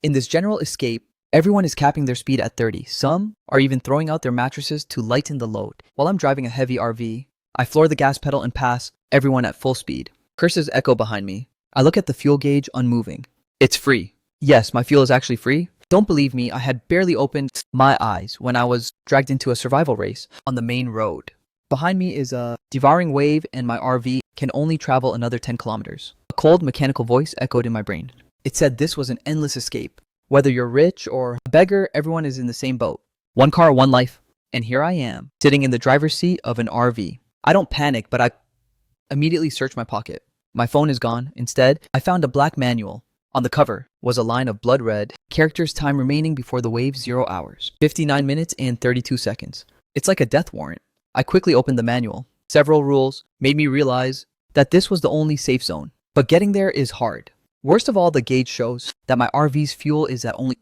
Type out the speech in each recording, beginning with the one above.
In this general escape, everyone is capping their speed at 30. Some are even throwing out their mattresses to lighten the load. While I'm driving a heavy RV, I floor the gas pedal and pass everyone at full speed. Curses echo behind me. I look at the fuel gauge unmoving. It's free. Yes, my fuel is actually free. Don't believe me, I had barely opened my eyes when I was dragged into a survival race on the main road. Behind me is a devouring wave and my RV can only travel another 10 kilometers. A cold mechanical voice echoed in my brain. It said this was an endless escape. Whether you're rich or a beggar, everyone is in the same boat. One car, one life. And here I am, sitting in the driver's seat of an RV. I don't panic, but I immediately search my pocket. My phone is gone. Instead, I found a black manual. On the cover was a line of blood red, characters time remaining before the wave 0 hours, 59 minutes and 32 seconds. It's like a death warrant. I quickly opened the manual. Several rules made me realize that this was the only safe zone. But getting there is hard. Worst of all, the gauge shows that my RV's fuel is at only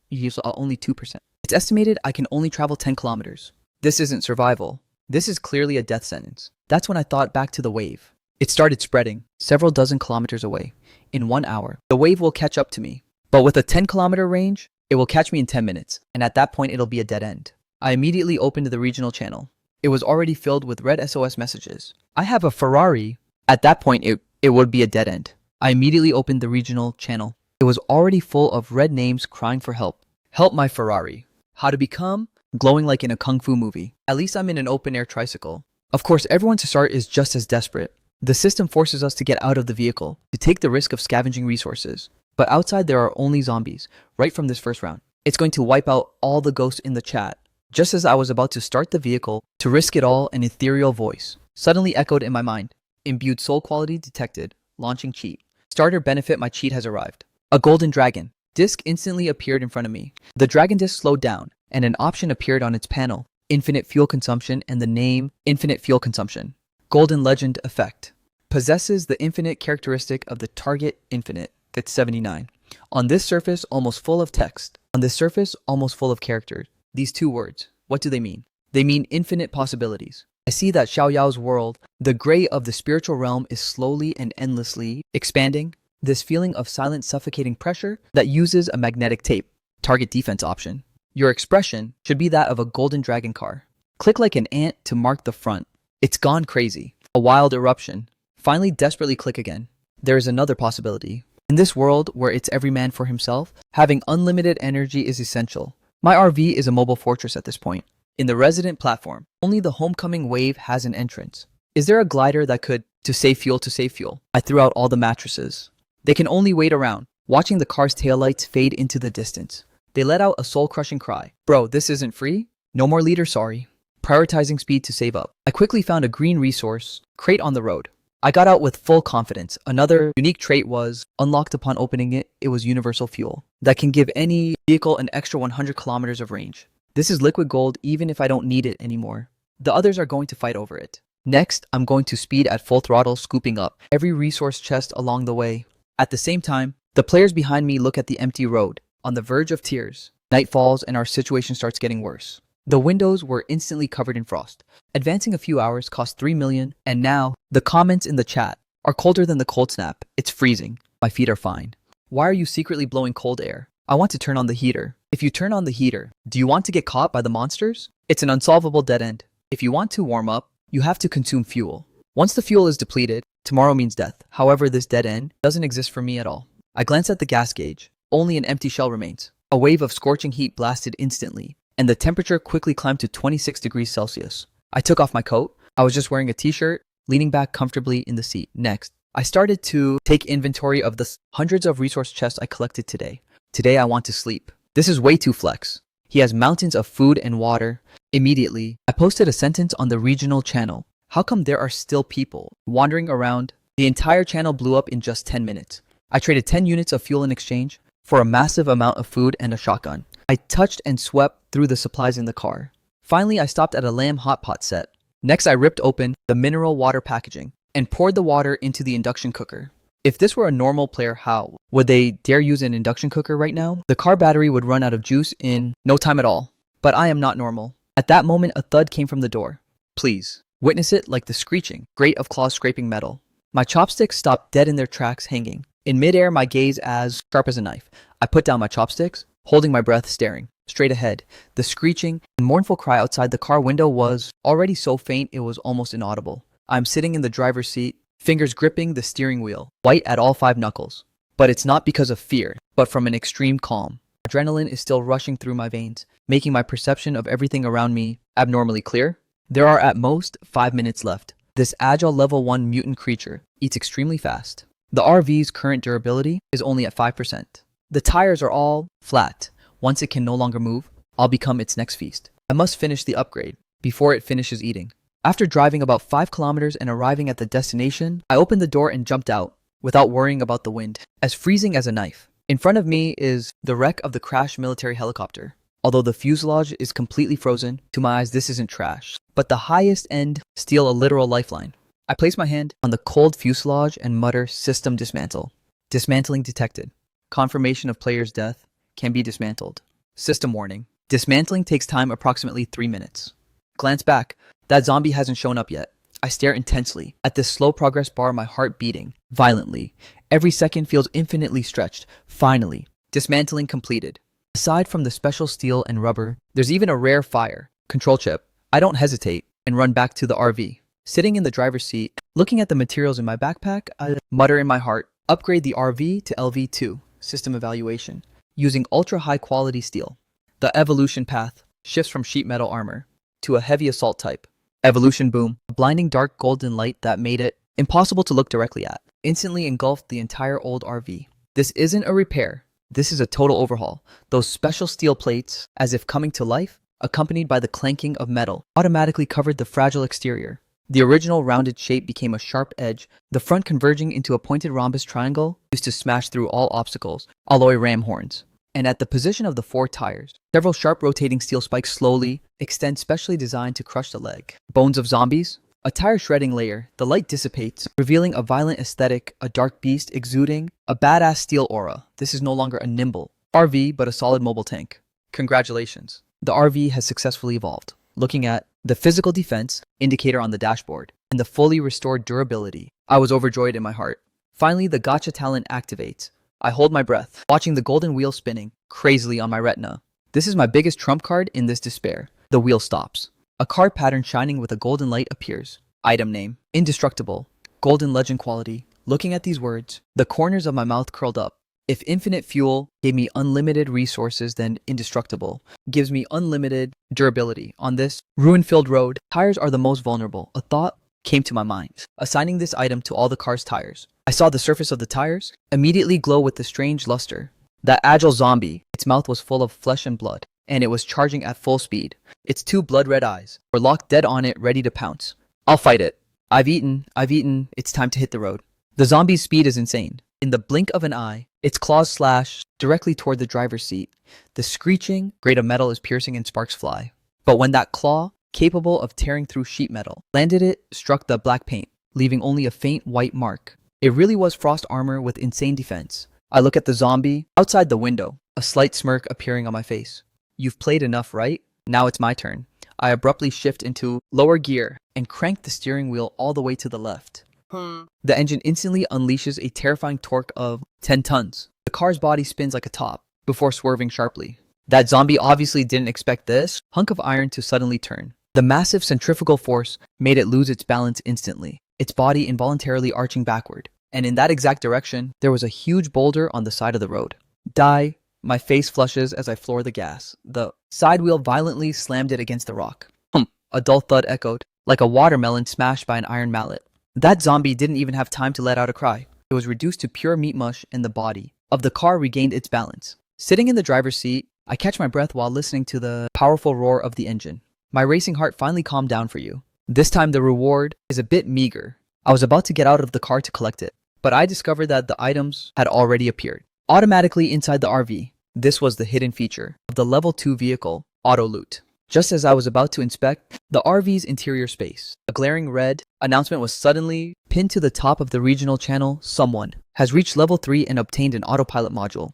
2%. It's estimated I can only travel 10 kilometers. This isn't survival. This is clearly a death sentence. That's when I thought back to the wave. It started spreading several dozen kilometers away. In 1 hour, the wave will catch up to me. But with a 10-kilometer range, it will catch me in 10 minutes. And at that point, it'll be a dead end. I immediately opened the regional channel. It was already filled with red SOS messages. I have a Ferrari. At that point, it would be a dead end. I immediately opened the regional channel. It was already full of red names crying for help. Help my Ferrari. How to become? Glowing like in a kung fu movie. At least I'm in an open-air tricycle. Of course, everyone to start is just as desperate. The system forces us to get out of the vehicle, to take the risk of scavenging resources. But outside there are only zombies, right from this first round. It's going to wipe out all the ghosts in the chat. Just as I was about to start the vehicle, to risk it all, an ethereal voice suddenly echoed in my mind. Imbued soul quality detected. Launching cheat. Starter benefit, my cheat has arrived. A golden dragon. Disc instantly appeared in front of me. The dragon disc slowed down, and an option appeared on its panel. Infinite fuel consumption and the name Infinite Fuel Consumption. Golden Legend effect. Possesses the infinite characteristic of the target infinite. That's 79. On this surface, almost full of text. On this surface, almost full of characters. These two words, what do they mean? They mean infinite possibilities. I see that Xiao Yao's world, the gray of the spiritual realm, is slowly and endlessly expanding. This feeling of silent suffocating pressure that uses a magnetic tape. Target defense option. Your expression should be that of a golden dragon car. Click like an ant to mark the front. It's gone crazy. A wild eruption. Finally, desperately click again. There is another possibility. In this world where it's every man for himself, having unlimited energy is essential. My RV is a mobile fortress at this point. In the resident platform, only the homecoming wave has an entrance. Is there a glider that could, to save fuel? I threw out all the mattresses. They can only wait around, watching the car's taillights fade into the distance. They let out a soul-crushing cry. Bro, this isn't free? No more leader, sorry. Prioritizing speed to save up. I quickly found a green resource crate on the road. I got out with full confidence. Another unique trait was, unlocked upon opening it, it was universal fuel that can give any vehicle an extra 100 kilometers of range. This is liquid gold even if I don't need it anymore. The others are going to fight over it. Next, I'm going to speed at full throttle, scooping up every resource chest along the way. At the same time, the players behind me look at the empty road, on the verge of tears. Night falls and our situation starts getting worse. The windows were instantly covered in frost. Advancing a few hours cost 3 million, and now, the comments in the chat are colder than the cold snap. It's freezing. My feet are fine. Why are you secretly blowing cold air? I want to turn on the heater. If you turn on the heater, do you want to get caught by the monsters? It's an unsolvable dead end. If you want to warm up, you have to consume fuel. Once the fuel is depleted, tomorrow means death. However, this dead end doesn't exist for me at all. I glance at the gas gauge. Only an empty shell remains. A wave of scorching heat blasted instantly, and the temperature quickly climbed to 26 degrees Celsius. I took off my coat. I was just wearing a t-shirt, leaning back comfortably in the seat. Next, I started to take inventory of the hundreds of resource chests I collected today. Today I want to sleep. This is way too flex. He has mountains of food and water. Immediately, I posted a sentence on the regional channel. How come there are still people wandering around? The entire channel blew up in just 10 minutes. I traded 10 units of fuel in exchange for a massive amount of food and a shotgun. I touched and swept through the supplies in the car. Finally, I stopped at a lamb hot pot set. Next, I ripped open the mineral water packaging and poured the water into the induction cooker. If this were a normal player, how would they dare use an induction cooker right now? The car battery would run out of juice in no time at all. But I am not normal. At that moment, a thud came from the door. Please, witness it like the screeching grate of claws scraping metal. My chopsticks stopped dead in their tracks, hanging. In midair, my gaze as sharp as a knife. I put down my chopsticks, holding my breath, staring straight ahead. The screeching and mournful cry outside the car window was already so faint it was almost inaudible. I'm sitting in the driver's seat, fingers gripping the steering wheel, white at all 5 knuckles. But it's not because of fear, but from an extreme calm. Adrenaline is still rushing through my veins, making my perception of everything around me abnormally clear. There are at most 5 minutes left. This agile level 1 mutant creature eats extremely fast. The RV's current durability is only at 5%. The tires are all flat. Once it can no longer move, I'll become its next feast. I must finish the upgrade before it finishes eating. After driving about 5 kilometers and arriving at the destination, I opened the door and jumped out without worrying about the wind, as freezing as a knife. In front of me is the wreck of the crashed military helicopter. Although the fuselage is completely frozen, to my eyes this isn't trash, but the highest end steal a literal lifeline. I place my hand on the cold fuselage and mutter system dismantle. Dismantling detected. Confirmation of player's death can be dismantled. System warning. Dismantling takes time approximately 3 minutes. Glance back. That zombie hasn't shown up yet. I stare intensely at this slow progress bar, my heart beating violently. Every second feels infinitely stretched. Finally, dismantling completed. Aside from the special steel and rubber, there's even a rare fire control chip. I don't hesitate and run back to the RV. Sitting in the driver's seat, looking at the materials in my backpack, I mutter in my heart, upgrade the RV to LV2, system evaluation, using ultra high quality steel. The evolution path shifts from sheet metal armor to a heavy assault type. Evolution boom, a blinding dark golden light that made it impossible to look directly at, instantly engulfed the entire old RV. This isn't a repair, this is a total overhaul. Those special steel plates, as if coming to life, accompanied by the clanking of metal, automatically covered the fragile exterior. The original rounded shape became a sharp edge, the front converging into a pointed rhombus triangle used to smash through all obstacles, alloy ram horns. And at the position of the 4 tires, several sharp rotating steel spikes slowly extend, specially designed to crush the leg. Bones of zombies? A tire shredding layer, the light dissipates, revealing a violent aesthetic, a dark beast exuding a badass steel aura. This is no longer a nimble RV, but a solid mobile tank. Congratulations. The RV has successfully evolved. Looking at the physical defense indicator on the dashboard and the fully restored durability, I was overjoyed in my heart. Finally, the gacha talent activates. I hold my breath, watching the golden wheel spinning crazily on my retina. This is my biggest trump card in this despair. The wheel stops. A card pattern shining with a golden light appears. Item name, indestructible, golden legend quality. Looking at these words, the corners of my mouth curled up. If infinite fuel gave me unlimited resources, then indestructible gives me unlimited durability. On this ruin-filled road, tires are the most vulnerable. A thought came to my mind, assigning this item to all the car's tires. I saw the surface of the tires immediately glow with the strange luster. That agile zombie, its mouth was full of flesh and blood, and it was charging at full speed. Its 2 blood-red eyes were locked dead on it, ready to pounce. I'll fight it. I've eaten, it's time to hit the road. The zombie's speed is insane. In the blink of an eye, its claws slash directly toward the driver's seat. The screeching grate of metal is piercing and sparks fly. But when that claw, capable of tearing through sheet metal, landed, it struck the black paint, leaving only a faint white mark. It really was frost armor with insane defense. I look at the zombie outside the window, a slight smirk appearing on my face. You've played enough, right? Now it's my turn. I abruptly shift into lower gear and crank the steering wheel all the way to the left. The engine instantly unleashes a terrifying torque of 10 tons. The car's body spins like a top before swerving sharply. That zombie obviously didn't expect this hunk of iron to suddenly turn. The massive centrifugal force made it lose its balance instantly, its body involuntarily arching backward. And in that exact direction, there was a huge boulder on the side of the road. Die. My face flushes as I floor the gas. The side wheel violently slammed it against the rock. A dull thud echoed, like a watermelon smashed by an iron mallet. That zombie didn't even have time to let out a cry. It was reduced to pure meat mush, and the body of the car regained its balance. Sitting in the driver's seat, I catch my breath while listening to the powerful roar of the engine. My racing heart finally calmed down for you. This time the reward is a bit meager. I was about to get out of the car to collect it, but I discovered that the items had already appeared automatically inside the RV. This was the hidden feature of the level 2 vehicle, Auto Loot. Just as I was about to inspect the RV's interior space, a glaring red announcement was suddenly pinned to the top of the regional channel. Someone has reached level 3 and obtained an autopilot module.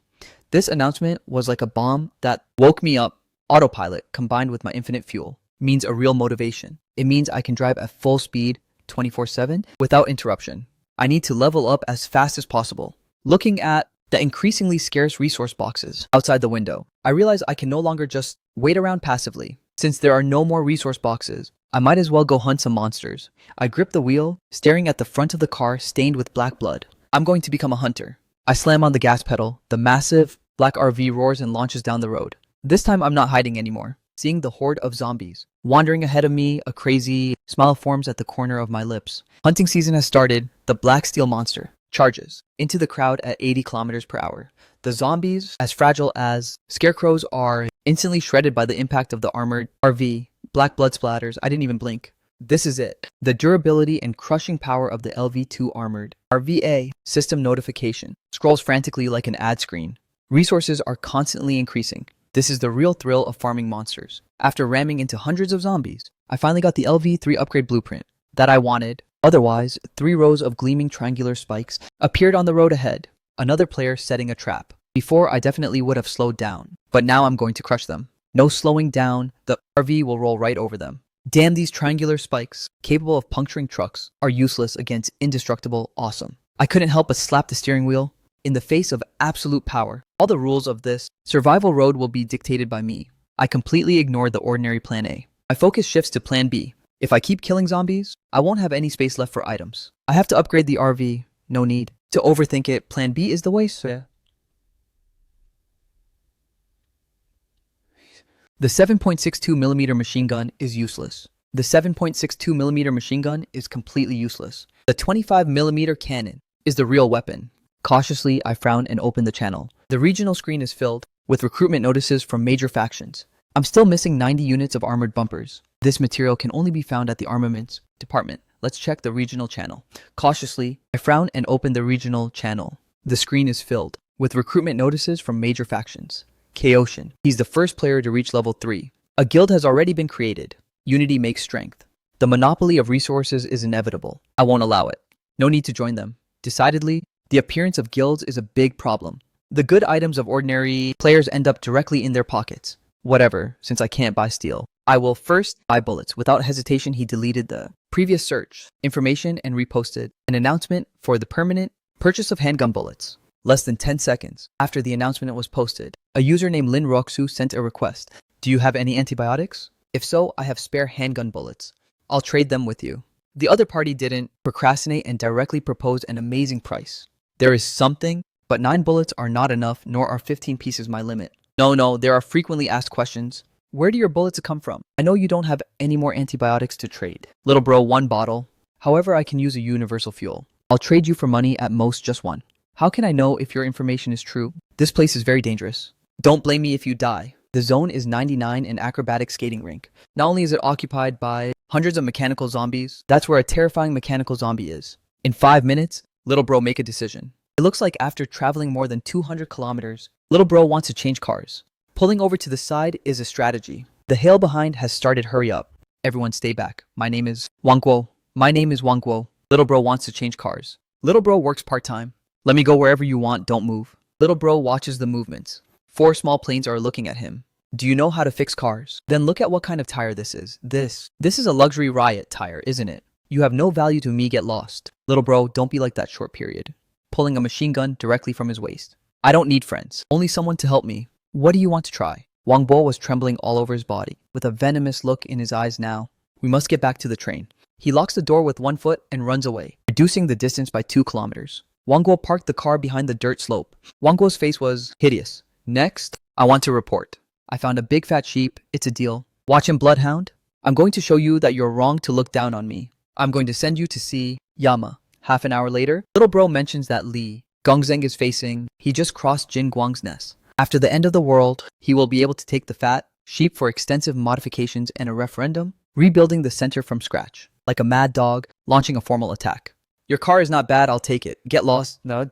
This announcement was like a bomb that woke me up. Autopilot, combined with my infinite fuel, means a real motivation. It means I can drive at full speed 24/7 without interruption. I need to level up as fast as possible. Looking at the increasingly scarce resource boxes outside the window, I realize I can no longer just wait around passively. Since there are no more resource boxes, I might as well go hunt some monsters. I grip the wheel, staring at the front of the car stained with black blood. I'm going to become a hunter. I slam on the gas pedal. The massive black RV roars and launches down the road. This time I'm not hiding anymore. Seeing the horde of zombies wandering ahead of me, a crazy smile forms at the corner of my lips. Hunting season has started. The black steel monster charges into the crowd at 80 kilometers per hour. The zombies, as fragile as scarecrows, are instantly shredded by the impact of the armored RV. Black blood splatters. I didn't even blink. This is it. The durability and crushing power of the LV2 armored RVA system notification scrolls frantically like an ad screen. Resources are constantly increasing. This is the real thrill of farming monsters. After ramming into hundreds of zombies, I finally got the LV3 upgrade blueprint that I wanted. Otherwise, 3 rows of gleaming triangular spikes appeared on the road ahead. Another player setting a trap. Before, I definitely would have slowed down, but now I'm going to crush them. No slowing down, the RV will roll right over them. Damn, these triangular spikes, capable of puncturing trucks, are useless against indestructible awesome. I couldn't help but slap the steering wheel. In the face of absolute power, all the rules of this survival road will be dictated by me. I completely ignored the ordinary plan A. My focus shifts to plan B. If I keep killing zombies, I won't have any space left for items. I have to upgrade the RV. No need to overthink it. Plan B is the way, sir. The 7.62mm machine gun is useless. The 7.62mm machine gun is completely useless. The 25mm cannon is the real weapon. Cautiously, I frown and open the channel. The regional screen is filled with recruitment notices from major factions. I'm still missing 90 units of armored bumpers. This material can only be found at the armaments department. Let's check the regional channel. Cautiously, I frown and open the regional channel. The screen is filled with recruitment notices from major factions. K-Ocean. He's the first player to reach level 3. A guild has already been created. Unity makes strength. The monopoly of resources is inevitable. I won't allow it. No need to join them. Decidedly, the appearance of guilds is a big problem. The good items of ordinary players end up directly in their pockets. Whatever, since I can't buy steel. I will first buy bullets. Without hesitation, he deleted the previous search information and reposted an announcement for the permanent purchase of handgun bullets. Less than 10 seconds after the announcement was posted, a user named Lin Roxu sent a request. Do you have any antibiotics? If so, I have spare handgun bullets. I'll trade them with you. The other party didn't procrastinate and directly proposed an amazing price. There is something, but 9 bullets are not enough, nor are 15 pieces my limit. No, there are frequently asked questions. Where do your bullets come from? I know you don't have any more antibiotics to trade. Little bro, 1 bottle. However, I can use a universal fuel. I'll trade you for money, at most just 1. How can I know if your information is true? This place is very dangerous. Don't blame me if you die. The zone is 99, an acrobatic skating rink. Not only is it occupied by hundreds of mechanical zombies, that's where a terrifying mechanical zombie is. In 5 minutes, little bro, make a decision. It looks like after traveling more than 200 kilometers, little bro wants to change cars. Pulling over to the side is a strategy. The hail behind has started. Hurry up. Everyone stay back. My name is Wang Guo. Little bro wants to change cars. Little bro works part-time. Let me go wherever you want, don't move. Little bro watches the movements. 4 small planes are looking at him. Do you know how to fix cars? Then look at what kind of tire this is. This is a luxury riot tire, isn't it? You have no value to me, get lost. Little bro, don't be like that short period. Pulling a machine gun directly from his waist. I don't need friends, only someone to help me. What do you want to try? Wang Bo was trembling all over his body, with a venomous look in his eyes now. We must get back to the train. He locks the door with 1 foot and runs away, reducing the distance by 2 kilometers. Wang Guo parked the car behind the dirt slope. Wang Guo's face was hideous. Next, I want to report. I found a big fat sheep. It's a deal. Watch him, bloodhound. I'm going to show you that you're wrong to look down on me. I'm going to send you to see Yama. Half an hour later, little bro mentions that Li Gongzeng is facing. He just crossed Jin Guang's nest. After the end of the world, he will be able to take the fat sheep for extensive modifications and a referendum, rebuilding the center from scratch, like a mad dog launching a formal attack. Your car is not bad, I'll take it. Get lost. No,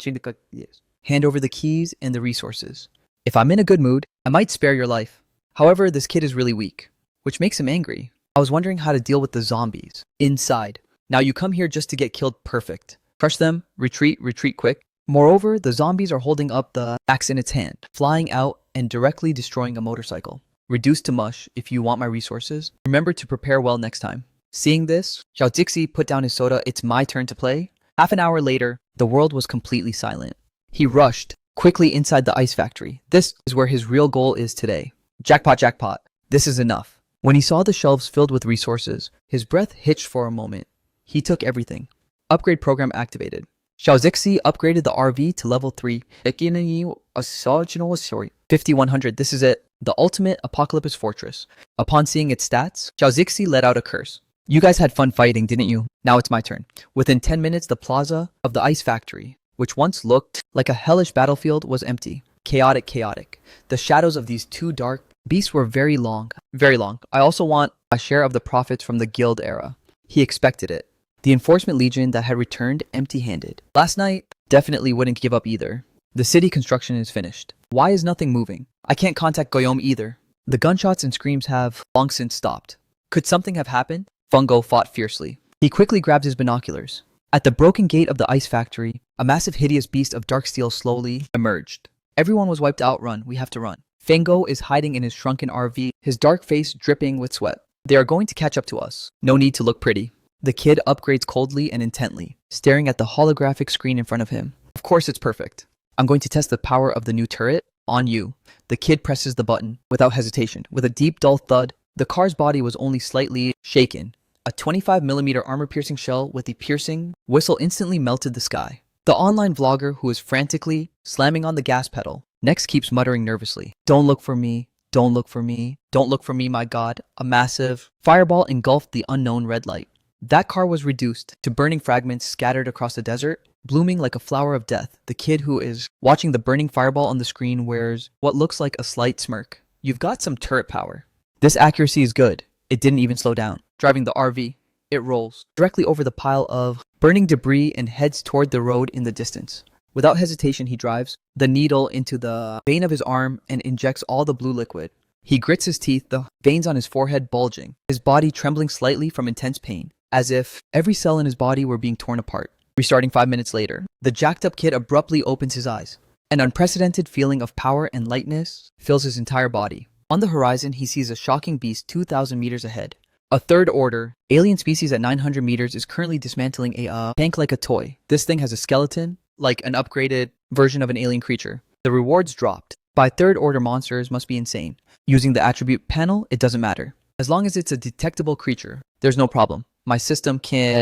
yes. Hand over the keys and the resources. If I'm in a good mood, I might spare your life. However, this kid is really weak, which makes him angry. I was wondering how to deal with the zombies inside. Now you come here just to get killed. Perfect. Crush them, retreat quick. Moreover, the zombies are holding up the axe in its hand, flying out and directly destroying a motorcycle. Reduced to mush. If you want my resources, remember to prepare well next time. Seeing this, Xiao Dixie put down his soda. It's my turn to play. Half an hour later, the world was completely silent. He rushed quickly inside the ice factory. This is where his real goal is today. Jackpot, jackpot. This is enough. When he saw the shelves filled with resources, his breath hitched for a moment. He took everything. Upgrade program activated. Xiaozixi upgraded the RV to level 3. 5100, this is it. The ultimate apocalypse fortress. Upon seeing its stats, Xiaozixi let out a curse. You guys had fun fighting, didn't you? Now it's my turn. Within 10 minutes, the plaza of the ice factory, which once looked like a hellish battlefield, was empty. Chaotic, chaotic. The shadows of these two dark beasts were very long, very long. I also want a share of the profits from the guild era. He expected it. The enforcement legion that had returned empty-handed. Last night, definitely wouldn't give up either. The city construction is finished. Why is nothing moving? I can't contact Guillaume either. The gunshots and screams have long since stopped. Could something have happened? Fungo fought fiercely. He quickly grabbed his binoculars. At the broken gate of the ice factory, a massive hideous beast of dark steel slowly emerged. Everyone was wiped out. Run, we have to run. Fango is hiding in his shrunken RV, his dark face dripping with sweat. They are going to catch up to us. No need to look pretty. The kid upgrades coldly and intently, staring at the holographic screen in front of him. Of course it's perfect. I'm going to test the power of the new turret on you. The kid presses the button without hesitation. With a deep, dull thud, the car's body was only slightly shaken. A 25mm armor-piercing shell with a piercing whistle instantly melted the sky. The online vlogger, who is frantically slamming on the gas pedal, next keeps muttering nervously, "Don't look for me, don't look for me, don't look for me, my god." A massive fireball engulfed the unknown red light. That car was reduced to burning fragments scattered across the desert, blooming like a flower of death. The kid who is watching the burning fireball on the screen wears what looks like a slight smirk. You've got some turret power. This accuracy is good. It didn't even slow down. Driving the RV, it rolls directly over the pile of burning debris and heads toward the road in the distance. Without hesitation, he drives the needle into the vein of his arm and injects all the blue liquid. He grits his teeth, the veins on his forehead bulging, his body trembling slightly from intense pain, as if every cell in his body were being torn apart. Restarting 5 minutes later, the jacked-up kid abruptly opens his eyes. An unprecedented feeling of power and lightness fills his entire body. On the horizon, he sees a shocking beast 2,000 meters ahead. A third-order alien species at 900 meters is currently dismantling a tank like a toy. This thing has a skeleton, like an upgraded version of an alien creature. The rewards dropped. By third-order monsters must be insane. Using the attribute panel, it doesn't matter. As long as it's a detectable creature, there's no problem. My system can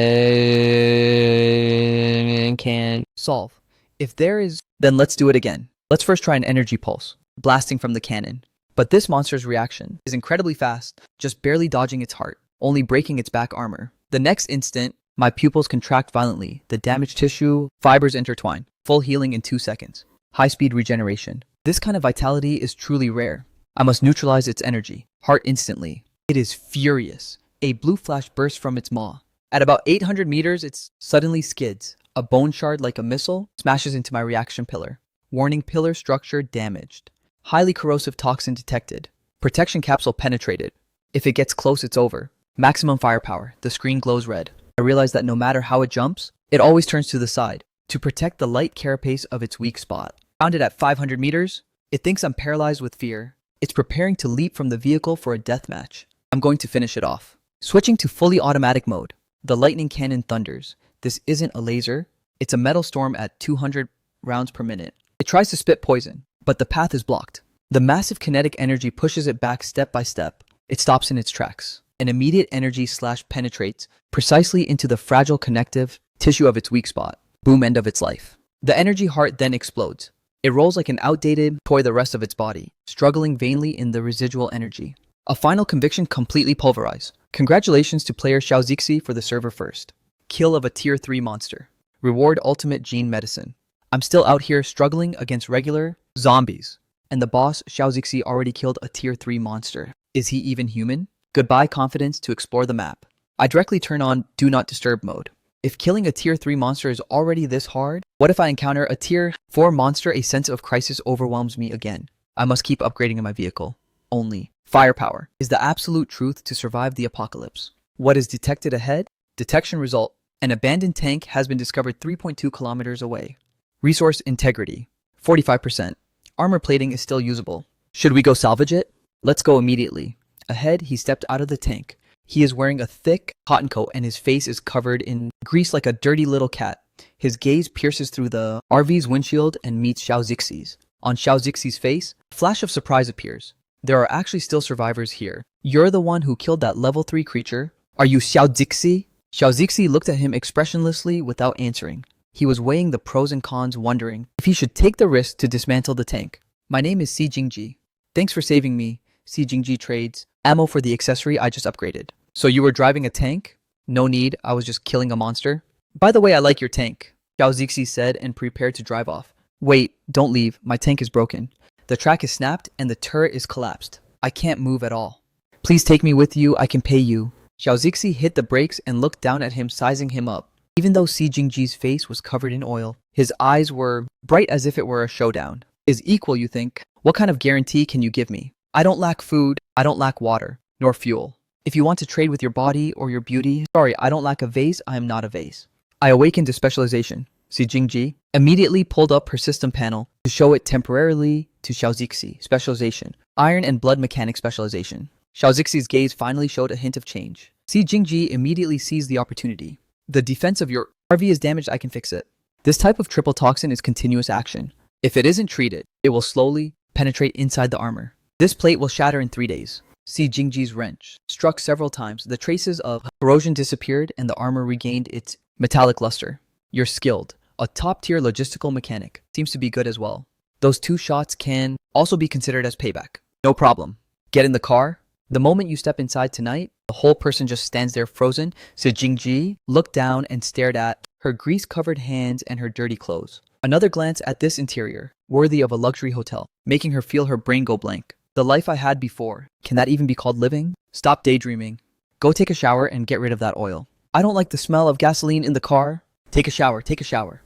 solve. If there is, then let's do it again. Let's first try an energy pulse, blasting from the cannon. But this monster's reaction is incredibly fast, just barely dodging its heart, only breaking its back armor. The next instant, my pupils contract violently, the damaged tissue fibers intertwine, full healing in 2 seconds. High-speed regeneration. This kind of vitality is truly rare. I must neutralize its energy. Heart instantly. It is furious. A blue flash bursts from its maw. At about 800 meters, it suddenly skids. A bone shard like a missile smashes into my reaction pillar. Warning: pillar structure damaged. Highly corrosive toxin detected. Protection capsule penetrated. If it gets close, it's over. Maximum firepower. The screen glows red. I realize that no matter how it jumps, it always turns to the side to protect the light carapace of its weak spot. Grounded at 500 meters, it thinks I'm paralyzed with fear. It's preparing to leap from the vehicle for a death match. I'm going to finish it off. Switching to fully automatic mode, the lightning cannon thunders. This isn't a laser, it's a metal storm at 200 rounds per minute. It tries to spit poison, but the path is blocked. The massive kinetic energy pushes it back step by step. It stops in its tracks. An immediate energy slash penetrates precisely into the fragile connective tissue of its weak spot. Boom, end of its life. The energy heart then explodes. It rolls like an outdated toy the rest of its body, struggling vainly in the residual energy. A final conviction completely pulverized. Congratulations to player Xiaozixi for the server first. Kill of a tier 3 monster. Reward ultimate gene medicine. I'm still out here struggling against regular zombies. And the boss, Xiaozixi, already killed a tier 3 monster. Is he even human? Goodbye confidence to explore the map. I directly turn on Do Not Disturb mode. If killing a tier 3 monster is already this hard, what if I encounter a tier 4 monster? A sense of crisis overwhelms me again. I must keep upgrading my vehicle. Only firepower is the absolute truth to survive the apocalypse. What is detected ahead? Detection result. An abandoned tank has been discovered 3.2 kilometers away. Resource integrity, 45%. Armor plating is still usable. Should we go salvage it? Let's go immediately. Ahead, he stepped out of the tank. He is wearing a thick cotton coat and his face is covered in grease like a dirty little cat. His gaze pierces through the RV's windshield and meets Xiao Zixi's. On Xiao Zixi's face, a flash of surprise appears. There are actually still survivors here. You're the one who killed that level 3 creature? Are you Xiao Zixi? Xiao Zixi looked at him expressionlessly without answering. He was weighing the pros and cons, wondering if he should take the risk to dismantle the tank. My name is Si Jingji. Thanks for saving me. Si Jingji trades ammo for the accessory I just upgraded. So you were driving a tank? No need, I was just killing a monster. By the way, I like your tank, Xiao Zixi said and prepared to drive off. Wait, don't leave, my tank is broken. The track is snapped and the turret is collapsed. I can't move at all. Please take me with you, I can pay you. Xiao Zixi hit the brakes and looked down at him, sizing him up. Even though Si Jingji's face was covered in oil, his eyes were bright as if it were a showdown. Is equal, you think? What kind of guarantee can you give me? I don't lack food, I don't lack water, nor fuel. If you want to trade with your body or your beauty, sorry, I don't lack a vase, I am not a vase. I awakened to specialization. Si Jingji immediately pulled up her system panel to show it temporarily to Xiao Zixi. Specialization. Iron and blood mechanic specialization. Xiao Zixi's gaze finally showed a hint of change. Si Jingji immediately seized the opportunity. The defense of your RV is damaged, I can fix it. This type of triple toxin is continuous action. If it isn't treated, it will slowly penetrate inside the armor. This plate will shatter in 3 days. Si Jingji's wrench struck several times. The traces of corrosion disappeared and the armor regained its metallic luster. You're skilled. A top-tier logistical mechanic. Seems to be good as well. Those 2 shots can also be considered as payback. No problem. Get in the car. The moment you step inside tonight, the whole person just stands there frozen. Si Jingji looked down and stared at her grease-covered hands and her dirty clothes. Another glance at this interior, worthy of a luxury hotel, making her feel her brain go blank. The life I had before, can that even be called living? Stop daydreaming. Go take a shower and get rid of that oil. I don't like the smell of gasoline in the car. Take a shower, take a shower.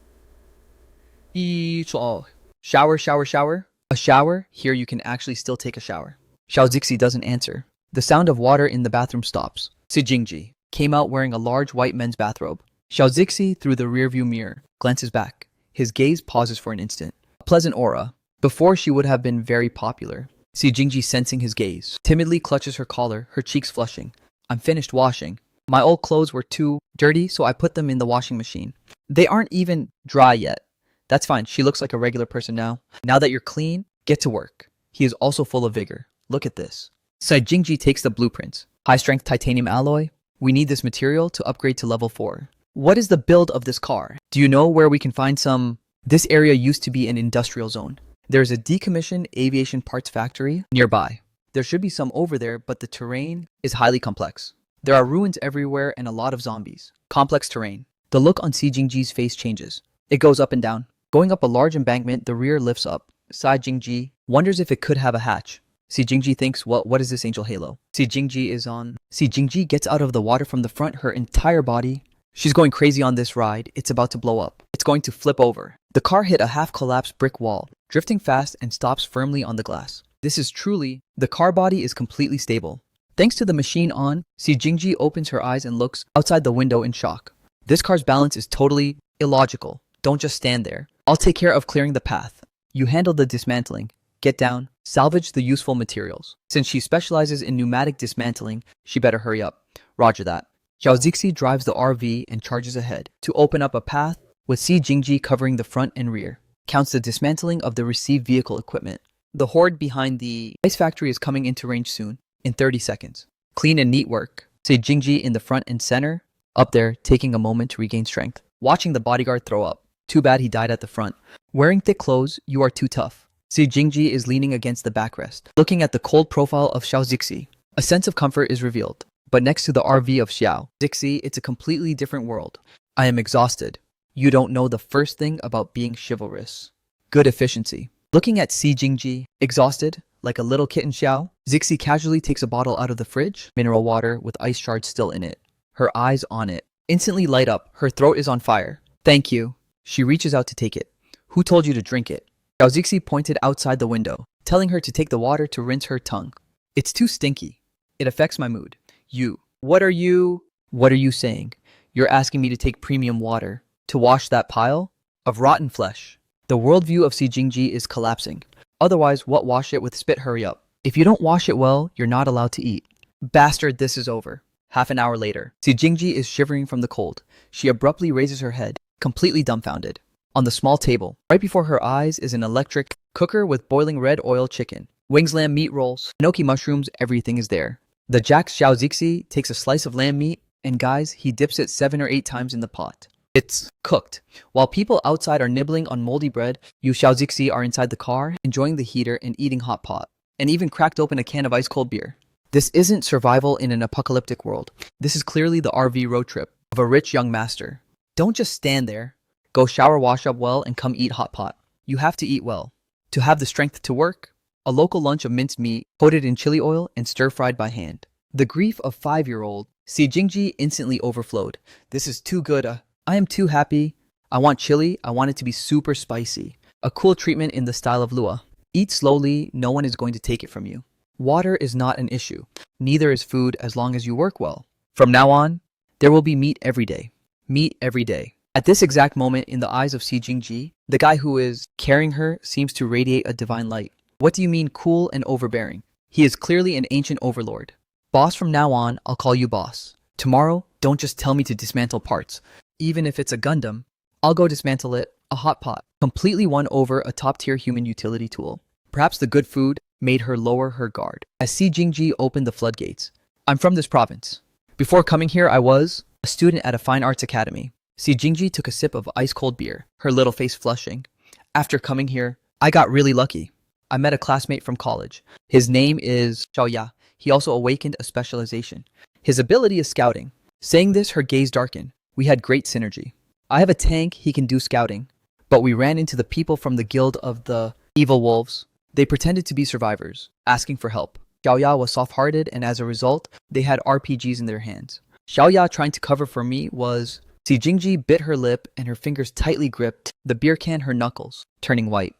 Shower, shower, shower. A shower? Here you can actually still take a shower. Xiao Zixi doesn't answer. The sound of water in the bathroom stops. Si Jingji came out wearing a large white men's bathrobe. Xiao Zixi, through the rearview mirror, glances back. His gaze pauses for an instant. A pleasant aura. Before she would have been very popular. Si Jingji, sensing his gaze, timidly clutches her collar, her cheeks flushing. I'm finished washing. My old clothes were too dirty, so I put them in the washing machine. They aren't even dry yet. That's fine, she looks like a regular person now. Now that you're clean, get to work. He is also full of vigor. Look at this. Si Jingji takes the blueprints. High-strength titanium alloy. We need this material to upgrade to level 4. What is the build of this car? Do you know where we can find some? This area used to be an industrial zone. There is a decommissioned aviation parts factory nearby. There should be some over there, but the terrain is highly complex. There are ruins everywhere and a lot of zombies. Complex terrain. The look on Si Jingji's face changes. It goes up and down. Going up a large embankment, the rear lifts up. Si Jingji wonders if it could have a hatch. Si Jingji thinks, what is this angel halo? Si Jingji is on. Si Jingji gets out of the water from the front, her entire body. She's going crazy on this ride. It's about to blow up. It's going to flip over. The car hit a half-collapsed brick wall, drifting fast and stops firmly on the glass. This is truly, the car body is completely stable. Thanks to the machine on, Si Jingji opens her eyes and looks outside the window in shock. This car's balance is totally illogical. Don't just stand there. I'll take care of clearing the path. You handle the dismantling. Get down, salvage the useful materials. Since she specializes in pneumatic dismantling, she better hurry up. Roger that. Xiao Zixi drives the RV and charges ahead to open up a path with Si Jingji covering the front and rear. Counts the dismantling of the received vehicle equipment. The horde behind the ice factory is coming into range soon, in 30 seconds. Clean and neat work. Si Jingji in the front and center, up there, taking a moment to regain strength. Watching the bodyguard throw up. Too bad he died at the front. Wearing thick clothes, you are too tough. Si Jingji is leaning against the backrest, looking at the cold profile of Xiao Zixi. A sense of comfort is revealed. But next to the RV of Xiao Zixi, it's a completely different world. I am exhausted. You don't know the first thing about being chivalrous. Good efficiency. Looking at Si Jingji, exhausted, like a little kitten Xiao, Zixi casually takes a bottle out of the fridge, mineral water with ice shards still in it. Her eyes on it. Instantly light up, her throat is on fire. Thank you. She reaches out to take it. Who told you to drink it? Xiao Zixi pointed outside the window, telling her to take the water to rinse her tongue. It's too stinky. It affects my mood. You. What are you saying? You're asking me to take premium water to wash that pile of rotten flesh. The worldview of Si Jingji is collapsing. Otherwise, what wash it with spit? Hurry up. If you don't wash it well, you're not allowed to eat. Bastard, this is over. Half an hour later, Si Jingji is shivering from the cold. She abruptly raises her head. completely dumbfounded. On the small table, right before her eyes, is an electric cooker with boiling red oil chicken, wings lamb meat rolls, enoki mushrooms, everything is there. The Jack Xiaozixi takes a slice of lamb meat, and guys, he dips it 7 or 8 times in the pot. It's cooked. While people outside are nibbling on moldy bread, you Xiaozixi are inside the car, enjoying the heater and eating hot pot, and even cracked open a can of ice-cold beer. This isn't survival in an apocalyptic world. This is clearly the RV road trip of a rich young master. Don't just stand there. Go shower, wash up well, and come eat hot pot. You have to eat well. To have the strength to work, a local lunch of minced meat, coated in chili oil and stir-fried by hand. The grief of 5-year-old Si Jingji instantly overflowed. This is too good. I am too happy. I want chili. I want it to be super spicy. A cool treatment in the style of Lua. Eat slowly. No one is going to take it from you. Water is not an issue. Neither is food as long as you work well. From now on, there will be meat every day. Meat every day. At this exact moment, in the eyes of Si Jingji, the guy who is carrying her seems to radiate a divine light. What do you mean cool and overbearing? He is clearly an ancient overlord. Boss, from now on, I'll call you boss. Tomorrow, don't just tell me to dismantle parts. Even if it's a Gundam, I'll go dismantle it, a hot pot. Completely won over a top-tier human utility tool. Perhaps the good food made her lower her guard. As Si Jingji opened the floodgates. I'm from this province. Before coming here, I was a student at a fine arts academy. Si Jingji took a sip of ice-cold beer, her little face flushing. After coming here, I got really lucky. I met a classmate from college. His name is Xiaoya. He also awakened a specialization. His ability is scouting. Saying this, her gaze darkened. We had great synergy. I have a tank, he can do scouting. But we ran into the people from the guild of the evil wolves. They pretended to be survivors, asking for help. Xiaoya was soft-hearted, and as a result, they had RPGs in their hands. Xiaoya trying to cover for me was... Si Jingji bit her lip and her fingers tightly gripped the beer can, her knuckles turning white.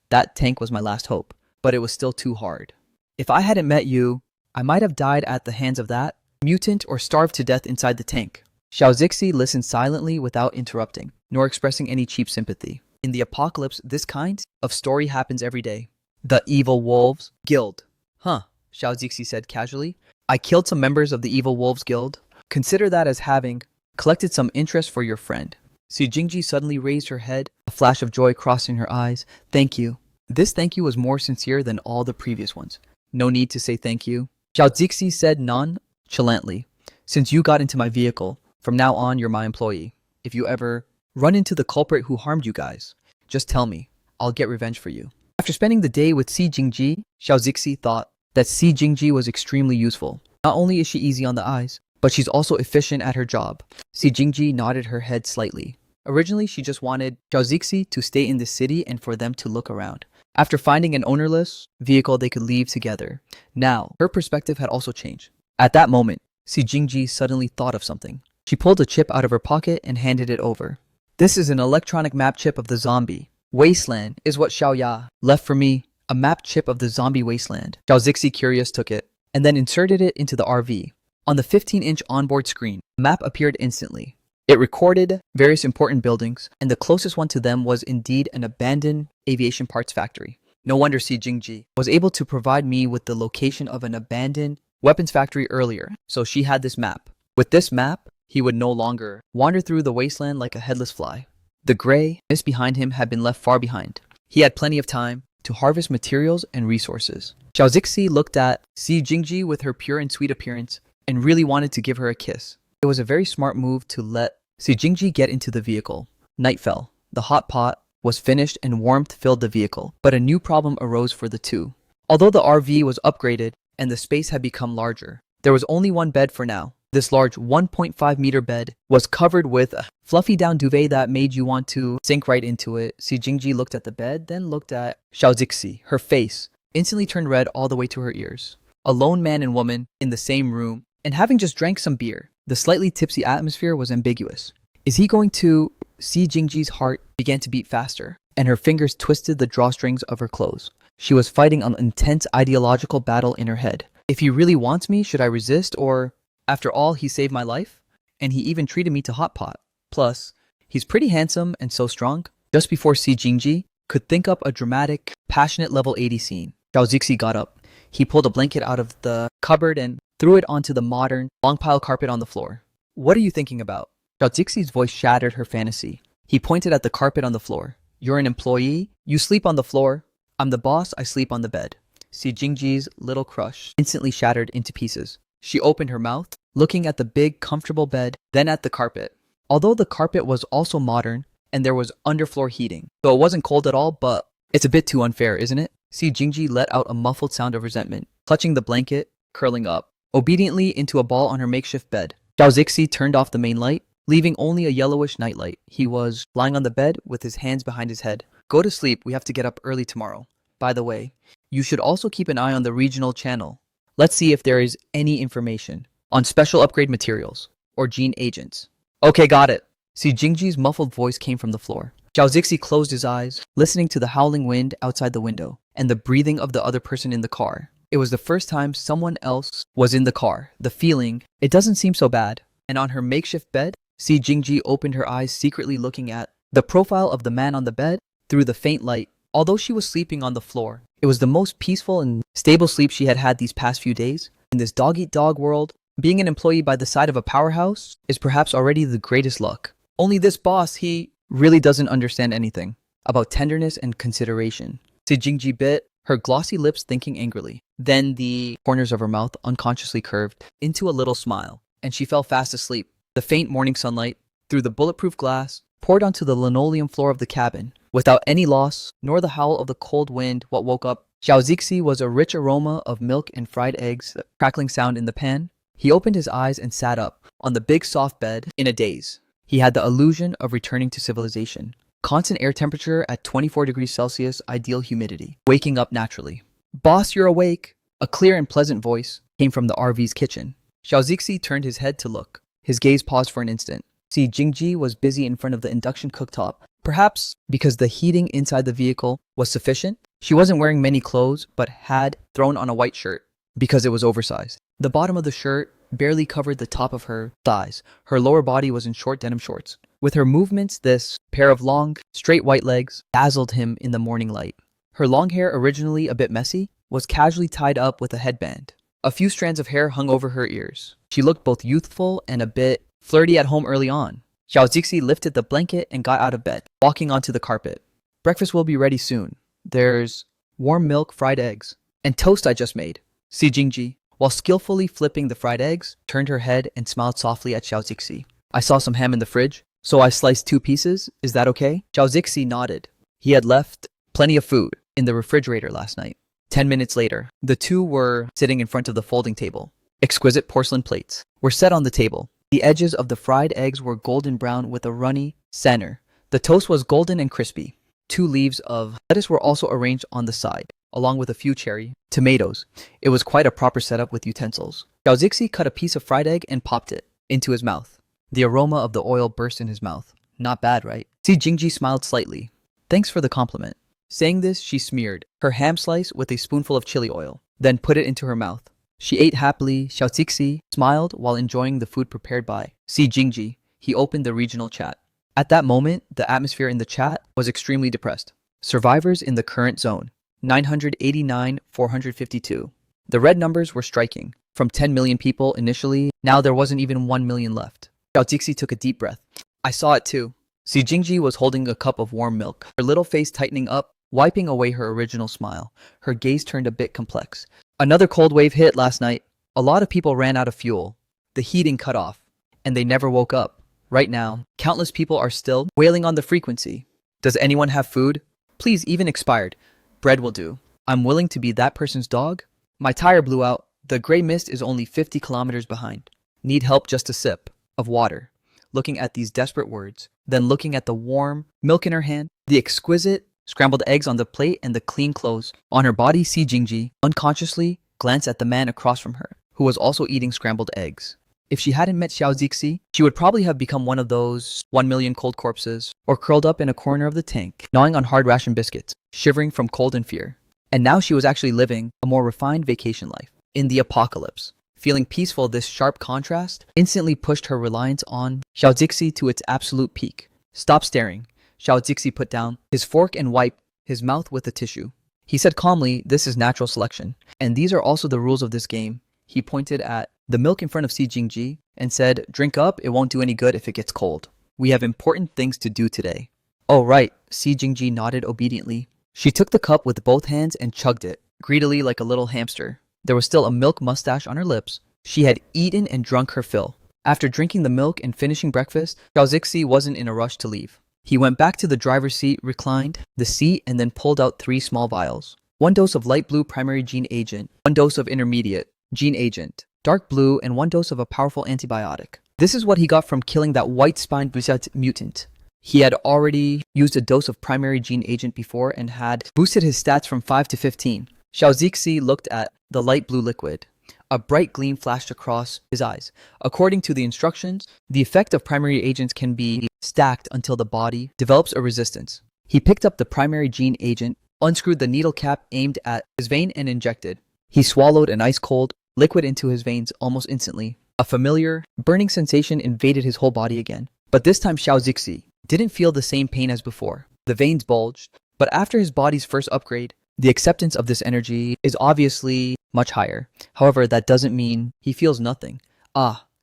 That tank was my last hope, but it was still too hard. If I hadn't met you, I might have died at the hands of that mutant or starved to death inside the tank. Xiaozixi listened silently without interrupting, nor expressing any cheap sympathy. In the apocalypse, this kind of story happens every day. The Evil Wolves Guild. Huh, Xiaozixi said casually. I killed some members of the Evil Wolves Guild. Consider that as having collected some interest for your friend. Si Jingji suddenly raised her head, a flash of joy crossing her eyes. Thank you. This thank you was more sincere than all the previous ones. No need to say thank you. Xiaozixi said nonchalantly. Since you got into my vehicle, from now on you're my employee. If you ever run into the culprit who harmed you guys, just tell me. I'll get revenge for you. After spending the day with Si Jingji, Xiaozixi thought that Si Jingji was extremely useful. Not only is she easy on the eyes, but she's also efficient at her job. Si Jingji nodded her head slightly. Originally, she just wanted Xiaozixi to stay in the city and for them to look around. After finding an ownerless vehicle they could leave together. Now, her perspective had also changed. At that moment, Si Jingji suddenly thought of something. She pulled a chip out of her pocket and handed it over. This is an electronic map chip of the zombie wasteland, is what Xiaoya left for me. A map chip of the zombie wasteland. Xiaozixi, curious, took it and then inserted it into the RV. On the 15-inch onboard screen, a map appeared instantly. It recorded various important buildings, and the closest one to them was indeed an abandoned aviation parts factory. No wonder Si Jingji was able to provide me with the location of an abandoned weapons factory earlier, so she had this map. With this map, he would no longer wander through the wasteland like a headless fly. The gray mist behind him had been left far behind. He had plenty of time to harvest materials and resources. Xiaozixi looked at Si Jingji with her pure and sweet appearance and really wanted to give her a kiss. It was a very smart move to let Si Jingji get into the vehicle. Night fell. The hot pot was finished and warmth filled the vehicle, but a new problem arose for the two. Although the RV was upgraded and the space had become larger, there was only one bed for now. This large 1.5-meter bed was covered with a fluffy down duvet that made you want to sink right into it. Si Jingji looked at the bed, then looked at Xiaozixi. Her face instantly turned red all the way to her ears. A lone man and woman in the same room, and having just drank some beer. The slightly tipsy atmosphere was ambiguous. Is he going to... Si Jingji's heart began to beat faster, and her fingers twisted the drawstrings of her clothes. She was fighting an intense ideological battle in her head. If he really wants me, should I resist, or... After all, he saved my life, and he even treated me to hot pot. Plus, he's pretty handsome and so strong. Just before Si Jingji could think up a dramatic, passionate level 80 scene, Xiaozixi got up. He pulled a blanket out of the cupboard and threw it onto the modern, long pile carpet on the floor. What are you thinking about? Xiaozixi's voice shattered her fantasy. He pointed at the carpet on the floor. You're an employee? You sleep on the floor. I'm the boss, I sleep on the bed. Si Jingji's little crush instantly shattered into pieces. She opened her mouth, looking at the big, comfortable bed, then at the carpet. Although the carpet was also modern, and there was underfloor heating, so it wasn't cold at all, but it's a bit too unfair, isn't it? Si Jingji let out a muffled sound of resentment, clutching the blanket, curling up, obediently into a ball on her makeshift bed. Zhao Zixi turned off the main light, leaving only a yellowish nightlight. He was lying on the bed with his hands behind his head. Go to sleep, we have to get up early tomorrow. By the way, you should also keep an eye on the regional channel. Let's see if there is any information on special upgrade materials or gene agents. Okay, got it. Si Jingji's muffled voice came from the floor. Zhao Zixi closed his eyes, listening to the howling wind outside the window and the breathing of the other person in the car. It was the first time someone else was in the car. The feeling, it doesn't seem so bad. And on her makeshift bed, Si Jingji opened her eyes, secretly looking at the profile of the man on the bed through the faint light. Although she was sleeping on the floor, it was the most peaceful and stable sleep she had had these past few days. In this dog-eat-dog world, being an employee by the side of a powerhouse is perhaps already the greatest luck. Only this boss, he really doesn't understand anything about tenderness and consideration. Si Jingji bit her glossy lips, thinking angrily. Then the corners of her mouth unconsciously curved into a little smile, and she fell fast asleep. The faint morning sunlight, through the bulletproof glass, poured onto the linoleum floor of the cabin. Without any loss, nor the howl of the cold wind, what woke up Zhao Zixi was a rich aroma of milk and fried eggs, a crackling sound in the pan. He opened his eyes and sat up, on the big soft bed, in a daze. He had the illusion of returning to civilization. Constant air temperature at 24 degrees Celsius, ideal humidity. Waking up naturally. Boss, you're awake. A clear and pleasant voice came from the RV's kitchen. Zhao Zixi turned his head to look. His gaze paused for an instant. Si Jingji was busy in front of the induction cooktop. Perhaps because the heating inside the vehicle was sufficient. She wasn't wearing many clothes, but had thrown on a white shirt because it was oversized. The bottom of the shirt barely covered the top of her thighs. Her lower body was in short denim shorts. With her movements, this pair of long, straight white legs dazzled him in the morning light. Her long hair, originally a bit messy, was casually tied up with a headband. A few strands of hair hung over her ears. She looked both youthful and a bit flirty at home early on. Zhao Zixi lifted the blanket and got out of bed, walking onto the carpet. Breakfast will be ready soon. There's warm milk, fried eggs, and toast I just made. Si Jingji, while skillfully flipping the fried eggs, turned her head and smiled softly at Zhao Zixi. I saw some ham in the fridge, so I sliced 2 pieces. Is that okay? Zhao Zixi nodded. He had left plenty of food in the refrigerator last night. 10 minutes later, the two were sitting in front of the folding table. Exquisite porcelain plates were set on the table. The edges of the fried eggs were golden brown with a runny center. The toast was golden and crispy. 2 leaves of lettuce were also arranged on the side, along with a few cherry tomatoes. It was quite a proper setup with utensils. Zhao Zixi cut a piece of fried egg and popped it into his mouth. The aroma of the oil burst in his mouth. Not bad, right? Si Jingji smiled slightly. Thanks for the compliment. Saying this, she smeared her ham slice with a spoonful of chili oil, then put it into her mouth. She ate happily. Zhao Zixi smiled while enjoying the food prepared by Si Jingji. He opened the regional chat. At that moment, the atmosphere in the chat was extremely depressed. Survivors in the current zone, 989, 452. The red numbers were striking. From 10 million people initially, now there wasn't even 1 million left. Zhao Zixi took a deep breath. I saw it too. Si Jingji was holding a cup of warm milk, her little face tightening up, wiping away her original smile. Her gaze turned a bit complex. Another cold wave hit last night. A lot of people ran out of fuel. The heating cut off, and they never woke up. Right now, countless people are still wailing on the frequency. Does anyone have food? Please, even expired. Bread will do. I'm willing to be that person's dog. My tire blew out. The gray mist is only 50 kilometers behind. Need help, just a sip of water. Looking at these desperate words, then looking at the warm milk in her hand, the exquisite scrambled eggs on the plate, and the clean clothes on her body, Si Jingji unconsciously glanced at the man across from her, who was also eating scrambled eggs. If she hadn't met Zhao Zixi, she would probably have become one of those 1 million cold corpses, or curled up in a corner of the tank, gnawing on hard ration biscuits, shivering from cold and fear. And now she was actually living a more refined vacation life, in the apocalypse. Feeling peaceful, this sharp contrast instantly pushed her reliance on Zhao Zixi to its absolute peak. Stop staring. Zhao Zixi put down his fork and wiped his mouth with a tissue. He said calmly, this is natural selection, and these are also the rules of this game. He pointed at the milk in front of Si Jingji and said, drink up, it won't do any good if it gets cold. We have important things to do today. Oh, right. Si Jingji nodded obediently. She took the cup with both hands and chugged it, greedily like a little hamster. There was still a milk mustache on her lips. She had eaten and drunk her fill. After drinking the milk and finishing breakfast, Xiao Zixi wasn't in a rush to leave. He went back to the driver's seat, reclined the seat, and then pulled out 3 small vials. 1 dose of light blue primary gene agent, 1 dose of intermediate gene agent, dark blue, and 1 dose of a powerful antibiotic. This is what he got from killing that white-spined mutant. He had already used a dose of primary gene agent before and had boosted his stats from 5 to 15. Xiao Zixi looked at the light blue liquid. A bright gleam flashed across his eyes. According to the instructions, the effect of primary agents can be stacked until the body develops a resistance. He picked up the primary gene agent, unscrewed the needle cap aimed at his vein, and injected. He swallowed an ice-cold liquid into his veins almost instantly. A familiar, burning sensation invaded his whole body again. But this time Xiao Zixi didn't feel the same pain as before. The veins bulged, but after his body's first upgrade, the acceptance of this energy is obviously much higher. However, that doesn't mean he feels nothing.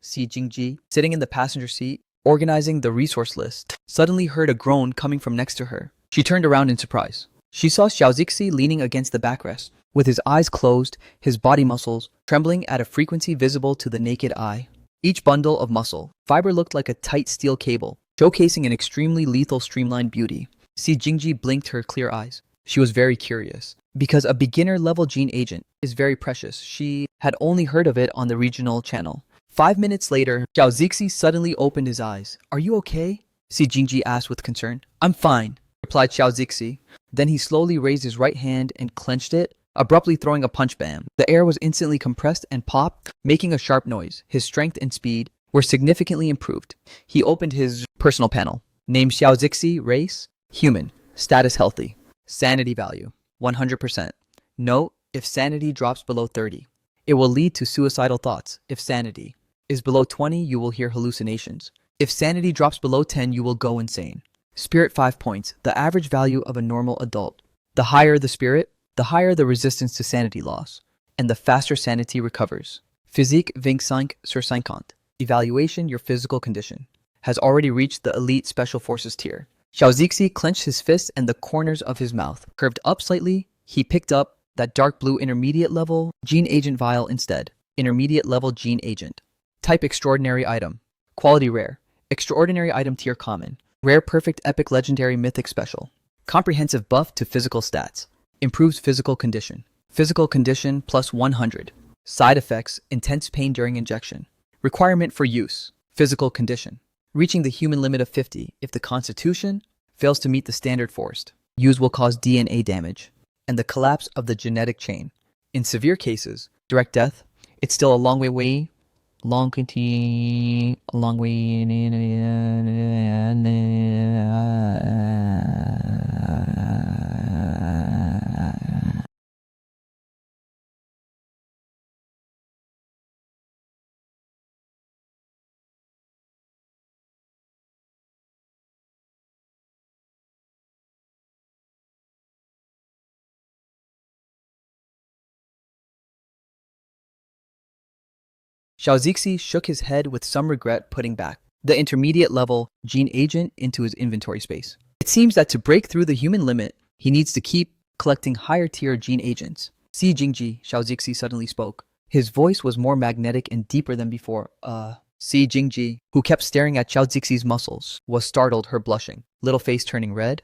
Si Jingji, sitting in the passenger seat, organizing the resource list, suddenly heard a groan coming from next to her. She turned around in surprise. She saw Xiao Zixi leaning against the backrest, with his eyes closed, his body muscles trembling at a frequency visible to the naked eye. Each bundle of muscle fiber looked like a tight steel cable, showcasing an extremely lethal streamlined beauty. Si Jingji blinked her clear eyes. She was very curious, because a beginner-level gene agent is very precious. She had only heard of it on the regional channel. 5 minutes later, Xiao Zixi suddenly opened his eyes. "Are you okay?" Si Jingji asked with concern. "I'm fine," replied Xiao Zixi. Then he slowly raised his right hand and clenched it, abruptly throwing a punch. Bam! The air was instantly compressed and popped, making a sharp noise. His strength and speed were significantly improved. He opened his personal panel. Name Xiao Zixi, race, human, status healthy. Sanity value, 100%. Note, if sanity drops below 30, it will lead to suicidal thoughts. If sanity is below 20, you will hear hallucinations. If sanity drops below 10, you will go insane. Spirit 5 points, the average value of a normal adult. The higher the spirit, the higher the resistance to sanity loss, and the faster sanity recovers. Physique 25/50. Evaluation, your physical condition has already reached the elite special forces tier. Xiao Zixi clenched his fist and the corners of his mouth curved up slightly. He picked up that dark blue intermediate level gene agent vial instead. Intermediate level gene agent. Type extraordinary item. Quality rare. Extraordinary item tier common. Rare perfect epic legendary mythic special. Comprehensive buff to physical stats. Improves physical condition. Physical condition plus 100. Side effects, intense pain during injection. Requirement for use. Physical condition. Reaching the human limit of 50. If the constitution fails to meet the standard forced, use will cause DNA damage and the collapse of the genetic chain. In severe cases, direct death. It's still a long way. Xiao Zixi shook his head with some regret, putting back the intermediate level gene agent into his inventory space. It seems that to break through the human limit, he needs to keep collecting higher tier gene agents. Si Jingji, Xiao Zixi suddenly spoke. His voice was more magnetic and deeper than before. Si Jingji, who kept staring at Xiao Zixi's muscles, was startled, her blushing, little face turning red.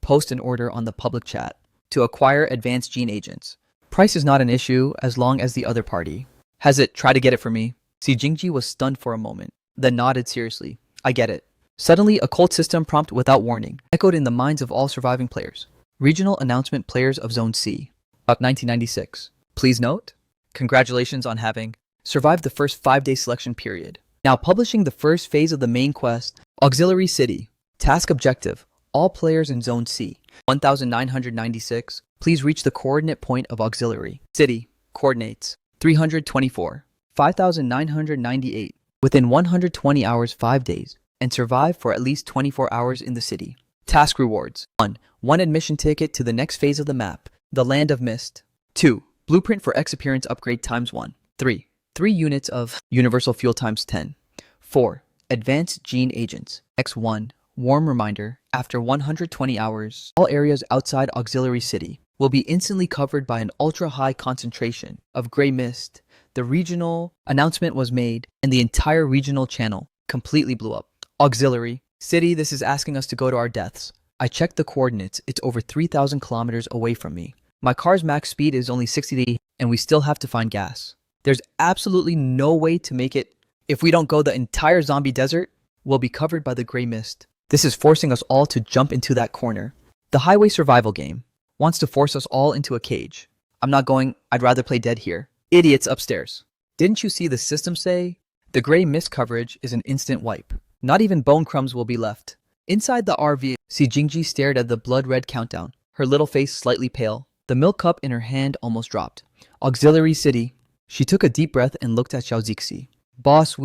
Post an order on the public chat to acquire advanced gene agents. Price is not an issue as long as the other party has it. Try to get it for me. Si Jingji was stunned for a moment, then nodded seriously. I get it. Suddenly, a cult system prompt without warning echoed in the minds of all surviving players. Regional announcement, players of Zone C. 1996. Please note, congratulations on having survived the first 5-day selection period. Now publishing the first phase of the main quest, Auxiliary City. Task objective, all players in Zone C. 1996. Please reach the coordinate point of Auxiliary City. Coordinates 324, 5998, within 120 hours 5 days, and survive for at least 24 hours in the city. Task rewards. 1. One admission ticket to the next phase of the map, the Land of Mist. 2. Blueprint for X appearance upgrade × 1. 3. 3 units of universal fuel × 10. 4. Advanced Gene Agents. X1. Warm reminder. After 120 hours, all areas outside Auxiliary City will be instantly covered by an ultra-high concentration of gray mist. The regional announcement was made, and the entire regional channel completely blew up. Auxiliary City, this is asking us to go to our deaths. I checked the coordinates. It's over 3,000 kilometers away from me. My car's max speed is only 60, and we still have to find gas. There's absolutely no way to make it. If we don't go, the entire zombie desert will be covered by the gray mist. This is forcing us all to jump into that corner. The highway survival game wants to force us all into a cage. I'm not going. I'd rather play dead here. Idiots upstairs. Didn't you see the system say? The gray mist coverage is an instant wipe. Not even bone crumbs will be left. Inside the RV, Si Jingji stared at the blood-red countdown, her little face slightly pale. The milk cup in her hand almost dropped. Auxiliary City. She took a deep breath and looked at Xiao Zixi. Boss,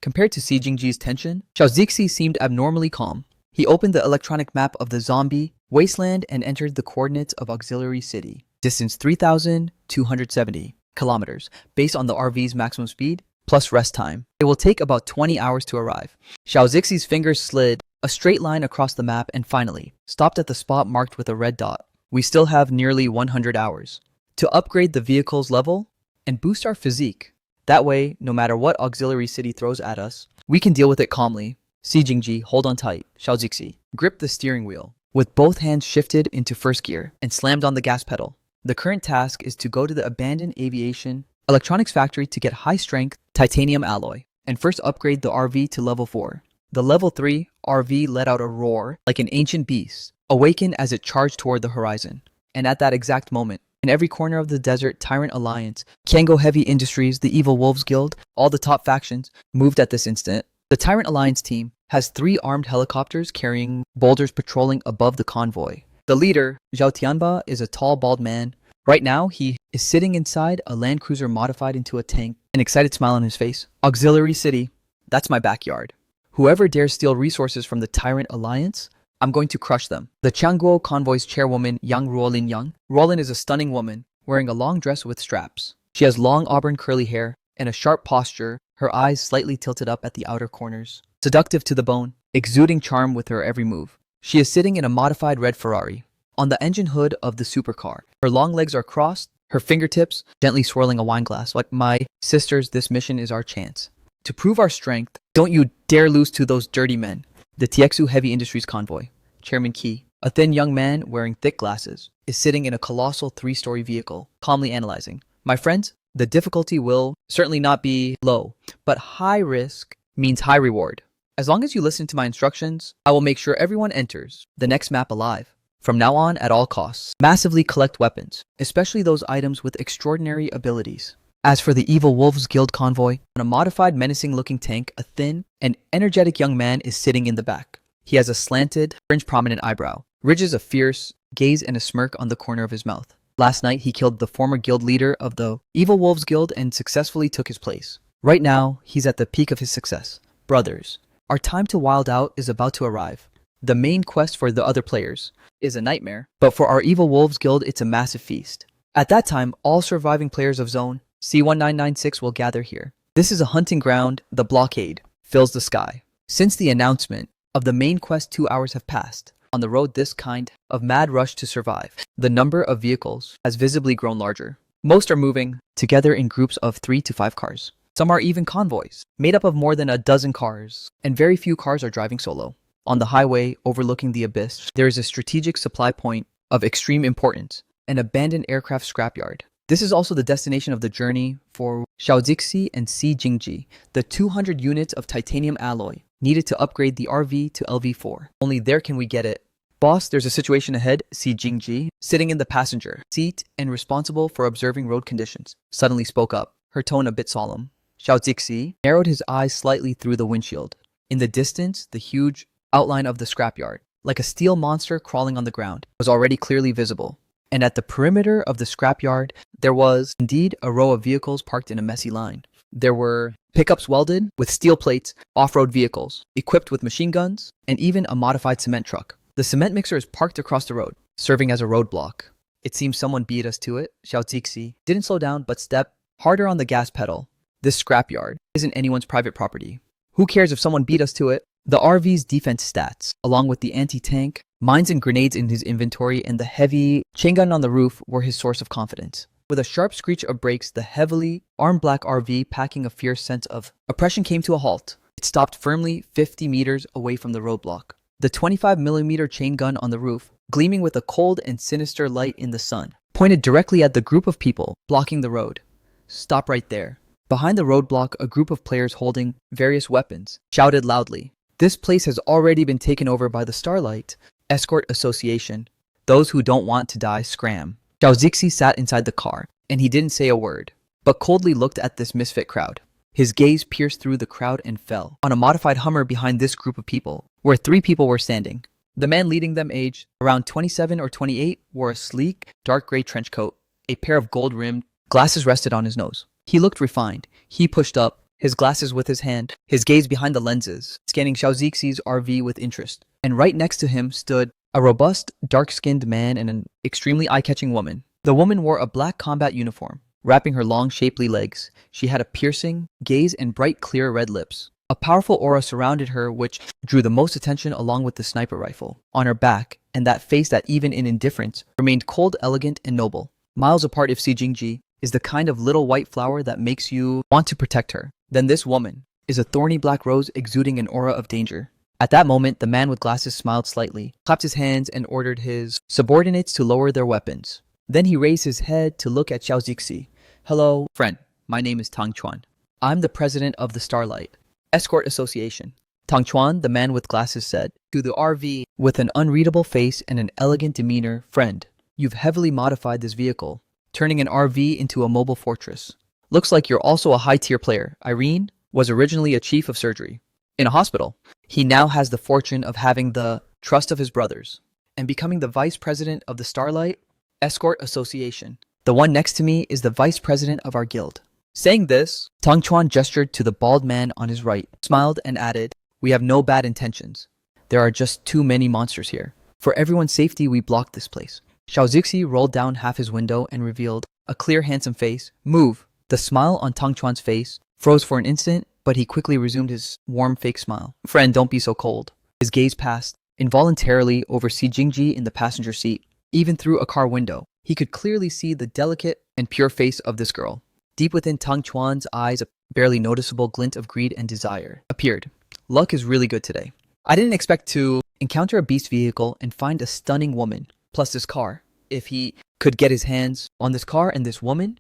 Compared to Si Jingji's tension, Xiao Zixi seemed abnormally calm. He opened the electronic map of the zombie wasteland and entered the coordinates of Auxiliary City. Distance 3,270 kilometers, based on the RV's maximum speed, plus rest time. It will take about 20 hours to arrive. Xiao Zixi's fingers slid a straight line across the map and finally stopped at the spot marked with a red dot. We still have nearly 100 hours to upgrade the vehicle's level and boost our physique. That way, no matter what Auxiliary City throws at us, we can deal with it calmly. Si Jingji, hold on tight. Xiao Zixi gripped the steering wheel with both hands shifted into first gear and slammed on the gas pedal. The current task is to go to the abandoned aviation electronics factory to get high-strength titanium alloy and first upgrade the RV to level 4. The level 3 RV let out a roar like an ancient beast, awakened as it charged toward the horizon. And at that exact moment, in every corner of the Desert Tyrant Alliance, Kango Heavy Industries, the Evil Wolves Guild, all the top factions, moved at this instant. The Tyrant Alliance team has 3 armed helicopters carrying boulders patrolling above the convoy. The leader, Zhao Tianba, is a tall, bald man. Right now, he is sitting inside a Land Cruiser modified into a tank, an excited smile on his face. Auxiliary City, that's my backyard. Whoever dares steal resources from the Tyrant Alliance, I'm going to crush them. The Changguo convoy's chairwoman, Yang Ruolin Yang. Ruolin is a stunning woman, wearing a long dress with straps. She has long auburn curly hair and a sharp posture, her eyes slightly tilted up at the outer corners. Seductive to the bone, exuding charm with her every move. She is sitting in a modified red Ferrari, on the engine hood of the supercar. Her long legs are crossed, her fingertips gently swirling a wine glass. Like, my sisters, this mission is our chance. To prove our strength, don't you dare lose to those dirty men. The Tiexu Heavy Industries convoy. Chairman Qi, a thin young man wearing thick glasses, is sitting in a colossal 3-story vehicle, calmly analyzing. My friends, the difficulty will certainly not be low, but high risk means high reward. As long as you listen to my instructions, I will make sure everyone enters the next map alive. From now on, at all costs, massively collect weapons, especially those items with extraordinary abilities. As for the Evil Wolves Guild convoy, on a modified menacing-looking tank, a thin and energetic young man is sitting in the back. He has a slanted, fringe-prominent eyebrow, ridges a fierce gaze and a smirk on the corner of his mouth. Last night, he killed the former guild leader of the Evil Wolves Guild and successfully took his place. Right now, he's at the peak of his success. Brothers, our time to wild out is about to arrive. The main quest for the other players is a nightmare, but for our Evil Wolves Guild, it's a massive feast. At that time, all surviving players of Zone C1996 will gather here. This is a hunting ground. The blockade fills the sky. Since the announcement of the main quest, 2 hours have passed. On the road, this kind of mad rush to survive. The number of vehicles has visibly grown larger. Most are moving together in groups of 3 to 5 cars. Some are even convoys, made up of more than a dozen cars, and very few cars are driving solo. On the highway overlooking the abyss, there is a strategic supply point of extreme importance, an abandoned aircraft scrapyard. This is also the destination of the journey for Xiao Zixi and Si Jingji, the 200 units of titanium alloy needed to upgrade the RV to LV4. Only there can we get it. Boss, there's a situation ahead. Si Jingji, sitting in the passenger seat and responsible for observing road conditions, suddenly spoke up, her tone a bit solemn. Xiao Zixi narrowed his eyes slightly through the windshield. In the distance, the huge outline of the scrapyard, like a steel monster crawling on the ground, was already clearly visible. And at the perimeter of the scrapyard, there was indeed a row of vehicles parked in a messy line. There were pickups welded with steel plates, off-road vehicles, equipped with machine guns, and even a modified cement truck. The cement mixer is parked across the road, serving as a roadblock. It seems someone beat us to it. Xiao Zixi didn't slow down, but stepped harder on the gas pedal. This scrapyard isn't anyone's private property. Who cares if someone beat us to it? The RV's defense stats, along with the anti-tank, mines and grenades in his inventory, and the heavy chain gun on the roof were his source of confidence. With a sharp screech of brakes, the heavily armed black RV packing a fierce sense of oppression came to a halt. It stopped firmly 50 meters away from the roadblock. The 25mm chain gun on the roof, gleaming with a cold and sinister light in the sun, pointed directly at the group of people blocking the road. Stop right there. Behind the roadblock, a group of players holding various weapons shouted loudly. This place has already been taken over by the Starlight Escort Association. Those who don't want to die, scram. Xiao Zixi sat inside the car, and he didn't say a word, but coldly looked at this misfit crowd. His gaze pierced through the crowd and fell on a modified Hummer behind this group of people, where 3 people were standing. The man leading them, aged around 27 or 28, wore a sleek, dark gray trench coat. A pair of gold-rimmed glasses rested on his nose. He looked refined. He pushed up his glasses with his hand, his gaze behind the lenses, scanning Xiao Zixi's RV with interest. And right next to him stood a robust, dark-skinned man and an extremely eye-catching woman. The woman wore a black combat uniform, wrapping her long, shapely legs. She had a piercing gaze and bright, clear red lips. A powerful aura surrounded her which drew the most attention along with the sniper rifle on her back, and that face that even in indifference remained cold, elegant, and noble. Miles apart, if Si Jingji is the kind of little white flower that makes you want to protect her, then this woman is a thorny black rose exuding an aura of danger. At that moment, the man with glasses smiled slightly, clapped his hands, and ordered his subordinates to lower their weapons. Then he raised his head to look at Xiao Zixi. Hello, friend. My name is Tang Chuan. I'm the president of the Starlight Escort Association. Tang Chuan, the man with glasses, said to the RV with an unreadable face and an elegant demeanor, friend, you've heavily modified this vehicle, turning an RV into a mobile fortress. Looks like you're also a high-tier player. Irene was originally a chief of surgery in a hospital. He now has the fortune of having the trust of his brothers and becoming the vice president of the Starlight Escort Association. The one next to me is the vice president of our guild. Saying this, Tang Chuan gestured to the bald man on his right, smiled, and added, we have no bad intentions. There are just too many monsters here. For everyone's safety, we blocked this place. Xiao Zixi rolled down half his window and revealed a clear, handsome face. Move. The smile on Tang Chuan's face froze for an instant, but he quickly resumed his warm, fake smile. Friend, don't be so cold. His gaze passed involuntarily over Si Jingji in the passenger seat. Even through a car window, he could clearly see the delicate and pure face of this girl. Deep within Tang Chuan's eyes, a barely noticeable glint of greed and desire appeared. Luck is really good today. I didn't expect to encounter a beast vehicle and find a stunning woman, plus this car. If he could get his hands on this car and this woman.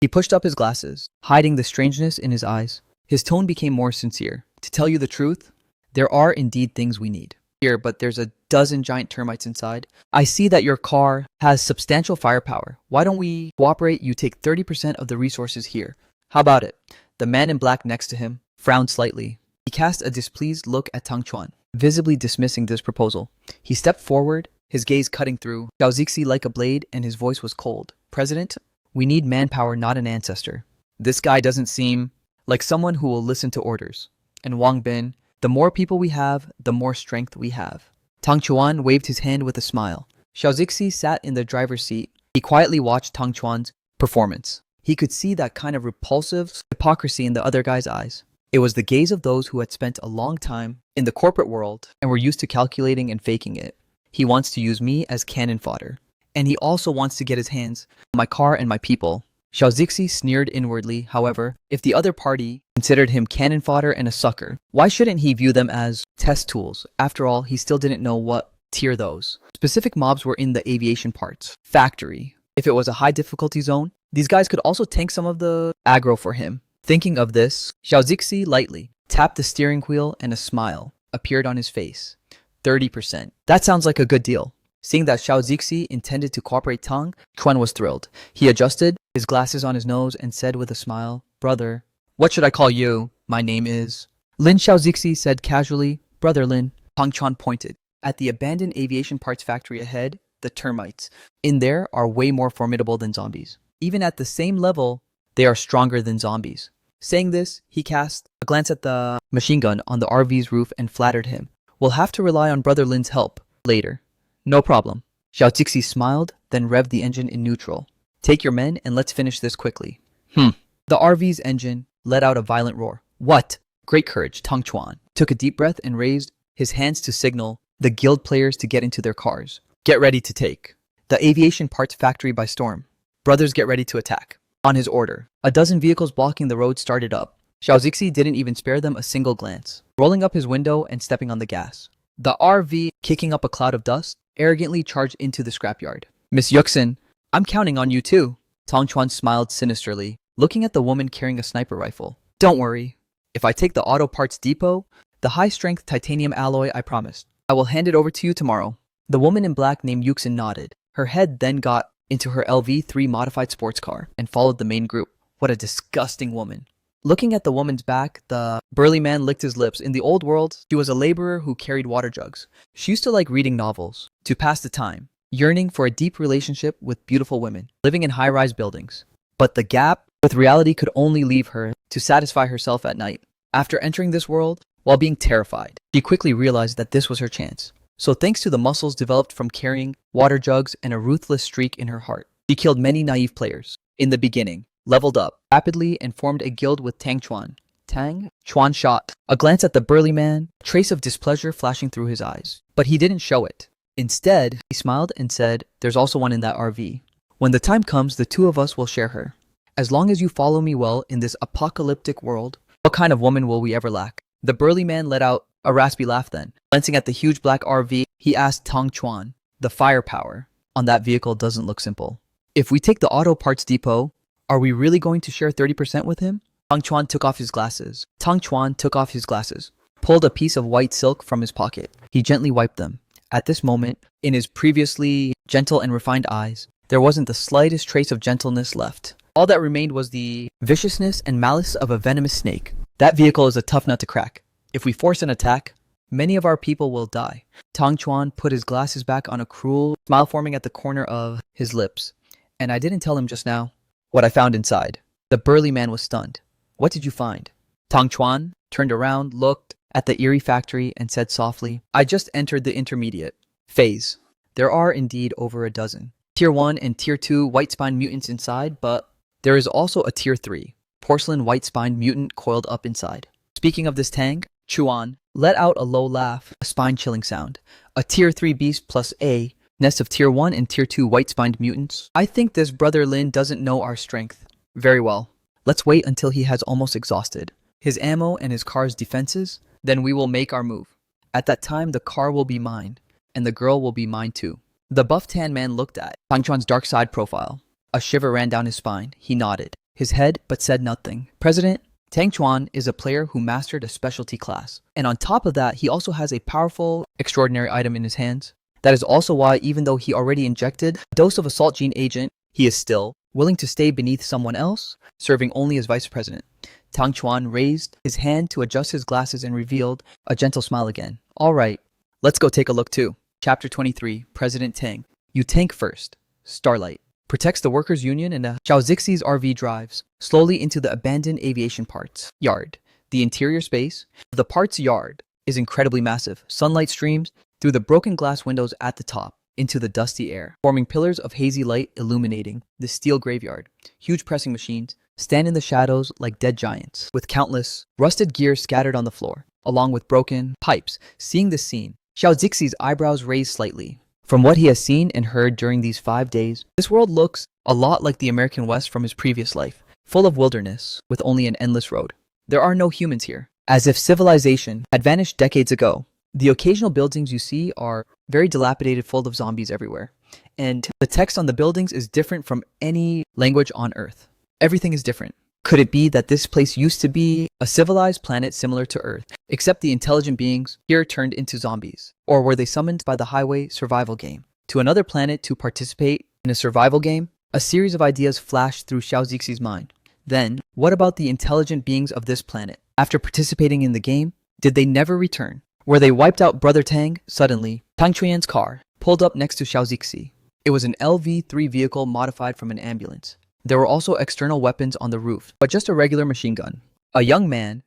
He pushed up his glasses, hiding the strangeness in his eyes. His tone became more sincere. To tell you the truth, there are indeed things we need here, but there's a dozen giant termites inside. I see that your car has substantial firepower. Why don't we cooperate? You take 30% of the resources here. How about it? The man in black next to him frowned slightly. He cast a displeased look at Tang Chuan, visibly dismissing this proposal. He stepped forward, his gaze cutting through Xiao Zixi like a blade, and his voice was cold. President, we need manpower, not an ancestor. This guy doesn't seem like someone who will listen to orders. And Wang Bin, the more people we have, the more strength we have. Tang Chuan waved his hand with a smile. Xiao Zixi sat in the driver's seat. He quietly watched Tang Chuan's performance. He could see that kind of repulsive hypocrisy in the other guy's eyes. It was the gaze of those who had spent a long time in the corporate world and were used to calculating and faking it. He wants to use me as cannon fodder. And he also wants to get his hands on my car and my people. Xiao Zixi sneered inwardly. However, if the other party considered him cannon fodder and a sucker, why shouldn't he view them as test tools? After all, he still didn't know what tier those specific mobs were in the aviation parts factory. If it was a high difficulty zone, these guys could also tank some of the aggro for him. Thinking of this, Xiao Zixi lightly tapped the steering wheel and a smile appeared on his face. 30%. That sounds like a good deal. Seeing that Xiao Zixi intended to cooperate, Tang Chuan was thrilled. He adjusted his glasses on his nose and said with a smile, Brother, what should I call you? My name is Lin. Xiao Zixi said casually. Brother Lin. Tang Chuan pointed at the abandoned aviation parts factory ahead. The termites in there are way more formidable than zombies. Even at the same level, they are stronger than zombies. Saying this, he cast a glance at the machine gun on the RV's roof and flattered him. We'll have to rely on Brother Lin's help later. No problem. Xiao Zixi smiled, then revved the engine in neutral. Take your men and let's finish this quickly. The RV's engine let out a violent roar. What? Great courage, Tang Chuan took a deep breath and raised his hands to signal the guild players to get into their cars. Get ready to take the aviation parts factory by storm. Brothers, get ready to attack. On his order, a dozen vehicles blocking the road started up. Xiao Zixi didn't even spare them a single glance, rolling up his window and stepping on the gas. The RV, kicking up a cloud of dust, arrogantly charged into the scrapyard. Miss Yuxin, I'm counting on you too. Tang Chuan smiled sinisterly, looking at the woman carrying a sniper rifle. Don't worry. If I take the auto parts depot, the high-strength titanium alloy I promised, I will hand it over to you tomorrow. The woman in black named Yuxin nodded. Her head then got into her LV3 modified sports car and followed the main group. What a disgusting woman. Looking at the woman's back, the burly man licked his lips. In the old world, she was a laborer who carried water jugs. She used to like reading novels, to pass the time, yearning for a deep relationship with beautiful women, living in high-rise buildings. But the gap with reality could only leave her to satisfy herself at night. After entering this world, while being terrified, she quickly realized that this was her chance. So thanks to the muscles developed from carrying water jugs and a ruthless streak in her heart, she killed many naive players. In the beginning, leveled up rapidly and formed a guild with Tang Chuan. Tang Chuan shot a glance at the burly man, a trace of displeasure flashing through his eyes. But he didn't show it. Instead, he smiled and said, there's also one in that RV. When the time comes, the two of us will share her. As long as you follow me well in this apocalyptic world, what kind of woman will we ever lack? The burly man let out a raspy laugh then. Glancing at the huge black RV, he asked Tang Chuan, the firepower on that vehicle doesn't look simple. If we take the auto parts depot, are we really going to share 30% with him? Tang Chuan took off his glasses. Pulled a piece of white silk from his pocket. He gently wiped them. At this moment, in his previously gentle and refined eyes, there wasn't the slightest trace of gentleness left. All that remained was the viciousness and malice of a venomous snake. That vehicle is a tough nut to crack. If we force an attack, many of our people will die. Tang Chuan put his glasses back on, a cruel smile forming at the corner of his lips. And I didn't tell him just now what I found inside. The burly man was stunned. What did you find? Tang Chuan turned around, looked at the eerie factory and said softly, I just entered the intermediate phase. There are indeed over a dozen Tier 1 and Tier 2 white-spined mutants inside, but there is also a Tier 3 porcelain white-spined mutant coiled up inside. Speaking of this Tang, Chuan let out a low laugh, a spine-chilling sound. A Tier 3 beast plus a nest of Tier 1 and Tier 2 white-spined mutants. I think this brother Lin doesn't know our strength. Very well. Let's wait until he has almost exhausted his ammo and his car's defenses, then we will make our move. At that time, the car will be mine, and the girl will be mine too. The buff tan man looked at Tang Chuan's dark side profile. A shiver ran down his spine. He nodded his head but said nothing. President, Tang Chuan is a player who mastered a specialty class. And on top of that, he also has a powerful, extraordinary item in his hands. That is also why, even though he already injected a dose of assault gene agent, he is still willing to stay beneath someone else, serving only as vice president. Tang Chuan raised his hand to adjust his glasses and revealed a gentle smile again. All right, let's go take a look too. Chapter 23, President Tang. You tank first. Starlight protects the workers' union and Xiao Zixi's RV drives slowly into the abandoned aviation parts yard. The interior space of the parts yard is incredibly massive. Sunlight streams through the broken glass windows at the top into the dusty air, forming pillars of hazy light illuminating the steel graveyard. Huge pressing machines stand in the shadows like dead giants, with countless rusted gears scattered on the floor, along with broken pipes. Seeing this scene, Xiao Zixi's eyebrows raised slightly. From what he has seen and heard during these 5 days, this world looks a lot like the American West from his previous life, full of wilderness, with only an endless road. There are no humans here, as if civilization had vanished decades ago. The occasional buildings you see are very dilapidated, full of zombies everywhere. And the text on the buildings is different from any language on Earth. Everything is different. Could it be that this place used to be a civilized planet similar to Earth, except the intelligent beings here turned into zombies? Or were they summoned by the highway survival game to another planet to participate in a survival game? A series of ideas flashed through Xiao Zixi's mind. Then, what about the intelligent beings of this planet? After participating in the game, did they never return? Were they wiped out? Brother Tang? Suddenly, Tang Chuan's car pulled up next to Xiao Zixi. It was an LV3 vehicle modified from an ambulance. There were also external weapons on the roof, but just a regular machine gun. A young man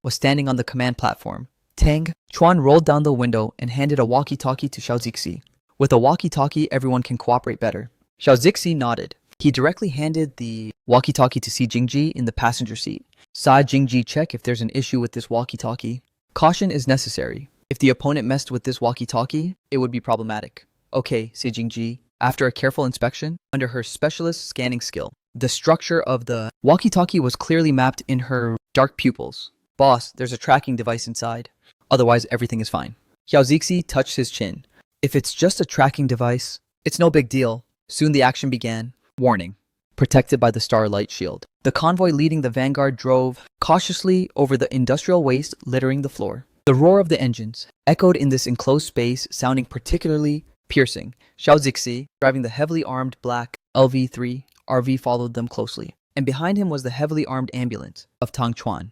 was standing on the command platform. Tang Chuan rolled down the window and handed a walkie-talkie to Xiao Zixi. With a walkie-talkie, everyone can cooperate better. Xiao Zixi nodded. He directly handed the walkie-talkie to Si Jingji in the passenger seat. Sa Jingji, check if there's an issue with this walkie-talkie. Caution is necessary. If the opponent messed with this walkie-talkie, it would be problematic. Okay, Si Jingji. After a careful inspection, under her specialist scanning skill, the structure of the walkie-talkie was clearly mapped in her dark pupils. Boss, there's a tracking device inside. Otherwise, everything is fine. Xiao Zixi touched his chin. If it's just a tracking device, it's no big deal. Soon the action began. Warning. Protected by the starlight shield. The convoy leading the vanguard drove cautiously over the industrial waste littering the floor. The roar of the engines echoed in this enclosed space, sounding particularly piercing. Xiao Zixi, driving the heavily armed black LV3 RV, followed them closely, and behind him was the heavily armed ambulance of Tang Chuan.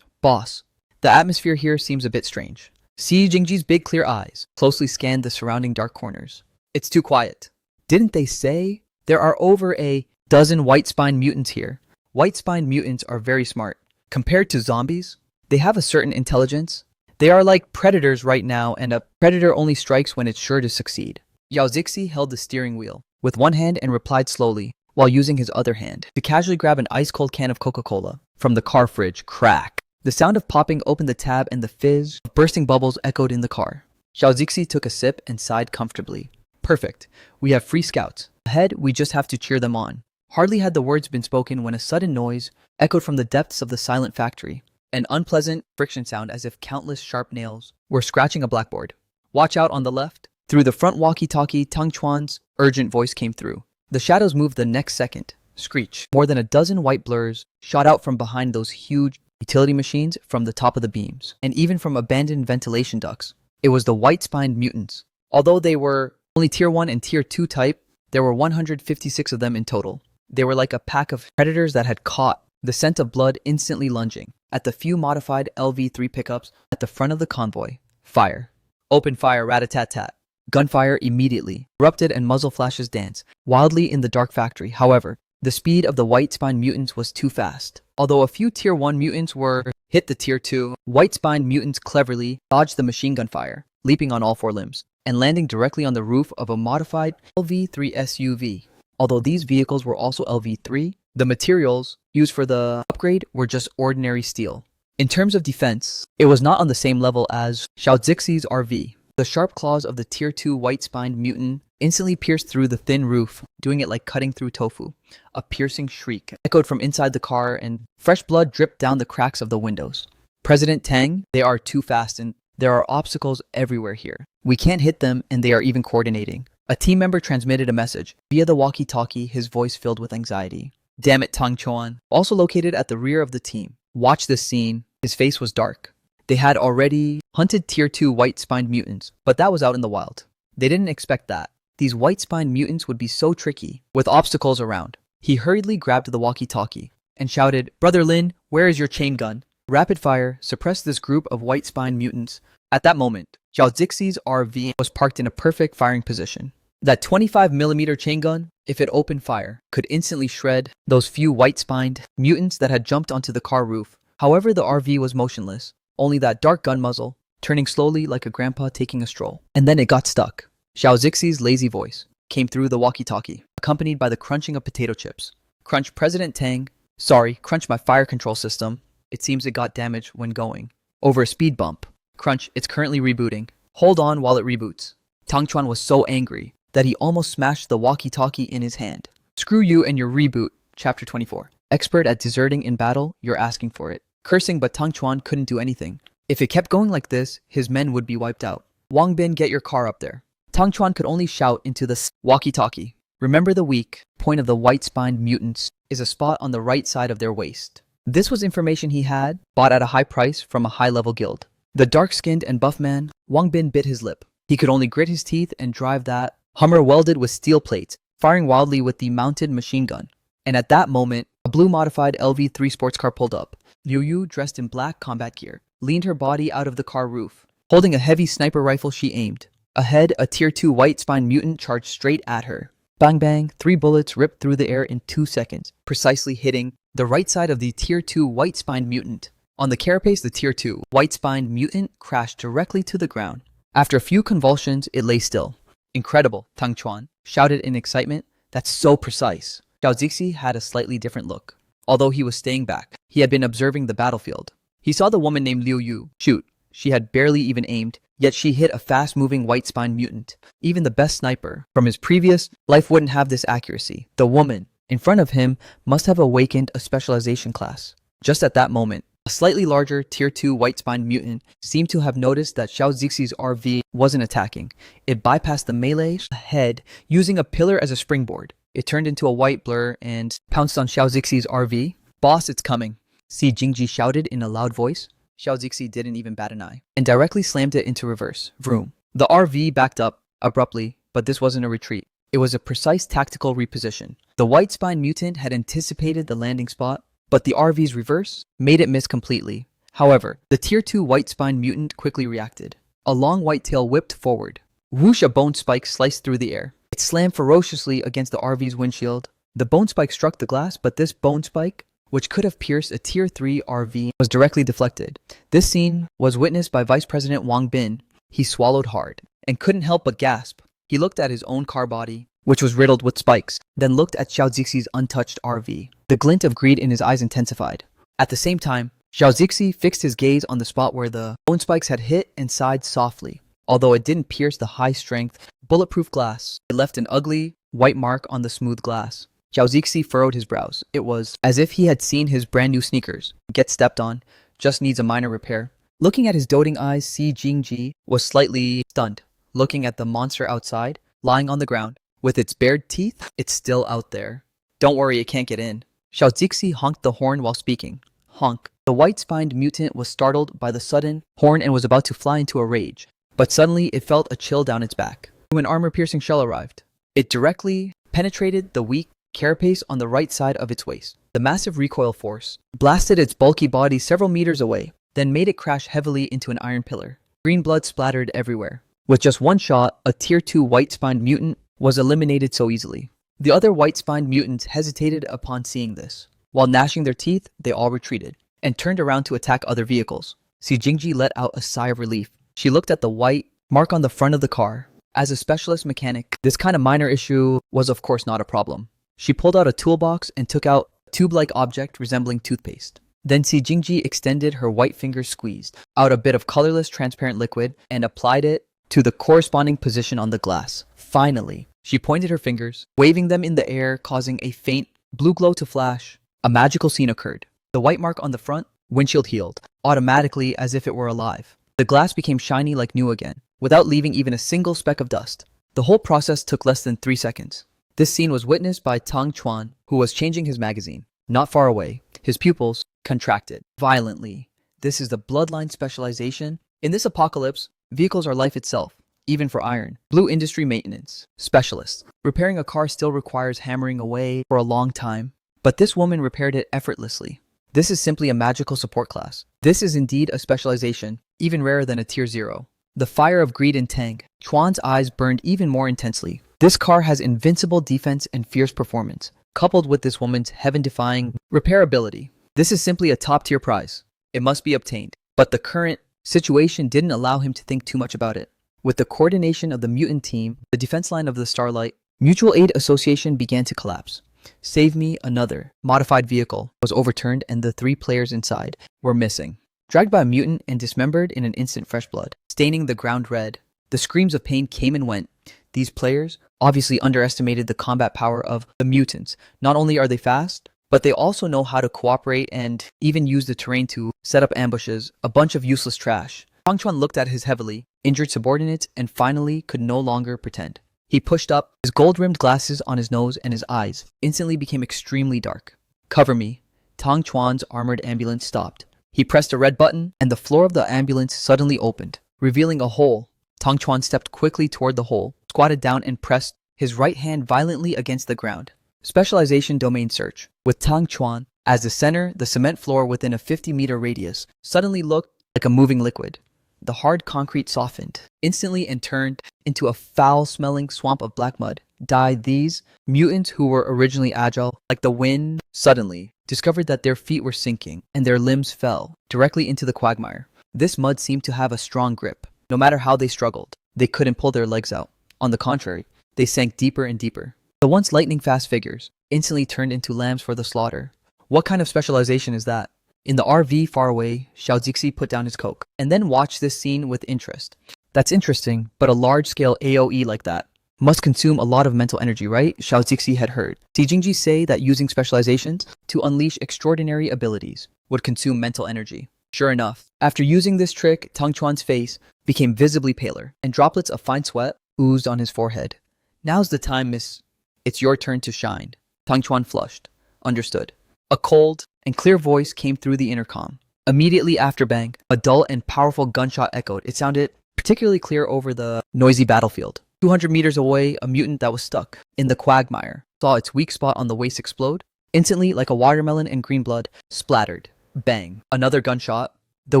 Boss, the atmosphere here seems a bit strange. Si Jingji's big clear eyes closely scanned the surrounding dark corners. It's too quiet. Didn't they say there are over a dozen white-spined mutants here? White-spined mutants are very smart. Compared to zombies, they have a certain intelligence. They are like predators right now, and a predator only strikes when it's sure to succeed. Yao Zixi held the steering wheel with one hand and replied slowly, while using his other hand to casually grab an ice-cold can of Coca-Cola from the car fridge. Crack! The sound of popping opened the tab and the fizz of bursting bubbles echoed in the car. Xiao Zixi took a sip and sighed comfortably. Perfect. We have free scouts. Ahead, we just have to cheer them on. Hardly had the words been spoken when a sudden noise echoed from the depths of the silent factory. An unpleasant friction sound as if countless sharp nails were scratching a blackboard. Watch out on the left. Through the front walkie-talkie, Tang Chuan's urgent voice came through. The shadows moved the next second. Screech. More than a dozen white blurs shot out from behind those huge utility machines, from the top of the beams, and even from abandoned ventilation ducts. It was the white-spined mutants. Although they were only Tier 1 and Tier 2 type, there were 156 of them in total. They were like a pack of predators that had caught the scent of blood, instantly lunging at the few modified LV3 pickups at the front of the convoy. Fire. Open fire, rat-a-tat-tat. Gunfire immediately erupted and muzzle flashes danced wildly in the dark factory. However, the speed of the white-spined mutants was too fast. Although a few Tier 1 mutants were hit the Tier 2, white-spined mutants cleverly dodged the machine gun fire, leaping on all four limbs, and landing directly on the roof of a modified LV3 SUV. Although these vehicles were also LV3, the materials used for the upgrade were just ordinary steel. In terms of defense, it was not on the same level as Xiao Zixi's RV. The sharp claws of the Tier 2 white-spined mutant instantly pierced through the thin roof, doing it like cutting through tofu. A piercing shriek echoed from inside the car, and fresh blood dripped down the cracks of the windows. President Tang, they are too fast, and there are obstacles everywhere here. We can't hit them, and they are even coordinating. A team member transmitted a message via the walkie-talkie, his voice filled with anxiety. Damn it, Tang Chuan. Also located at the rear of the team. Watch this scene. His face was dark. They had already hunted Tier 2 white-spined mutants, but that was out in the wild. They didn't expect that. These white-spined mutants would be so tricky, with obstacles around. He hurriedly grabbed the walkie-talkie and shouted, "Brother Lin, where is your chain gun?" Rapid fire suppressed this group of white-spined mutants. At that moment, Xiao Zixi's RV was parked in a perfect firing position. That 25mm chain gun, if it opened fire, could instantly shred those few white-spined mutants that had jumped onto the car roof. However, the RV was motionless. Only that dark gun muzzle, turning slowly like a grandpa taking a stroll. And then it got stuck. Xiao Zixi's lazy voice came through the walkie-talkie, accompanied by the crunching of potato chips. Crunch, President Tang. Sorry, crunch my fire control system. It seems it got damaged when going over a speed bump. Crunch, it's currently rebooting. Hold on while it reboots. Tang Chuan was so angry that he almost smashed the walkie-talkie in his hand. Screw you and your reboot. Chapter 24. Expert at deserting in battle, you're asking for it. Cursing, but Tang Chuan couldn't do anything. If it kept going like this, his men would be wiped out. Wang Bin, get your car up there. Tang Chuan could only shout into the walkie-talkie. Remember, the weak point of the white-spined mutants is a spot on the right side of their waist. This was information he had bought at a high price from a high-level guild. The dark-skinned and buff man, Wang Bin, bit his lip. He could only grit his teeth and drive that Hummer welded with steel plates, firing wildly with the mounted machine gun. And at that moment, a blue modified LV3 sports car pulled up. Liu Yu, dressed in black combat gear, leaned her body out of the car roof. Holding a heavy sniper rifle, she aimed. Ahead, a Tier 2 white-spined mutant charged straight at her. Bang bang, 3 bullets ripped through the air in 2 seconds, precisely hitting the right side of the Tier 2 white-spined mutant. On the carapace, the Tier 2 white-spined mutant crashed directly to the ground. After a few convulsions, it lay still. Incredible, Tang Chuan shouted in excitement. That's so precise. Xiao Zixi had a slightly different look. Although he was staying back, he had been observing the battlefield. He saw the woman named Liu Yu shoot. She had barely even aimed, yet she hit a fast-moving white-spined mutant. Even the best sniper from his previous life wouldn't have this accuracy. The woman in front of him must have awakened a specialization class. Just at that moment, a slightly larger Tier 2 white-spined mutant seemed to have noticed that Xiao Zixi's RV wasn't attacking. It bypassed the melee ahead, using a pillar as a springboard. It turned into a white blur and pounced on Xiao Zixi's RV. "Boss, it's coming," Si Jingji shouted in a loud voice. Xiao Zixi didn't even bat an eye, and directly slammed it into reverse. Vroom. The RV backed up abruptly, but this wasn't a retreat. It was a precise tactical reposition. The white-spined mutant had anticipated the landing spot, but the RV's reverse made it miss completely. However, the Tier 2 white-spined mutant quickly reacted. A long white tail whipped forward. Whoosh, a bone spike sliced through the air. It slammed ferociously against the RV's windshield. The bone spike struck the glass, but this bone spike, which could have pierced a Tier 3 RV, was directly deflected. This scene was witnessed by Vice President Wang Bin. He swallowed hard and couldn't help but gasp. He looked at his own car body, which was riddled with spikes, then looked at Xiao Zixi's untouched RV. The glint of greed in his eyes intensified. At the same time, Xiao Zixi fixed his gaze on the spot where the bone spikes had hit and sighed softly. Although it didn't pierce the high-strength, bulletproof glass, it left an ugly, white mark on the smooth glass. Xiao Zixi furrowed his brows. It was as if he had seen his brand new sneakers get stepped on, just needs a minor repair. Looking at his doting eyes, Si Jingji was slightly stunned. Looking at the monster outside, lying on the ground, with its bared teeth, it's still out there. "Don't worry, it can't get in." Xiao Zixi honked the horn while speaking. Honk. The white-spined mutant was startled by the sudden horn and was about to fly into a rage. But suddenly, it felt a chill down its back. An armor-piercing shell arrived. It directly penetrated the weak carapace on the right side of its waist. The massive recoil force blasted its bulky body several meters away, then made it crash heavily into an iron pillar. Green blood splattered everywhere. With just one shot, a Tier 2 white-spined mutant was eliminated so easily. The other white-spined mutants hesitated upon seeing this. While gnashing their teeth, they all retreated and turned around to attack other vehicles. Si Jingji let out a sigh of relief. She looked at the white mark on the front of the car. As a specialist mechanic, this kind of minor issue was of course not a problem. She pulled out a toolbox and took out a tube-like object resembling toothpaste. Then Si Jingji extended her white fingers, squeezed out a bit of colorless transparent liquid, and applied it to the corresponding position on the glass. Finally, she pointed her fingers, waving them in the air, causing a faint blue glow to flash. A magical scene occurred. The white mark on the front windshield healed, automatically as if it were alive. The glass became shiny like new again, without leaving even a single speck of dust. The whole process took less than 3 seconds. This scene was witnessed by Tang Chuan, who was changing his magazine. Not far away, his pupils contracted violently. This is the bloodline specialization. In this apocalypse, vehicles are life itself, even for iron. Blue industry maintenance specialists. Repairing a car still requires hammering away for a long time, but this woman repaired it effortlessly. This is simply a magical support class. This is indeed a specialization, even rarer than a Tier 0. The fire of greed in Tang Chuan's eyes burned even more intensely. This car has invincible defense and fierce performance, coupled with this woman's heaven-defying repairability. This is simply a top-tier prize. It must be obtained. But the current situation didn't allow him to think too much about it. With the coordination of the mutant team, the defense line of the Starlight Mutual Aid Association began to collapse. Save Me, another modified vehicle, was overturned and the 3 players inside were missing. Dragged by a mutant and dismembered in an instant, fresh blood staining the ground red. The screams of pain came and went. These players obviously underestimated the combat power of the mutants. Not only are they fast, but they also know how to cooperate and even use the terrain to set up ambushes, a bunch of useless trash. Tang Chuan looked at his heavily injured subordinates and finally could no longer pretend. He pushed up his gold-rimmed glasses on his nose and his eyes instantly became extremely dark. "Cover me." Tang Chuan's armored ambulance stopped. He pressed a red button and the floor of the ambulance suddenly opened, revealing a hole. Tang Chuan stepped quickly toward the hole, squatted down and pressed his right hand violently against the ground. Specialization domain search. With Tang Chuan as the center, the cement floor within a 50-meter radius suddenly looked like a moving liquid. The hard concrete softened instantly and turned into a foul-smelling swamp of black mud. Died these mutants who were originally agile, like the wind, suddenly discovered that their feet were sinking and their limbs fell directly into the quagmire. This mud seemed to have a strong grip. No matter how they struggled, they couldn't pull their legs out. On the contrary, they sank deeper and deeper. The once lightning-fast figures instantly turned into lambs for the slaughter. What kind of specialization is that? In the RV far away, Xiao Zixi put down his coke and then watched this scene with interest. That's interesting, but a large-scale AoE like that must consume a lot of mental energy, right? Xiao Zixi had heard Si Jingji say that using specializations to unleash extraordinary abilities would consume mental energy. Sure enough, after using this trick, Tang Chuan's face became visibly paler, and droplets of fine sweat oozed on his forehead. Now's the time, miss. It's your turn to shine. Tang Chuan flushed. Understood. A cold and clear voice came through the intercom. Immediately after bang, a dull and powerful gunshot echoed. It sounded particularly clear over the noisy battlefield. 200 meters away, a mutant that was stuck in the quagmire saw its weak spot on the waist explode. Instantly, like a watermelon and green blood, splattered. Bang. Another gunshot. The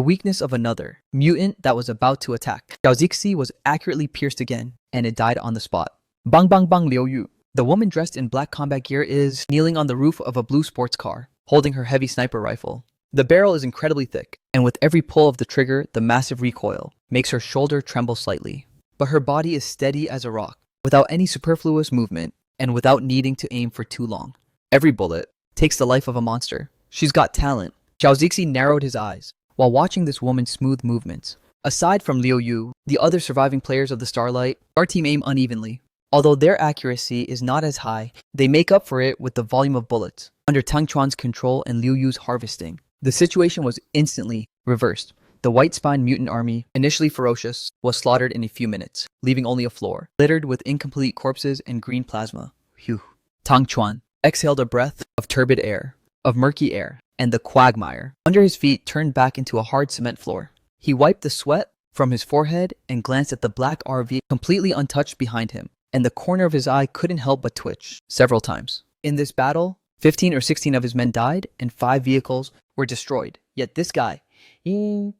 weakness of another mutant that was about to attack. Xiao Zixi was accurately pierced again, and it died on the spot. Bang bang bang Liu Yu. The woman dressed in black combat gear is kneeling on the roof of a blue sports car, holding her heavy sniper rifle. The barrel is incredibly thick, and with every pull of the trigger, the massive recoil makes her shoulder tremble slightly. But her body is steady as a rock, without any superfluous movement, and without needing to aim for too long. Every bullet takes the life of a monster. She's got talent. Xiao Zixi narrowed his eyes while watching this woman's smooth movements. Aside from Liu Yu, the other surviving players of the Starlight, our team aim unevenly. Although their accuracy is not as high, they make up for it with the volume of bullets. Under Tang Chuan's control and Liu Yu's harvesting, the situation was instantly reversed. The white-spined mutant army, initially ferocious, was slaughtered in a few minutes, leaving only a floor, littered with incomplete corpses and green plasma. Phew. Tang Chuan exhaled a breath of turbid air, of murky air, and the quagmire under his feet turned back into a hard cement floor. He wiped the sweat from his forehead and glanced at the black RV completely untouched behind him, and the corner of his eye couldn't help but twitch several times. In this battle, 15 or 16 of his men died and 5 vehicles were destroyed. Yet this guy, he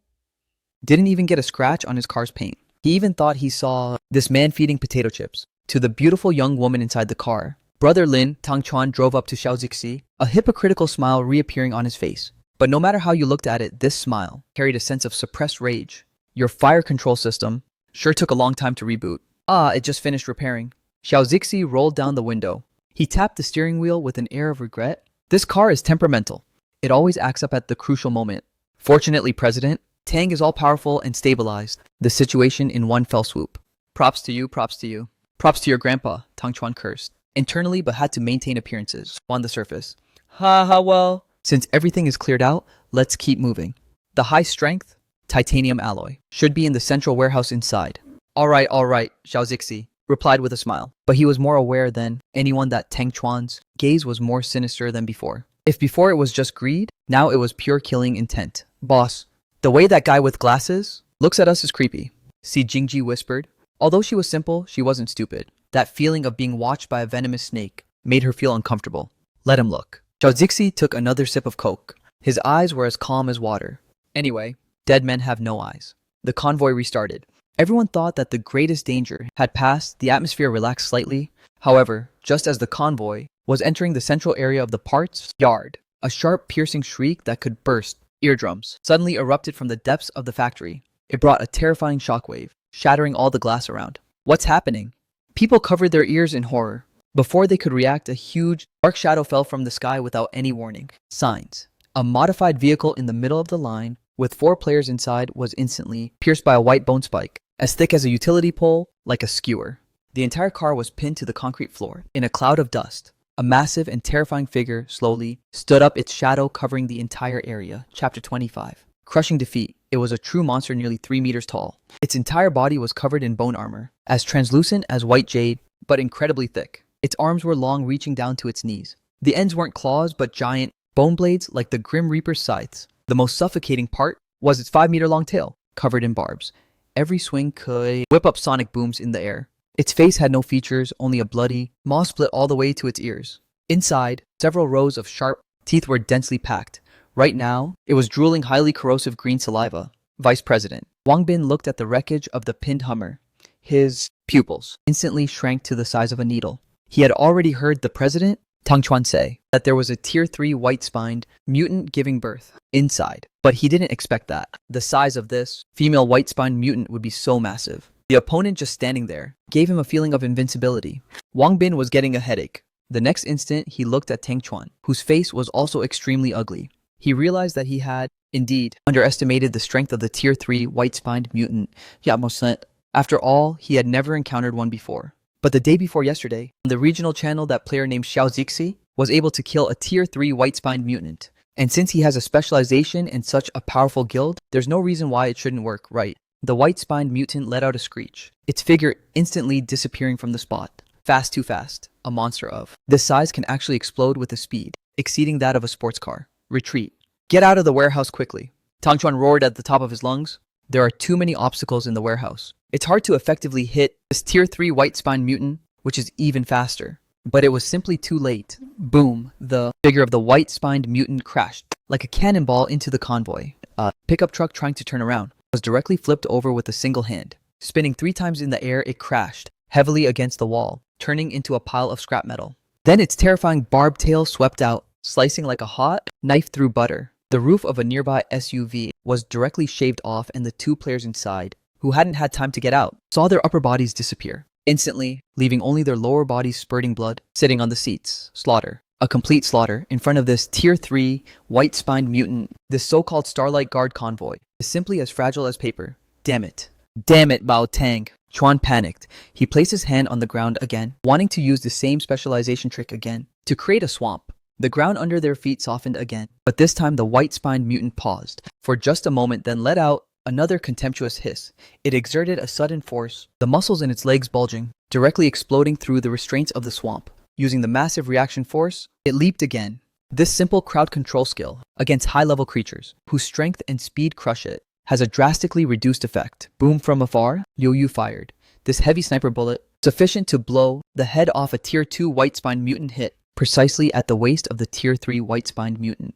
didn't even get a scratch on his car's paint. He even thought he saw this man feeding potato chips to the beautiful young woman inside the car. Brother Lin, Tang Chuan drove up to Xiao Zixi, a hypocritical smile reappearing on his face. But no matter how you looked at it, this smile carried a sense of suppressed rage. Your fire control system sure took a long time to reboot. It just finished repairing. Xiao Zixi rolled down the window. He tapped the steering wheel with an air of regret. This car is temperamental. It always acts up at the crucial moment. Fortunately, President, Tang is all-powerful and stabilized the situation in one fell swoop. Props to you, props to you. Props to your grandpa, Tang Chuan cursed internally but had to maintain appearances on the surface. Well, since everything is cleared out, let's keep moving. The high-strength titanium alloy should be in the central warehouse inside. All right, Xiao Zixi replied with a smile, but he was more aware than anyone that Tang Chuan's gaze was more sinister than before. If before it was just greed, now it was pure killing intent. Boss, the way that guy with glasses looks at us is creepy, Si Jingji whispered. Although she was simple, she wasn't stupid. That feeling of being watched by a venomous snake made her feel uncomfortable. Let him look. Xiao Zixi took another sip of coke. His eyes were as calm as water. Anyway, dead men have no eyes. The convoy restarted. Everyone thought that the greatest danger had passed. The atmosphere relaxed slightly. However, just as the convoy was entering the central area of the parts yard, a sharp, piercing shriek that could burst eardrums suddenly erupted from the depths of the factory. It brought a terrifying shockwave, shattering all the glass around. What's happening? People covered their ears in horror. Before they could react, a huge, dark shadow fell from the sky without any warning. Signs. A modified vehicle in the middle of the line, with 4 players inside, was instantly pierced by a white bone spike, as thick as a utility pole, like a skewer. The entire car was pinned to the concrete floor. In a cloud of dust, a massive and terrifying figure slowly stood up, its shadow covering the entire area. Chapter 25. Crushing defeat. It was a true monster nearly 3 meters tall. Its entire body was covered in bone armor, as translucent as white jade, but incredibly thick. Its arms were long, reaching down to its knees. The ends weren't claws, but giant bone blades like the Grim Reaper's scythes. The most suffocating part was its 5-meter-long tail, covered in barbs. Every swing could whip up sonic booms in the air. Its face had no features, only a bloody maw split all the way to its ears. Inside, several rows of sharp teeth were densely packed. Right now, it was drooling highly corrosive green saliva. Vice President Wang Bin looked at the wreckage of the pinned Hummer. His pupils instantly shrank to the size of a needle. He had already heard the president, Tang Chuan, say that there was a Tier 3 white-spined mutant giving birth inside, but he didn't expect that. The size of this female white-spined mutant would be so massive. The opponent just standing there gave him a feeling of invincibility. Wang Bin was getting a headache. The next instant, he looked at Tang Chuan, whose face was also extremely ugly. He realized that he had, indeed, underestimated the strength of the Tier 3 white-spined mutant Yatmoset. After all, he had never encountered one before. But the day before yesterday, on the regional channel, that player named Xiao Zixi was able to kill a Tier 3 white-spined mutant. And since he has a specialization in such a powerful guild, there's no reason why it shouldn't work, right? The white-spined mutant let out a screech, its figure instantly disappearing from the spot. Fast too fast, a monster of this size can actually explode with a speed exceeding that of a sports car. Retreat. Get out of the warehouse quickly. Tang Chuan roared at the top of his lungs. There are too many obstacles in the warehouse. It's hard to effectively hit this Tier 3 white-spined mutant, which is even faster. But it was simply too late. Boom. The figure of the white-spined mutant crashed like a cannonball into the convoy. A pickup truck trying to turn around was directly flipped over with a single hand. Spinning 3 times in the air, it crashed heavily against the wall, turning into a pile of scrap metal. Then its terrifying barbed tail swept out, slicing like a hot knife through butter. The roof of a nearby SUV was directly shaved off, and the 2 players inside, who hadn't had time to get out, saw their upper bodies disappear, instantly, leaving only their lower bodies spurting blood, sitting on the seats. Slaughter. A complete slaughter in front of this Tier 3 white-spined mutant. This so-called Starlight Guard convoy is simply as fragile as paper. Damn it. Damn it, Bao Tang. Chuan panicked. He placed his hand on the ground again, wanting to use the same specialization trick again, to create a swamp. The ground under their feet softened again, but this time the white-spined mutant paused for just a moment, then let out another contemptuous hiss. It exerted a sudden force, the muscles in its legs bulging, directly exploding through the restraints of the swamp. Using the massive reaction force, it leaped again. This simple crowd control skill against high-level creatures, whose strength and speed crush it, has a drastically reduced effect. Boom from afar, Liu Yu fired. This heavy sniper bullet, sufficient to blow the head off a Tier 2 white-spined mutant, hit precisely at the waist of the Tier 3 white-spined mutant.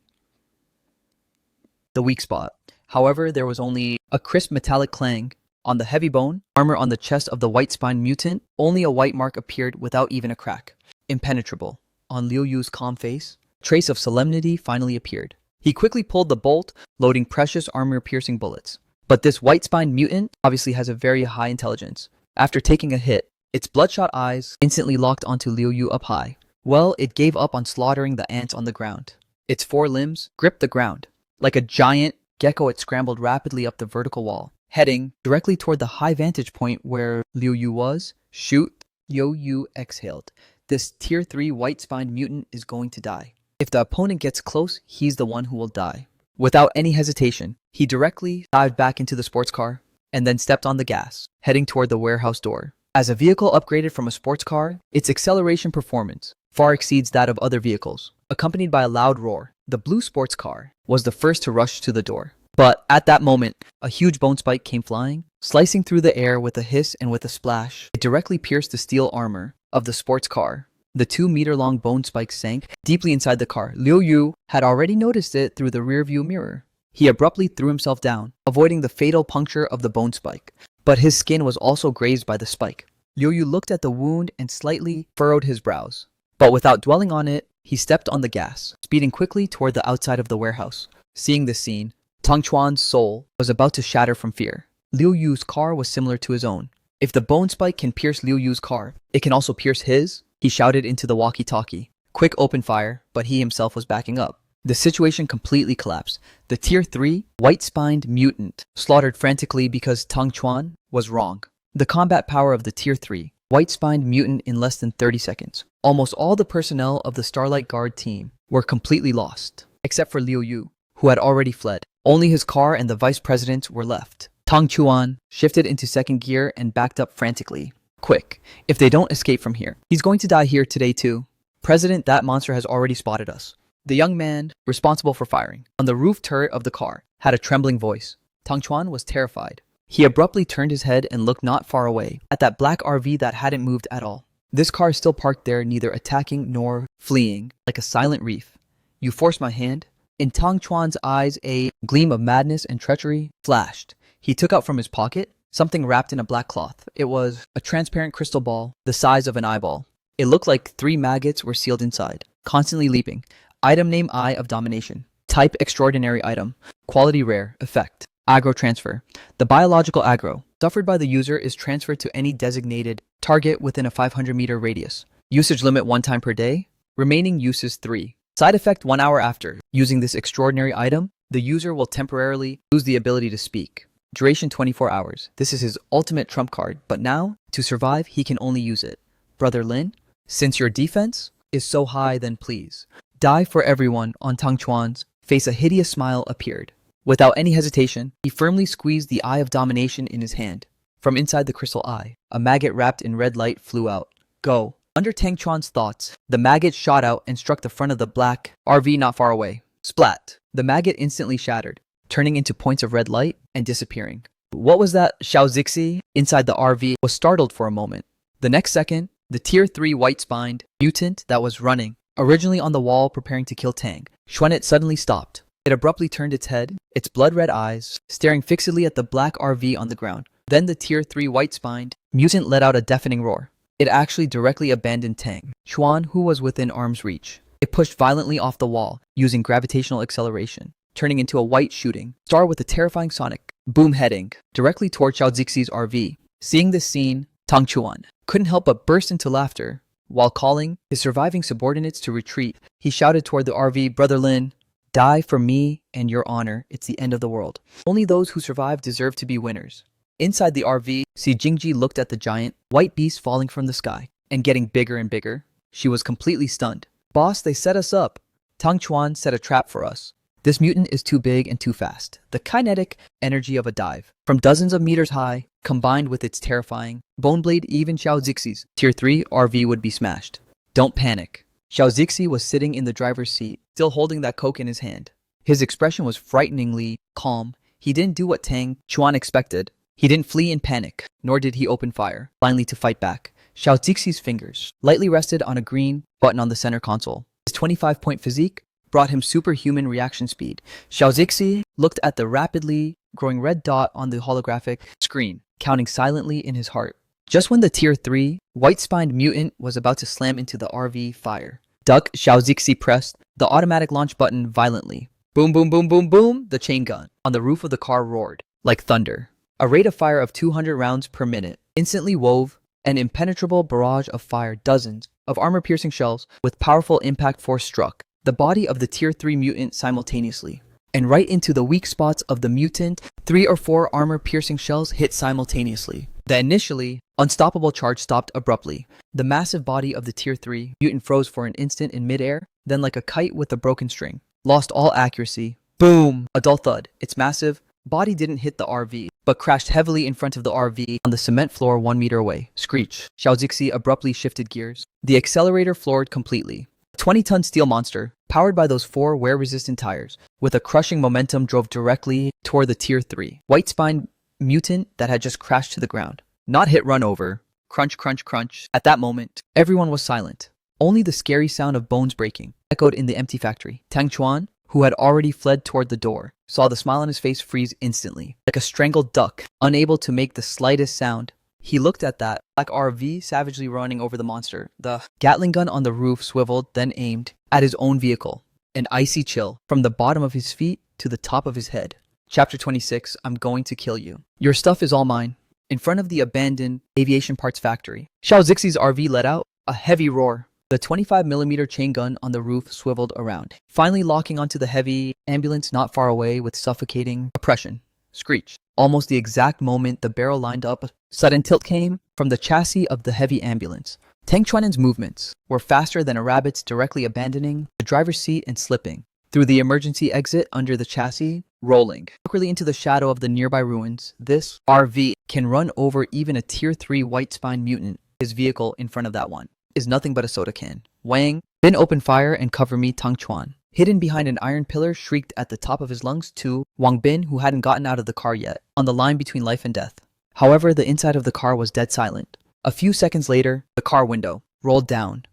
The weak spot. However, there was only a crisp metallic clang. On the heavy bone armor on the chest of the white-spined mutant, only a white mark appeared without even a crack. Impenetrable. On Liu Yu's calm face, a trace of solemnity finally appeared. He quickly pulled the bolt, loading precious armor-piercing bullets. But this white-spined mutant obviously has a very high intelligence. After taking a hit, its bloodshot eyes instantly locked onto Liu Yu up high. Well, it gave up on slaughtering the ants on the ground. Its 4 limbs gripped the ground. Like a giant gecko, it scrambled rapidly up the vertical wall, heading directly toward the high vantage point where Liu Yu was. Shoot. Liu Yu exhaled. This Tier 3 white-spined mutant is going to die. If the opponent gets close, he's the one who will die. Without any hesitation, he directly dived back into the sports car and then stepped on the gas, heading toward the warehouse door. As a vehicle upgraded from a sports car, its acceleration performance far exceeds that of other vehicles. Accompanied by a loud roar, the blue sports car was the first to rush to the door. But at that moment, a huge bone spike came flying, slicing through the air with a hiss and with a splash. It directly pierced the steel armor of the sports car. The 2-meter-long bone spike sank deeply inside the car. Liu Yu had already noticed it through the rearview mirror. He abruptly threw himself down, avoiding the fatal puncture of the bone spike. But his skin was also grazed by the spike. Liu Yu looked at the wound and slightly furrowed his brows. But without dwelling on it, he stepped on the gas, speeding quickly toward the outside of the warehouse. Seeing this scene, Tang Chuan's soul was about to shatter from fear. Liu Yu's car was similar to his own. If the bone spike can pierce Liu Yu's car, it can also pierce his. He shouted into the walkie-talkie. Quick open fire, but he himself was backing up. The situation completely collapsed. The Tier 3 white-spined mutant slaughtered frantically because Tang Chuan was wrong. The combat power of the Tier 3 white-spined mutant in less than 30 seconds. Almost all the personnel of the Starlight Guard team were completely lost, except for Liu Yu, who had already fled. Only his car and the vice president were left. Tang Chuan shifted into second gear and backed up frantically. Quick, if they don't escape from here, he's going to die here today too. President, that monster has already spotted us. The young man, responsible for firing on the roof turret of the car, had a trembling voice. Tang Chuan was terrified. He abruptly turned his head and looked not far away at that black RV that hadn't moved at all. This car is still parked there, neither attacking nor fleeing, like a silent reef. You forced my hand? In Tang Chuan's eyes, a gleam of madness and treachery flashed. He took out from his pocket something wrapped in a black cloth. It was a transparent crystal ball the size of an eyeball. It looked like 3 maggots were sealed inside, constantly leaping. Item name: Eye of Domination. Type: extraordinary item. Quality rare. Effect: Aggro transfer. The biological aggro suffered by the user is transferred to any designated target within a 500-meter radius. Usage limit 1 time per day. Remaining uses 3. Side effect 1 hour after using this extraordinary item, the user will temporarily lose the ability to speak. Duration 24 hours. This is his ultimate trump card, but now, to survive, he can only use it. Brother Lin, since your defense is so high, then please die for everyone. On Tang Chuan's face, a hideous smile appeared. Without any hesitation, he firmly squeezed the eye of domination in his hand. From inside the crystal eye, a maggot wrapped in red light flew out. Go. Under Tang Chuan's thoughts, the maggot shot out and struck the front of the black RV not far away. Splat. The maggot instantly shattered, turning into points of red light and disappearing. What was that? Xiao Zixi, inside the RV, was startled for a moment. The next second, the Tier 3 white-spined mutant that was running, originally on the wall preparing to kill Tang, Xuanit suddenly stopped. It abruptly turned its head, its blood-red eyes staring fixedly at the black RV on the ground. Then the Tier 3 white-spined mutant let out a deafening roar. It actually directly abandoned Tang Xuan, who was within arm's reach. It pushed violently off the wall, using gravitational acceleration, turning into a white shooting star with a terrifying sonic boom heading directly toward Xiao Zixi's RV. Seeing this scene, Tang Chuan couldn't help but burst into laughter. While calling his surviving subordinates to retreat, he shouted toward the RV, Brother Lin, die for me and your honor. It's the end of the world. Only those who survive deserve to be winners. Inside the RV, Si Jingji looked at the giant white beast falling from the sky and getting bigger and bigger. She was completely stunned. Boss, they set us up. Tang Chuan set a trap for us. This mutant is too big and too fast. The kinetic energy of a dive, from dozens of meters high, combined with its terrifying boneblade, even Xiao Zixi's Tier 3 RV would be smashed. Don't panic. Xiao Zixi was sitting in the driver's seat, still holding that coke in his hand. His expression was frighteningly calm. He didn't do what Tang Chuan expected. He didn't flee in panic, nor did he open fire, blindly to fight back. Xiao Zixi's fingers lightly rested on a green button on the center console. His 25-point physique brought him superhuman reaction speed. Xiao Zixi looked at the rapidly growing red dot on the holographic screen, counting silently in his heart. Just when the Tier 3 white-spined mutant was about to slam into the RV fire, duck, Xiao Zixi pressed the automatic launch button violently. Boom, boom, boom, boom, boom, the chain gun on the roof of the car roared like thunder. A rate of fire of 200 rounds per minute instantly wove an impenetrable barrage of fire. Dozens of armor-piercing shells with powerful impact force struck the body of the Tier 3 mutant simultaneously, and right into the weak spots of the mutant. 3 or 4 armor-piercing shells hit simultaneously. The initially unstoppable charge stopped abruptly. The massive body of the Tier 3 mutant froze for an instant in midair, then like a kite with a broken string, lost all accuracy. Boom! A dull thud. Its massive body didn't hit the RV, but crashed heavily in front of the RV on the cement floor 1 meter away. Screech. Xiao Zixi abruptly shifted gears. The accelerator floored completely. A 20-ton steel monster, powered by those 4 wear-resistant tires, with a crushing momentum drove directly toward the Tier 3 white-spined mutant that had just crashed to the ground. Not hit, run over. Crunch, crunch, crunch. At that moment, everyone was silent. Only the scary sound of bones breaking echoed in the empty factory. Tang Chuan, who had already fled toward the door, saw the smile on his face freeze instantly. Like a strangled duck, unable to make the slightest sound, he looked at that black RV savagely running over the monster. The Gatling gun on the roof swiveled, then aimed at his own vehicle. An icy chill from the bottom of his feet to the top of his head. Chapter 26, I'm going to kill you. Your stuff is all mine. In front of the abandoned aviation parts factory, Xiao Zixi's RV let out a heavy roar. The 25mm chain gun on the roof swiveled around, finally locking onto the heavy ambulance not far away with suffocating oppression. Screech. Almost the exact moment the barrel lined up, a sudden tilt came from the chassis of the heavy ambulance. Tang Chuanen's movements were faster than a rabbit's, directly abandoning the driver's seat and slipping through the emergency exit under the chassis, rolling awkwardly into the shadow of the nearby ruins. This RV can run over even a Tier 3 white-spined mutant. His vehicle in front of that one is nothing but a soda can. Wang, Bin open fire and cover me. Tang Chuan, hidden behind an iron pillar, shrieked at the top of his lungs to Wang Bin, who hadn't gotten out of the car yet, on the line between life and death. However, the inside of the car was dead silent. A few seconds later, the car window rolled down.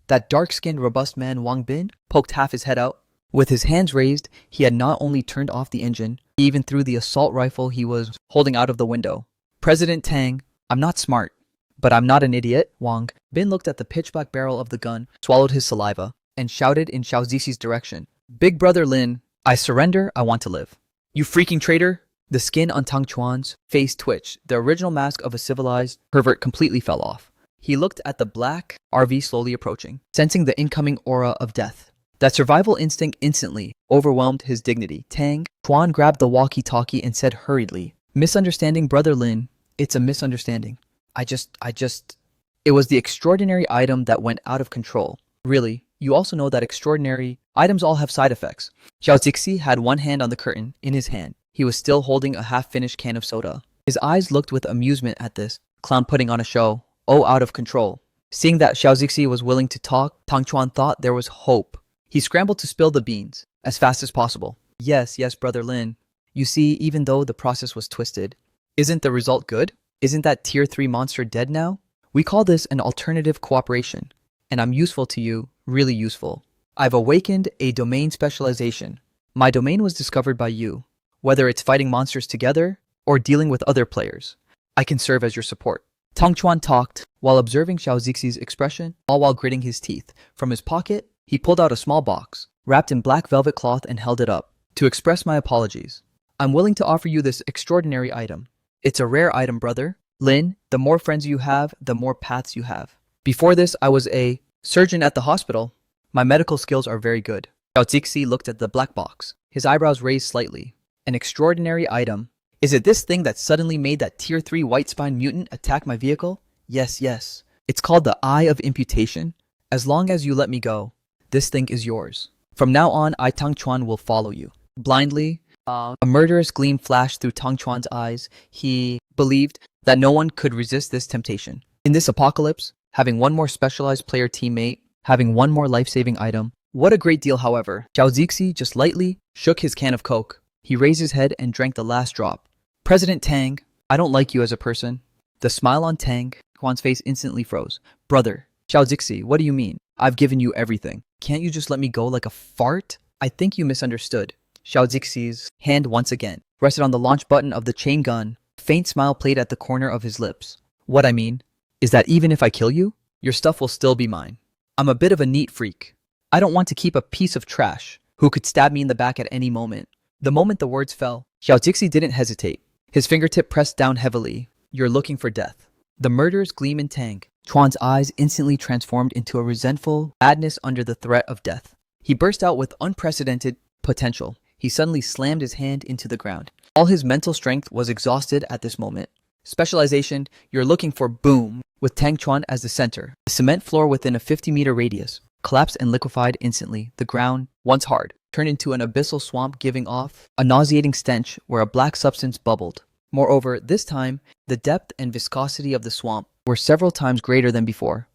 That dark-skinned, robust man, Wang Bin, poked half his head out. With his hands raised, he had not only turned off the engine, he even threw the assault rifle he was holding out of the window. President Tang, I'm not smart, but I'm not an idiot. Wang Bin looked at the pitch-black barrel of the gun, swallowed his saliva, and shouted in Xiao Zixi's direction, Big Brother Lin, I surrender, I want to live. You freaking traitor! The skin on Tang Chuan's face twitched. The original mask of a civilized pervert completely fell off. He looked at the black RV slowly approaching, sensing the incoming aura of death. That survival instinct instantly overwhelmed his dignity. Tang Chuan grabbed the walkie-talkie and said hurriedly, "Misunderstanding, Brother Lin. It's a misunderstanding. It was the extraordinary item that went out of control. Really, you also know that extraordinary items all have side effects." Xiao Zixi had one hand on the curtain. In his hand, he was still holding a half-finished can of soda. His eyes looked with amusement at this clown putting on a show. Oh, out of control. Seeing that Xiao Zixi was willing to talk, Tang Chuan thought there was hope. He scrambled to spill the beans as fast as possible. Yes, Brother Lin. You see, even though the process was twisted, isn't the result good? Isn't that tier 3 monster dead now? We call this an alternative cooperation, and I'm useful to you, really useful. I've awakened a domain specialization. My domain was discovered by you. Whether it's fighting monsters together or dealing with other players, I can serve as your support. Tang Chuan talked while observing Xiao Zixi's expression, all while gritting his teeth. From his pocket, he pulled out a small box, wrapped in black velvet cloth, and held it up. To express my apologies, I'm willing to offer you this extraordinary item. It's a rare item, brother. Lin, the more friends you have, the more paths you have. Before this, I was a surgeon at the hospital. My medical skills are very good. Xiao Zixi looked at the black box, his eyebrows raised slightly. An extraordinary item. Is it this thing that suddenly made that tier 3 white spine mutant attack my vehicle? Yes. It's called the Eye of Imputation. As long as you let me go, this thing is yours. From now on, I, Tang Chuan, will follow you. Blindly, a murderous gleam flashed through Tang Chuan's eyes. He believed that no one could resist this temptation. In this apocalypse, having one more specialized player teammate, having one more life-saving item, what a great deal. However, Xiao Zixi just lightly shook his can of Coke. He raised his head and drank the last drop. President Tang, I don't like you as a person. The smile on Tang Chuan's face instantly froze. Brother, Xiao Zixi, what do you mean? I've given you everything. Can't you just let me go like a fart? I think you misunderstood. Xiao Zixi's hand once again rested on the launch button of the chain gun. A faint smile played at the corner of his lips. What I mean is that even if I kill you, your stuff will still be mine. I'm a bit of a neat freak. I don't want to keep a piece of trash who could stab me in the back at any moment. The moment the words fell, Xiao Zixi didn't hesitate. His fingertip pressed down heavily. You're looking for death. The murderous gleam in Tang Chuan's eyes instantly transformed into a resentful madness under the threat of death. He burst out with unprecedented potential. He suddenly slammed his hand into the ground. All his mental strength was exhausted at this moment. Specialization, you're looking for boom, with Tang Chuan as the center. The cement floor within a 50-meter radius collapsed and liquefied instantly. The ground, once hard, turned into an abyssal swamp, giving off a nauseating stench where a black substance bubbled. Moreover, this time, the depth and viscosity of the swamp were several times greater than before.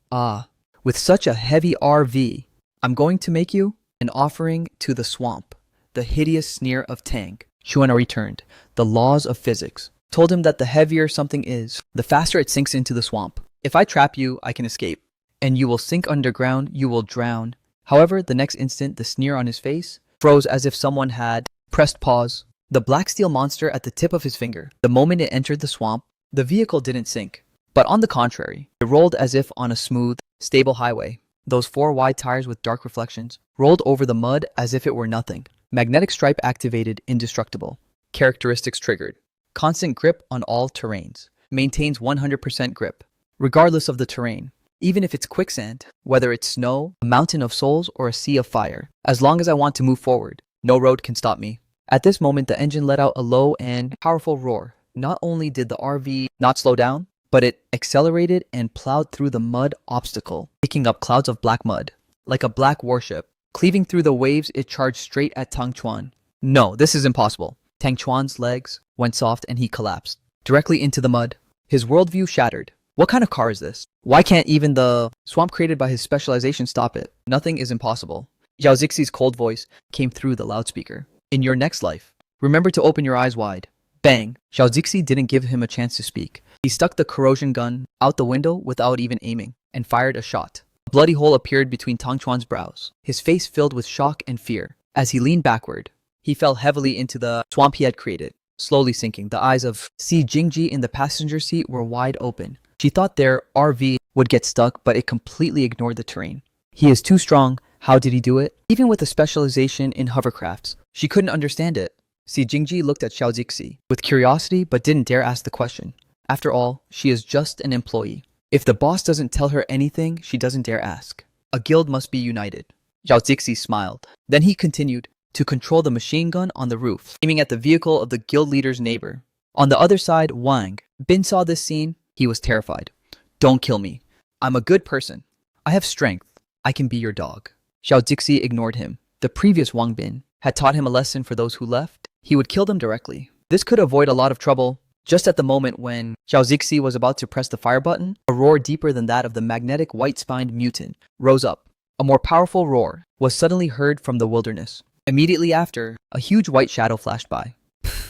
With such a heavy RV, I'm going to make you an offering to the swamp. The hideous sneer of Tang Chuan returned. The laws of physics told him that the heavier something is, the faster it sinks into the swamp. If I trap you, I can escape, and you will sink underground, you will drown. However, the next instant, the sneer on his face froze as if someone had pressed pause. The black steel monster at the tip of his finger. The moment it entered the swamp, the vehicle didn't sink, but on the contrary, it rolled as if on a smooth, stable highway. Those 4 wide tires with dark reflections rolled over the mud as if it were nothing. Magnetic stripe activated, indestructible. Characteristics triggered. Constant grip on all terrains. Maintains 100% grip, regardless of the terrain. Even if it's quicksand, whether it's snow, a mountain of souls, or a sea of fire. As long as I want to move forward, no road can stop me. At this moment, the engine let out a low and powerful roar. Not only did the RV not slow down, but it accelerated and plowed through the mud obstacle, picking up clouds of black mud. Like a black warship, cleaving through the waves, it charged straight at Tang Chuan. No, this is impossible. Tang Chuan's legs went soft and he collapsed directly into the mud. His worldview shattered. What kind of car is this? Why can't even the swamp created by his specialization stop it? Nothing is impossible. Xiao Zixi's cold voice came through the loudspeaker. In your next life, remember to open your eyes wide. Bang! Xiao Zixi didn't give him a chance to speak. He stuck the corrosion gun out the window without even aiming and fired a shot. A bloody hole appeared between Tang Chuan's brows. His face filled with shock and fear. As he leaned backward, he fell heavily into the swamp he had created, slowly sinking. The eyes of Si Jingji in the passenger seat were wide open. She thought their RV would get stuck, but it completely ignored the terrain. He is too strong. How did he do it? Even with a specialization in hovercrafts, she couldn't understand it. Si Jingji looked at Xiao Zixi with curiosity but didn't dare ask the question. After all, she is just an employee. If the boss doesn't tell her anything, she doesn't dare ask. A guild must be united. Xiao Zixi smiled. Then he continued to control the machine gun on the roof, aiming at the vehicle of the guild leader's neighbor. On the other side, Wang Bin saw this scene. He was terrified. Don't kill me. I'm a good person. I have strength. I can be your dog. Xiao Zixi ignored him. The previous Wang Bin had taught him a lesson for those who left. He would kill them directly. This could avoid a lot of trouble. Just at the moment when Xiao Zixi was about to press the fire button, a roar deeper than that of the magnetic white-spined mutant rose up. A more powerful roar was suddenly heard from the wilderness. Immediately after, a huge white shadow flashed by.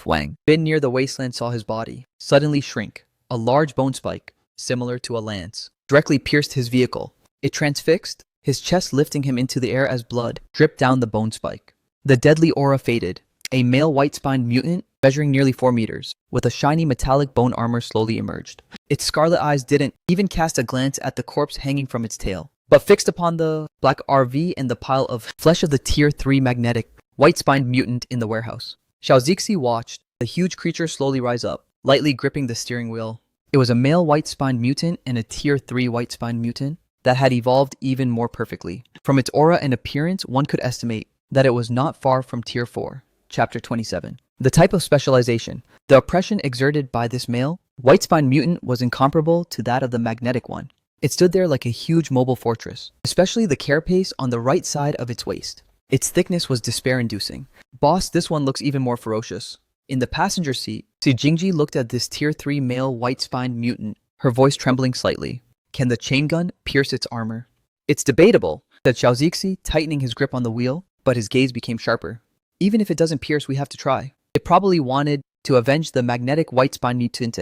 Wang Bin near the wasteland saw his body suddenly shrink. A large bone spike, similar to a lance, directly pierced his vehicle. It transfixed, his chest lifting him into the air as blood dripped down the bone spike. The deadly aura faded. A male white-spined mutant, measuring nearly 4 meters, with a shiny metallic bone armor slowly emerged. Its scarlet eyes didn't even cast a glance at the corpse hanging from its tail, but fixed upon the black RV and the pile of flesh of the Tier 3 magnetic white-spined mutant in the warehouse. Xiao Zixi watched the huge creature slowly rise up, lightly gripping the steering wheel. It was a male white-spined mutant and a Tier 3 white-spined mutant that had evolved even more perfectly. From its aura and appearance, one could estimate that it was not far from Tier 4. Chapter 27. The type of specialization. The oppression exerted by this male white-spined mutant was incomparable to that of the magnetic one. It stood there like a huge mobile fortress, especially the carapace on the right side of its waist. Its thickness was despair-inducing. Boss, this one looks even more ferocious. In the passenger seat, Si Jingji looked at this Tier 3 male white-spined mutant, her voice trembling slightly. Can the chain gun pierce its armor? It's debatable, said Xiao Zixi, tightening his grip on the wheel, but his gaze became sharper. Even if it doesn't pierce, we have to try. It probably wanted to avenge the magnetic white-spined mutant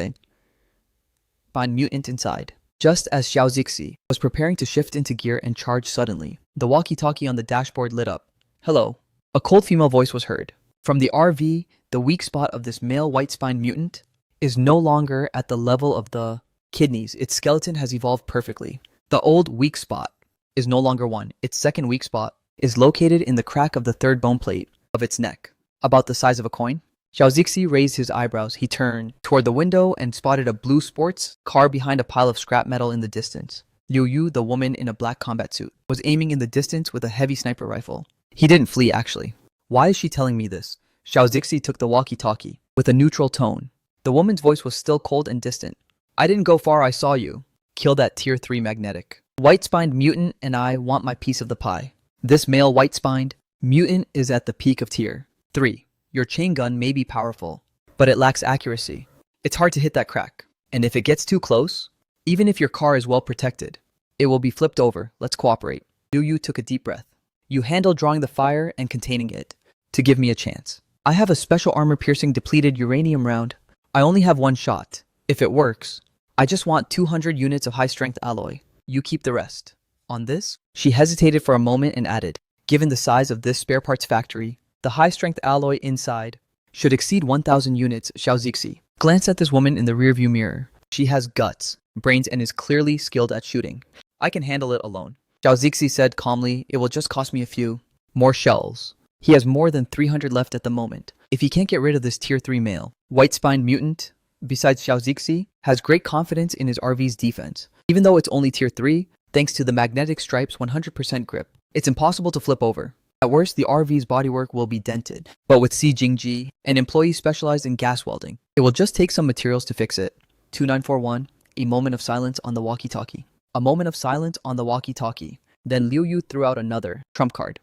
inside. Just as Xiao Zixi was preparing to shift into gear and charge suddenly, the walkie-talkie on the dashboard lit up. Hello. A cold female voice was heard. From the RV, the weak spot of this male white-spined mutant is no longer at the level of the kidneys. Its skeleton has evolved perfectly. The old weak spot is no longer one. Its second weak spot is located in the crack of the third bone plate of its neck, about the size of a coin. Xiao Zixi raised his eyebrows. He turned toward the window and spotted a blue sports car behind a pile of scrap metal in the distance. Liu Yu, the woman in a black combat suit, was aiming in the distance with a heavy sniper rifle. He didn't flee, actually. Why is she telling me this? Xiao Zixi took the walkie-talkie with a neutral tone. The woman's voice was still cold and distant. I didn't go far, I saw you. Kill that Tier 3 magnetic white-spined mutant and I want my piece of the pie. This male white-spined mutant is at the peak of Tier 3. Your chain gun may be powerful, but it lacks accuracy. It's hard to hit that crack. And if it gets too close, even if your car is well protected, it will be flipped over. Let's cooperate. Liu Yu took a deep breath. You handle drawing the fire and containing it to give me a chance. I have a special armor-piercing depleted uranium round. I only have one shot. If it works, I just want 200 units of high-strength alloy. You keep the rest. On this, she hesitated for a moment and added, given the size of this spare parts factory, the high-strength alloy inside should exceed 1,000 units. Xiao Zixi glanced at this woman in the rearview mirror. She has guts, brains, and is clearly skilled at shooting. I can handle it alone. Xiao Zixi said calmly, it will just cost me a few more shells. He has more than 300 left at the moment. If he can't get rid of this Tier 3 male white-spined mutant, besides Xiao Zixi, has great confidence in his RV's defense. Even though it's only Tier 3, thanks to the magnetic stripe's 100% grip, it's impossible to flip over. At worst, the RV's bodywork will be dented. But with Si Jingji, an employee specialized in gas welding, it will just take some materials to fix it. 2941, a moment of silence on the walkie-talkie. A moment of silence on the walkie-talkie. Then Liu Yu threw out another trump card.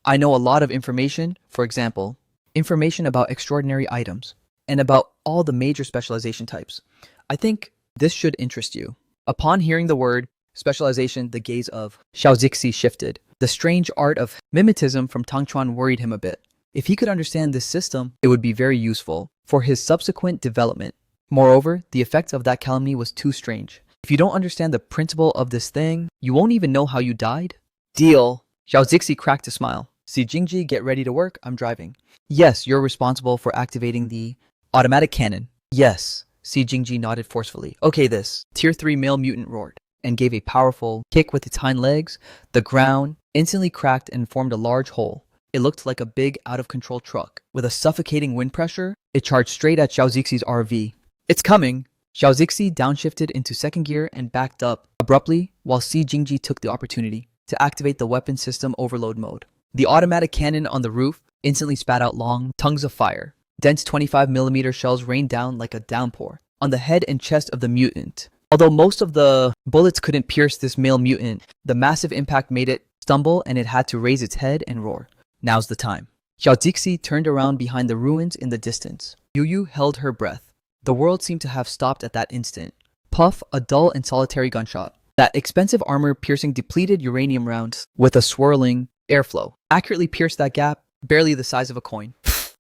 I know a lot of information, for example, information about extraordinary items, and about all the major specialization types. I think this should interest you. Upon hearing the word specialization, the gaze of Xiao Zixi shifted. The strange art of mimetism from Tangchuan worried him a bit. If he could understand this system, it would be very useful for his subsequent development. Moreover, the effect of that calumny was too strange. If you don't understand the principle of this thing, you won't even know how you died. Deal. Xiao Zixi cracked a smile. Si Jingji, get ready to work. I'm driving. Yes, you're responsible for activating the automatic cannon. Yes. Si Jingji nodded forcefully. Okay, this Tier 3 male mutant roared and gave a powerful kick with its hind legs. The ground instantly cracked and formed a large hole. It looked like a big, out-of-control truck. With a suffocating wind pressure, it charged straight at Xiao Zixi's RV. It's coming! Xiao Zixi downshifted into second gear and backed up abruptly while Si Jingji took the opportunity to activate the weapon system overload mode. The automatic cannon on the roof instantly spat out long tongues of fire. Dense 25mm shells rained down like a downpour on the head and chest of the mutant. Although most of the bullets couldn't pierce this male mutant, the massive impact made it stumble and it had to raise its head and roar. Now's the time. Xiao Zixi turned around behind the ruins in the distance. Yu Yu held her breath. The world seemed to have stopped at that instant. Puff, a dull and solitary gunshot. That expensive armor-piercing depleted uranium round with a swirling airflow accurately pierced that gap, barely the size of a coin.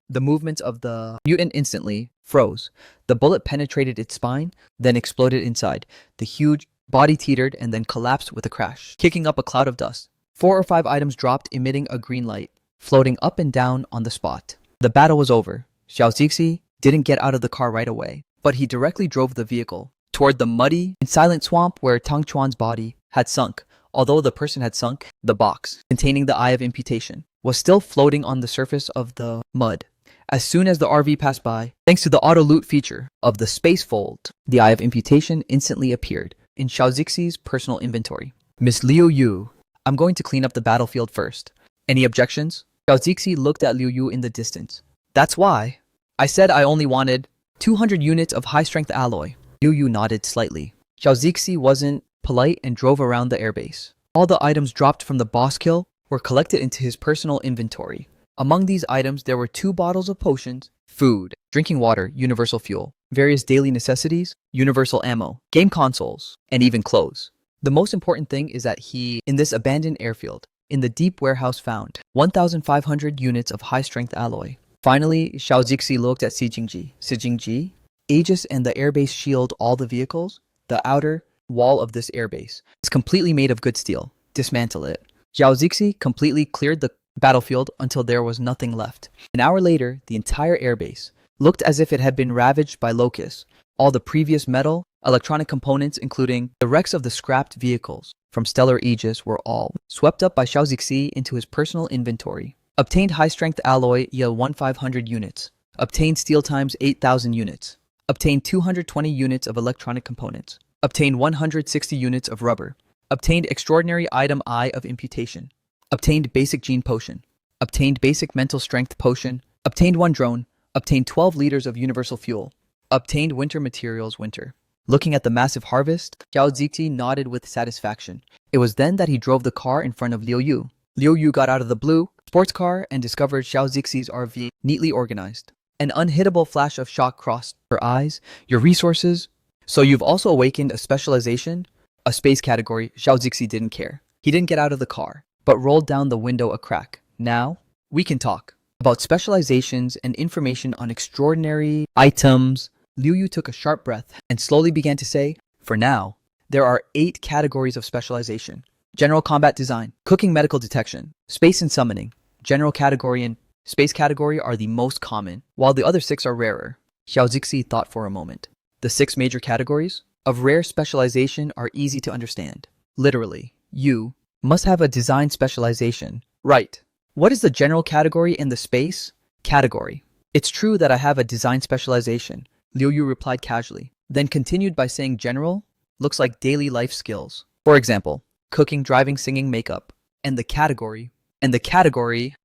The movements of the mutant instantly froze. The bullet penetrated its spine, then exploded inside. The huge body teetered and then collapsed with a crash, kicking up a cloud of dust. 4 or 5 items dropped, emitting a green light, floating up and down on the spot. The battle was over. Xiao Zixi didn't get out of the car right away, but he directly drove the vehicle toward the muddy and silent swamp where Tang Chuan's body had sunk. Although the person had sunk, the box containing the Eye of Imputation was still floating on the surface of the mud. As soon as the RV passed by, thanks to the auto-loot feature of the space fold, the Eye of Imputation instantly appeared in Xiao Zixi's personal inventory. Miss Liu Yu, I'm going to clean up the battlefield first. Any objections? Xiao Zixi looked at Liu Yu in the distance. That's why. I said I only wanted 200 units of high-strength alloy. Liu Yu nodded slightly. Xiao Zixi wasn't polite and drove around the airbase. All the items dropped from the boss kill were collected into his personal inventory. Among these items, there were 2 bottles of potions, food, drinking water, universal fuel, various daily necessities, universal ammo, game consoles, and even clothes. The most important thing is that he, in this abandoned airfield, in the deep warehouse found 1,500 units of high-strength alloy. Finally, Xiao Zixi looked at Si Jingji. Si Jingji, Aegis and the airbase shield all the vehicles. The outer wall of this airbase is completely made of good steel. Dismantle it. Xiao Zixi completely cleared the battlefield until there was nothing left. An hour later, the entire airbase looked as if it had been ravaged by locusts. All the previous metal, electronic components, including the wrecks of the scrapped vehicles from Stellar Aegis, were all swept up by Xiao Zixi into his personal inventory. Obtained high-strength alloy yield 1,500 units. Obtained steel times 8,000 units. Obtained 220 units of electronic components. Obtained 160 units of rubber. Obtained extraordinary item Eye of Imputation. Obtained basic gene potion. Obtained basic mental strength potion. Obtained 1 drone. Obtained 12 liters of universal fuel. Obtained winter materials winter. Looking at the massive harvest, Xiao Zixi nodded with satisfaction. It was then that he drove the car in front of Liu Yu. Liu Yu got out of the blue sports car and discovered Xiao Zixi's RV neatly organized. An unhittable flash of shock crossed her eyes. Your resources? So you've also awakened a specialization? A space category. Xiao Zixi didn't care. He didn't get out of the car, but rolled down the window a crack. Now, we can talk about specializations and information on extraordinary items. Liu Yu took a sharp breath and slowly began to say, for now, there are 8 categories of specialization. General combat design, cooking medical detection, space and summoning, general category and space category are the most common, while the other 6 are rarer. Xiao Zixi thought for a moment. The 6 major categories of rare specialization are easy to understand. Literally, you must have a design specialization. Right. What is the general category and the space category? It's true that I have a design specialization, Liu Yu replied casually, then continued by saying general looks like daily life skills. For example, cooking, driving, singing, makeup. And the category,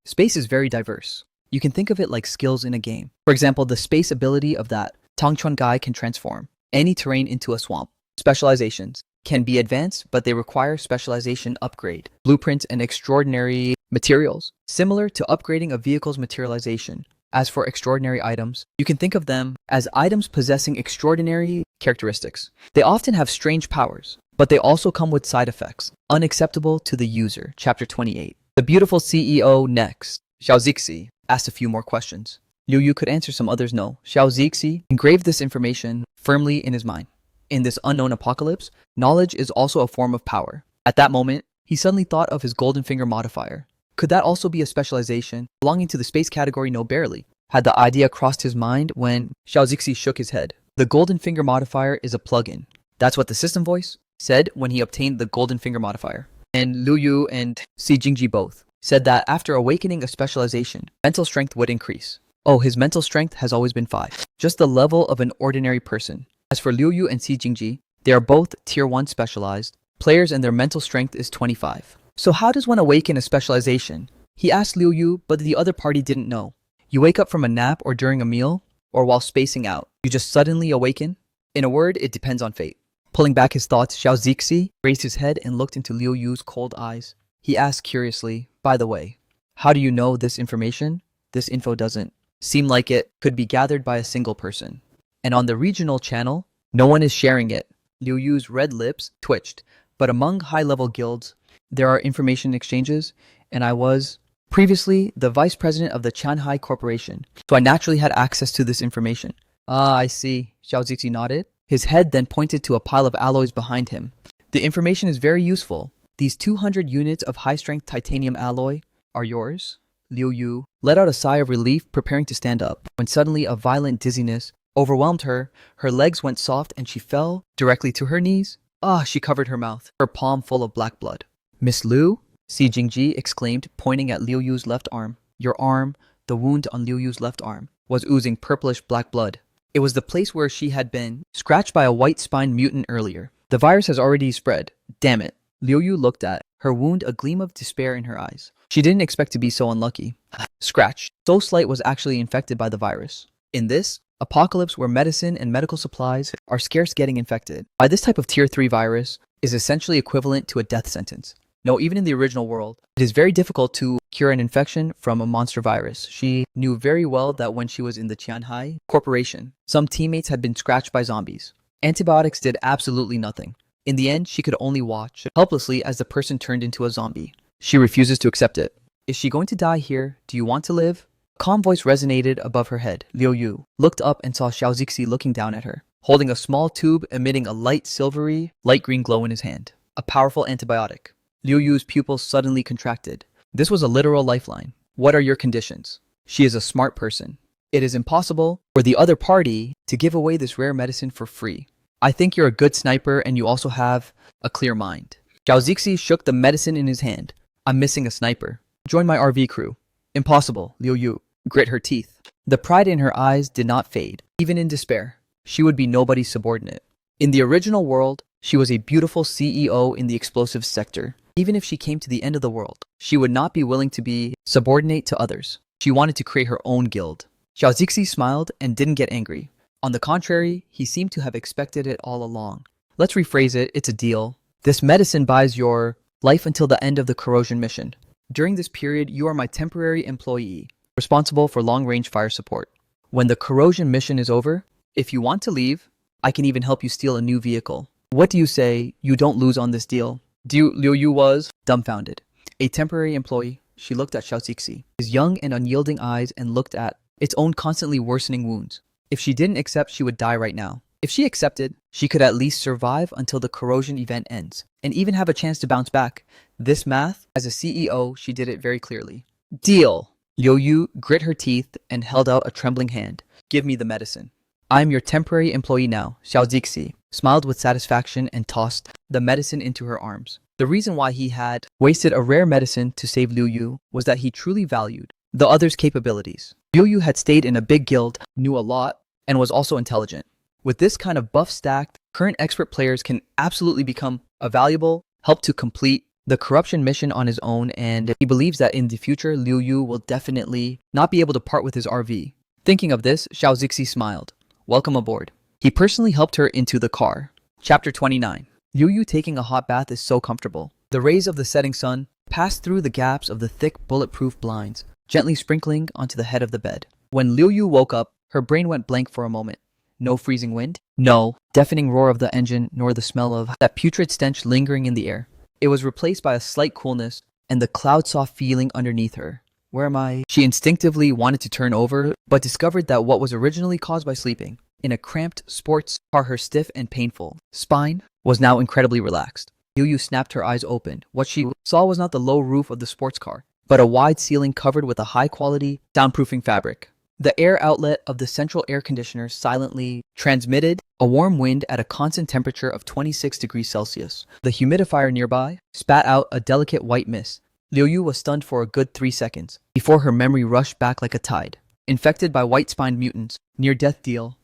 space is very diverse. You can think of it like skills in a game. For example, the space ability of that Tangchuan guy can transform any terrain into a swamp. Specializations can be advanced, but they require specialization upgrade, blueprints, and extraordinary materials, similar to upgrading a vehicle's materialization. As for extraordinary items, you can think of them as items possessing extraordinary characteristics. They often have strange powers, but they also come with side effects, unacceptable to the user. Chapter 28. The beautiful CEO next. Xiao Zixi asked a few more questions. Liu Yu could answer, some others no. Xiao Zixi engraved this information firmly in his mind. In this unknown apocalypse, knowledge is also a form of power. At that moment, he suddenly thought of his golden finger modifier. Could that also be a specialization belonging to the space category? No, barely. Had the idea crossed his mind when Xiao Zixi shook his head. The golden finger modifier is a plugin. That's what the system voice said when he obtained the golden finger modifier. And Liu Yu and Si Jingji both said that after awakening a specialization, mental strength would increase. Oh, his mental strength has always been 5. Just the level of an ordinary person. As for Liu Yu and Xi Jingji, they are both Tier 1 specialized players and their mental strength is 25. So how does one awaken a specialization? He asked Liu Yu, but the other party didn't know. You wake up from a nap or during a meal, or while spacing out. You just suddenly awaken? In a word, it depends on fate. Pulling back his thoughts, Xiao Zixi raised his head and looked into Liu Yu's cold eyes. He asked curiously, by the way, how do you know this information? This info doesn't seem like it could be gathered by a single person. And on the regional channel, no one is sharing it. Liu Yu's red lips twitched, but among high-level guilds, there are information exchanges, and I was previously the vice president of the Chanhai Corporation, so I naturally had access to this information. Ah, I see, Xiao Zixi nodded. His head then pointed to a pile of alloys behind him. The information is very useful. These 200 units of high-strength titanium alloy are yours? Liu Yu let out a sigh of relief, preparing to stand up, when suddenly a violent dizziness overwhelmed her. Her legs went soft and she fell directly to her knees. Ah, she covered her mouth, her palm full of black blood. Miss Liu? Xi Jingji exclaimed, pointing at Liu Yu's left arm. Your arm, the wound on Liu Yu's left arm, was oozing purplish black blood. It was the place where she had been scratched by a white-spined mutant earlier. The virus has already spread. Damn it. Liu Yu looked at her wound, a gleam of despair in her eyes. She didn't expect to be so unlucky. Scratch. So Slight was actually infected by the virus. In this apocalypse where medicine and medical supplies are scarce, getting infected by this type of Tier 3 virus is essentially equivalent to a death sentence. No, even in the original world, it is very difficult to cure an infection from a monster virus. She knew very well that when she was in the Tianhai Corporation, some teammates had been scratched by zombies. Antibiotics did absolutely nothing. In the end, she could only watch helplessly as the person turned into a zombie. She refuses to accept it. Is she going to die here? Do you want to live? A calm voice resonated above her head. Liu Yu looked up and saw Xiao Zixi looking down at her, holding a small tube emitting a light silvery, light green glow in his hand. A powerful antibiotic. Liu Yu's pupils suddenly contracted. This was a literal lifeline. What are your conditions? She is a smart person. It is impossible for the other party to give away this rare medicine for free. I think you're a good sniper and you also have a clear mind. Xiao Zixi shook the medicine in his hand. I'm missing a sniper. Join my RV crew. Impossible, Liu Yu grit her teeth. The pride in her eyes did not fade, even in despair. She would be nobody's subordinate. In the original world, she was a beautiful CEO in the explosives sector. Even if she came to the end of the world, she would not be willing to be subordinate to others. She wanted to create her own guild. Xiao Zixi smiled and didn't get angry. On the contrary, he seemed to have expected it all along. Let's rephrase it, it's a deal. This medicine buys your life until the end of the corrosion mission. During this period, you are my temporary employee, responsible for long-range fire support. When the corrosion mission is over, if you want to leave, I can even help you steal a new vehicle. What do you say? You don't lose on this deal. Liu Yu was dumbfounded. A temporary employee. She looked at Xiao Zixi, his young and unyielding eyes, and looked at its own constantly worsening wounds. If she didn't accept, she would die right now. If she accepted, she could at least survive until the corrosion event ends, and even have a chance to bounce back. This math, as a CEO, she did it very clearly. Deal! Liu Yu grit her teeth and held out a trembling hand. Give me the medicine. I am your temporary employee now. Xiao Zixi smiled with satisfaction and tossed the medicine into her arms. The reason why he had wasted a rare medicine to save Liu Yu was that he truly valued the other's capabilities. Liu Yu had stayed in a big guild, knew a lot, and was also intelligent. With this kind of buff stacked, current expert players can absolutely become a valuable help to complete the corruption mission on his own, and he believes that in the future, Liu Yu will definitely not be able to part with his RV. Thinking of this, Xiao Zixi smiled. Welcome aboard. He personally helped her into the car. Chapter 29. Liu Yu taking a hot bath is so comfortable. The rays of the setting sun passed through the gaps of the thick bulletproof blinds, gently sprinkling onto the head of the bed. When Liu Yu woke up, her brain went blank for a moment. No freezing wind, no deafening roar of the engine, nor the smell of that putrid stench lingering in the air. It was replaced by a slight coolness and the cloud-soft feeling underneath her. Where am I? She instinctively wanted to turn over, but discovered that what was originally caused by sleeping in a cramped sports car, her stiff and painful spine, was now incredibly relaxed. Liu Yu snapped her eyes open. What she saw was not the low roof of the sports car, but a wide ceiling covered with a high-quality soundproofing fabric. The air outlet of the central air conditioner silently transmitted a warm wind at a constant temperature of 26 degrees Celsius. The humidifier nearby spat out a delicate white mist. Liu Yu was stunned for a good 3 seconds before her memory rushed back like a tide. Infected by white-spined mutants, near-death deal.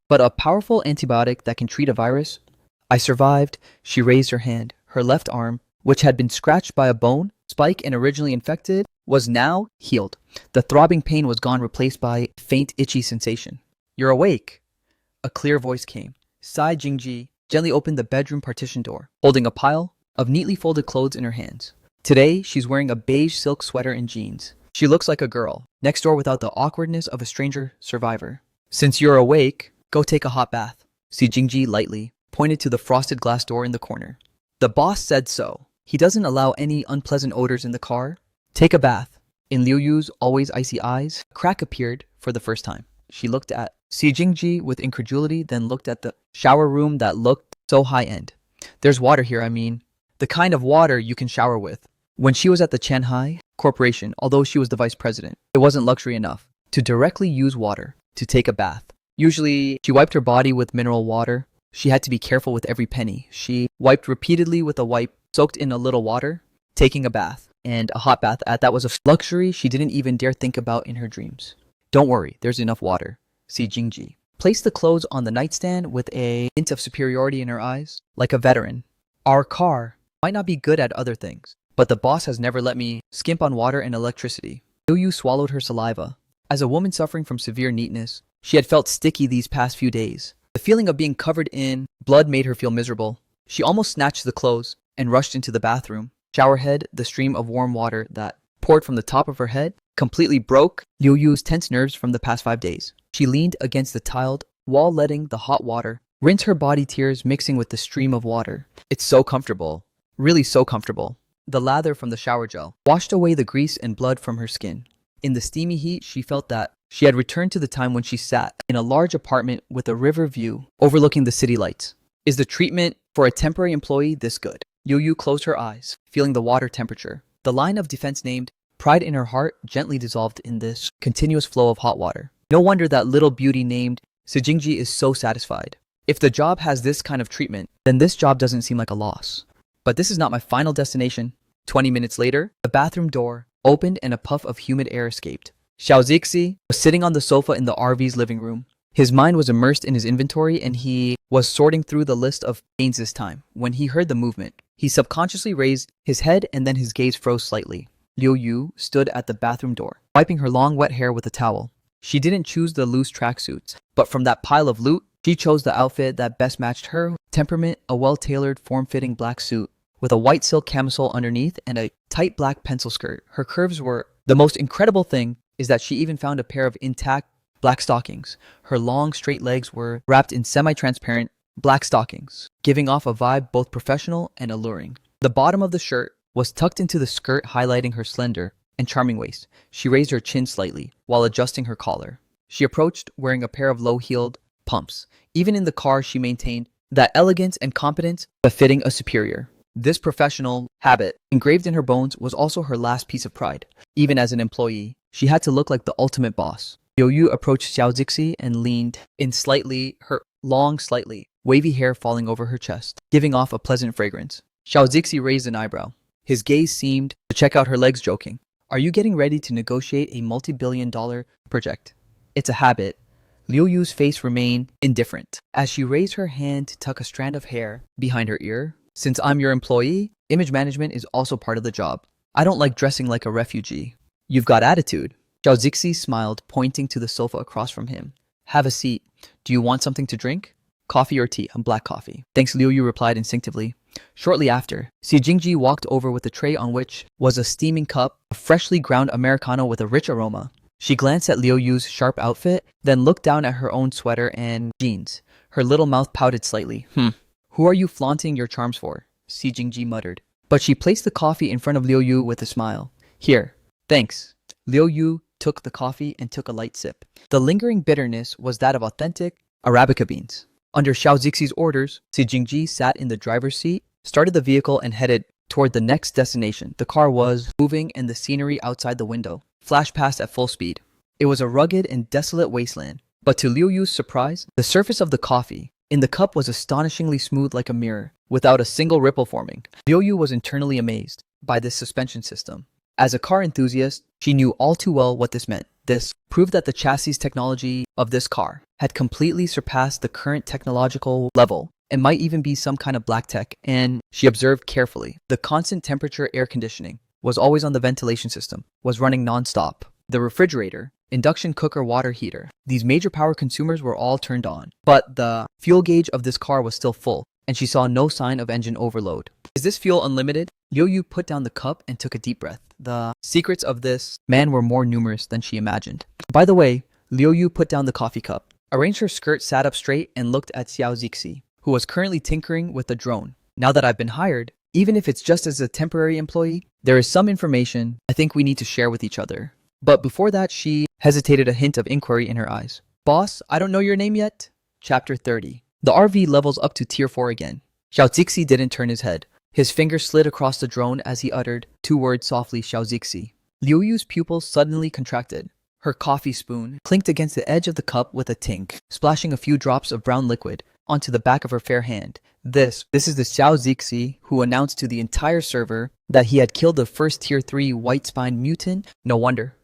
But a powerful antibiotic that can treat a virus? I survived. She raised her hand. Her left arm, which had been scratched by a bone, spike and originally infected, was now healed. The throbbing pain was gone, replaced by faint itchy sensation. You're awake. A clear voice came. Sai Jingji gently opened the bedroom partition door, holding a pile of neatly folded clothes in her hands. Today, she's wearing a beige silk sweater and jeans. She looks like a girl, next door without the awkwardness of a stranger survivor. Since you're awake, go take a hot bath. Si Jingji lightly pointed to the frosted glass door in the corner. The boss said so. He doesn't allow any unpleasant odors in the car. Take a bath. In Liu Yu's always icy eyes, a crack appeared for the first time. She looked at Si Jingji with incredulity, then looked at the shower room that looked so high-end. There's water here, I mean. The kind of water you can shower with. When she was at the Shanghai Corporation, although she was the vice president, it wasn't luxury enough to directly use water to take a bath. Usually, she wiped her body with mineral water. She had to be careful with every penny. She wiped repeatedly with a wipe soaked in a little water. Taking a bath, and a hot bath, that was a luxury she didn't even dare think about in her dreams. Don't worry, there's enough water. Si Jingji placed the clothes on the nightstand with a hint of superiority in her eyes, like a veteran. Our car might not be good at other things, but the boss has never let me skimp on water and electricity. Liu Yu swallowed her saliva. As a woman suffering from severe neatness, she had felt sticky these past few days. The feeling of being covered in blood made her feel miserable. She almost snatched the clothes and rushed into the bathroom. Showerhead, the stream of warm water that poured from the top of her head, completely broke Liu Yu's tense nerves from the past 5 days. She leaned against the tiled wall, letting the hot water rinse her body, tears mixing with the stream of water. It's so comfortable. Really so comfortable. The lather from the shower gel washed away the grease and blood from her skin. In the steamy heat, she felt that she had returned to the time when she sat in a large apartment with a river view overlooking the city lights. Is the treatment for a temporary employee this good? Liu Yu closed her eyes, feeling the water temperature. The line of defense named pride in her heart gently dissolved in this continuous flow of hot water. No wonder that little beauty named Si Jingji is so satisfied. If the job has this kind of treatment, then this job doesn't seem like a loss. But this is not my final destination. 20 minutes later, the bathroom door opened and a puff of humid air escaped. Xiao Zixi was sitting on the sofa in the RV's living room. His mind was immersed in his inventory and he was sorting through the list of gains this time. When he heard the movement, he subconsciously raised his head and then his gaze froze slightly. Liu Yu stood at the bathroom door, wiping her long wet hair with a towel. She didn't choose the loose tracksuits, but from that pile of loot, she chose the outfit that best matched her temperament, a well-tailored, form-fitting black suit with a white silk camisole underneath and a tight black pencil skirt. Her curves were... The most incredible thing is that she even found a pair of intact black stockings. Her long, straight legs were wrapped in semi-transparent black stockings, giving off a vibe both professional and alluring. The bottom of the shirt was tucked into the skirt, highlighting her slender and charming waist. She raised her chin slightly while adjusting her collar. She approached wearing a pair of low-heeled pumps. Even in the car, she maintained that elegance and competence befitting a superior. This professional habit, engraved in her bones, was also her last piece of pride. Even as an employee, she had to look like the ultimate boss. Liu Yu approached Xiao Zixi and leaned in slightly, her long, slightly wavy hair falling over her chest, giving off a pleasant fragrance. Xiao Zixi raised an eyebrow. His gaze seemed to check out her legs, joking. Are you getting ready to negotiate a multi-billion-dollar project? It's a habit. Liu Yu's face remained indifferent as she raised her hand to tuck a strand of hair behind her ear. Since I'm your employee, image management is also part of the job. I don't like dressing like a refugee. You've got attitude. Xiao Zixi smiled, pointing to the sofa across from him. Have a seat. Do you want something to drink? Coffee or tea? Black coffee. Thanks, Liu Yu replied instinctively. Shortly after, Si Jingji walked over with a tray on which was a steaming cup of freshly ground Americano with a rich aroma. She glanced at Liu Yu's sharp outfit, then looked down at her own sweater and jeans. Her little mouth pouted slightly. Who are you flaunting your charms for? Si Jingji muttered. But she placed the coffee in front of Liu Yu with a smile. Here. Thanks. Liu Yu took the coffee and took a light sip. The lingering bitterness was that of authentic Arabica beans. Under Xiao Zixi's orders, Si Jingji sat in the driver's seat, started the vehicle and headed toward the next destination. The car was moving and the scenery outside the window flashed past at full speed. It was a rugged and desolate wasteland, but to Liu Yu's surprise, the surface of the coffee In the cup was astonishingly smooth like a mirror, without a single ripple forming. Liu Yu was internally amazed by this suspension system. As a car enthusiast, she knew all too well what this meant. This proved that the chassis technology of this car had completely surpassed the current technological level and might even be some kind of black tech, and she observed carefully. The constant temperature air conditioning was always on, the ventilation system was running non-stop. The refrigerator, induction cooker, water heater, these major power consumers were all turned on. But the fuel gauge of this car was still full, and she saw no sign of engine overload. Is this fuel unlimited? Liu Yu put down the cup and took a deep breath. The secrets of this man were more numerous than she imagined. By the way, Liu Yu put down the coffee cup, arranged her skirt, sat up straight, and looked at Xiao Zixi, who was currently tinkering with the drone. Now that I've been hired, even if it's just as a temporary employee, there is some information I think we need to share with each other. But before that, she hesitated, a hint of inquiry in her eyes. Boss, I don't know your name yet? Chapter 30. The RV levels up to Tier 4 again. Xiao Zixi didn't turn his head. His finger slid across the drone as he uttered 2 words softly, Xiao Zixi. Liu Yu's pupils suddenly contracted. Her coffee spoon clinked against the edge of the cup with a tink, splashing a few drops of brown liquid onto the back of her fair hand. This is the Xiao Zixi who announced to the entire server that he had killed the first Tier 3 white-spined mutant. No wonder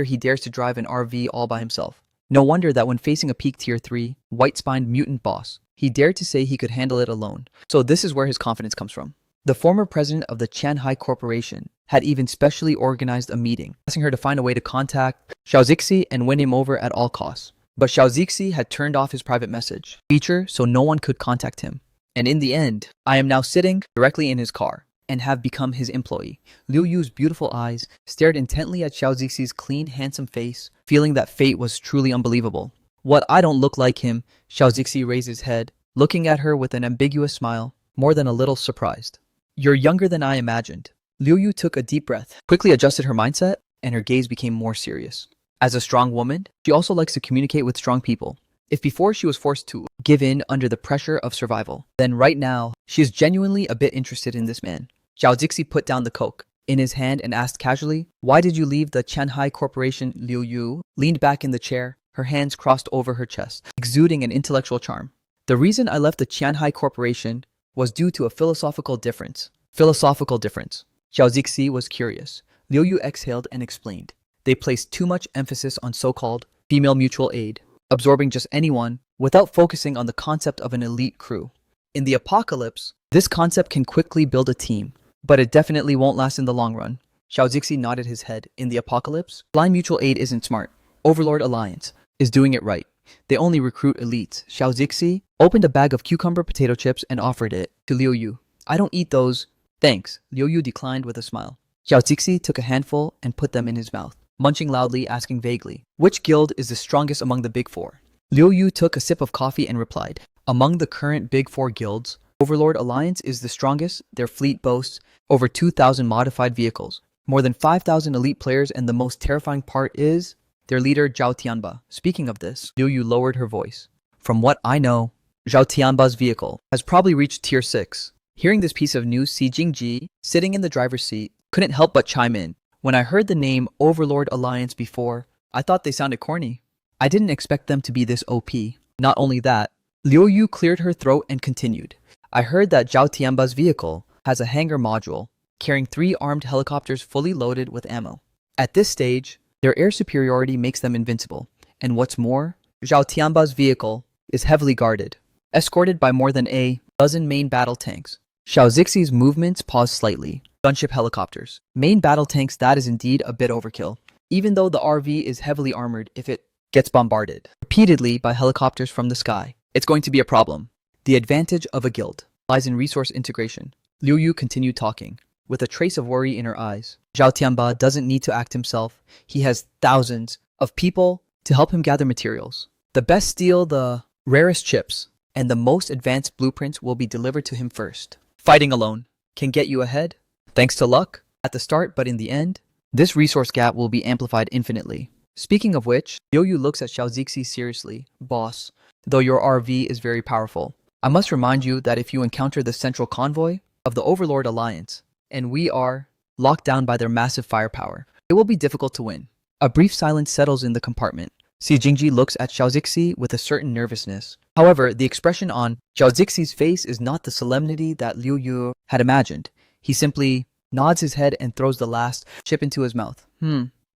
he dares to drive an RV all by himself. No wonder that when facing a peak Tier 3 white-spined mutant boss, he dared to say he could handle it alone. So this is where his confidence comes from. The former president of the Shanghai Corporation had even specially organized a meeting, asking her to find a way to contact Xiao Zixi and win him over at all costs. But Xiao Zixi had turned off his private message feature so no one could contact him. And in the end, I am now sitting directly in his car and have become his employee. Liu Yu's beautiful eyes stared intently at Xiao Zixi's clean, handsome face, feeling that fate was truly unbelievable. What, I don't look like him? Xiao Zixi raised his head, looking at her with an ambiguous smile, more than a little surprised. You're younger than I imagined. Liu Yu took a deep breath, quickly adjusted her mindset, and her gaze became more serious. As a strong woman, she also likes to communicate with strong people. If before she was forced to give in under the pressure of survival, then right now, she is genuinely a bit interested in this man. Xiao Zixi put down the Coke in his hand and asked casually, why did you leave the Shanghai Corporation? Liu Yu leaned back in the chair, her hands crossed over her chest, exuding an intellectual charm. The reason I left the Shanghai Corporation was due to a philosophical difference. Philosophical difference. Xiao Zixi was curious. Liu Yu exhaled and explained. They placed too much emphasis on so-called female mutual aid, absorbing just anyone without focusing on the concept of an elite crew. In the apocalypse, this concept can quickly build a team, but it definitely won't last in the long run. Xiao Zixi nodded his head. In the apocalypse, blind mutual aid isn't smart. Overlord Alliance is doing it right. They only recruit elites. Xiao Zixi opened a bag of cucumber potato chips and offered it to Liu Yu. I don't eat those. Thanks. Liu Yu declined with a smile. Xiao Zixi took a handful and put them in his mouth, munching loudly, asking vaguely, which guild is the strongest among the big 4? Liu Yu took a sip of coffee and replied, among the current big 4 guilds, Overlord Alliance is the strongest. Their fleet boasts over 2,000 modified vehicles, more than 5,000 elite players, and the most terrifying part is their leader, Zhao Tianba. Speaking of this, Liu Yu lowered her voice. From what I know, Zhao Tianba's vehicle has probably reached Tier 6. Hearing this piece of news, Si Jingji, sitting in the driver's seat, couldn't help but chime in. When I heard the name Overlord Alliance before, I thought they sounded corny. I didn't expect them to be this OP. Not only that, Liu Yu cleared her throat and continued. I heard that Zhao Tianba's vehicle has a hangar module carrying 3 armed helicopters fully loaded with ammo. At this stage, their air superiority makes them invincible. And what's more, Zhao Tianba's vehicle is heavily guarded, escorted by more than a dozen main battle tanks. Xiao Zixi's movements paused slightly. Gunship helicopters. Main battle tanks, that is indeed a bit overkill. Even though the RV is heavily armored, if it gets bombarded repeatedly by helicopters from the sky, it's going to be a problem. The advantage of a guild lies in resource integration. Liu Yu continued talking, with a trace of worry in her eyes. Zhao Tianba doesn't need to act himself. He has thousands of people to help him gather materials. The best steel, the rarest chips, and the most advanced blueprints will be delivered to him first. Fighting alone can get you ahead, thanks to luck, at the start, but in the end, this resource gap will be amplified infinitely. Speaking of which, Liu Yu looks at Xiao Zixi seriously. Boss, though your RV is very powerful, I must remind you that if you encounter the central convoy of the Overlord Alliance, and we are locked down by their massive firepower, it will be difficult to win. A brief silence settles in the compartment. Si Jingji looks at Xiao Zixi with a certain nervousness. However, the expression on Xiao Zixi's face is not the solemnity that Liu Yu had imagined. He simply nods his head and throws the last chip into his mouth.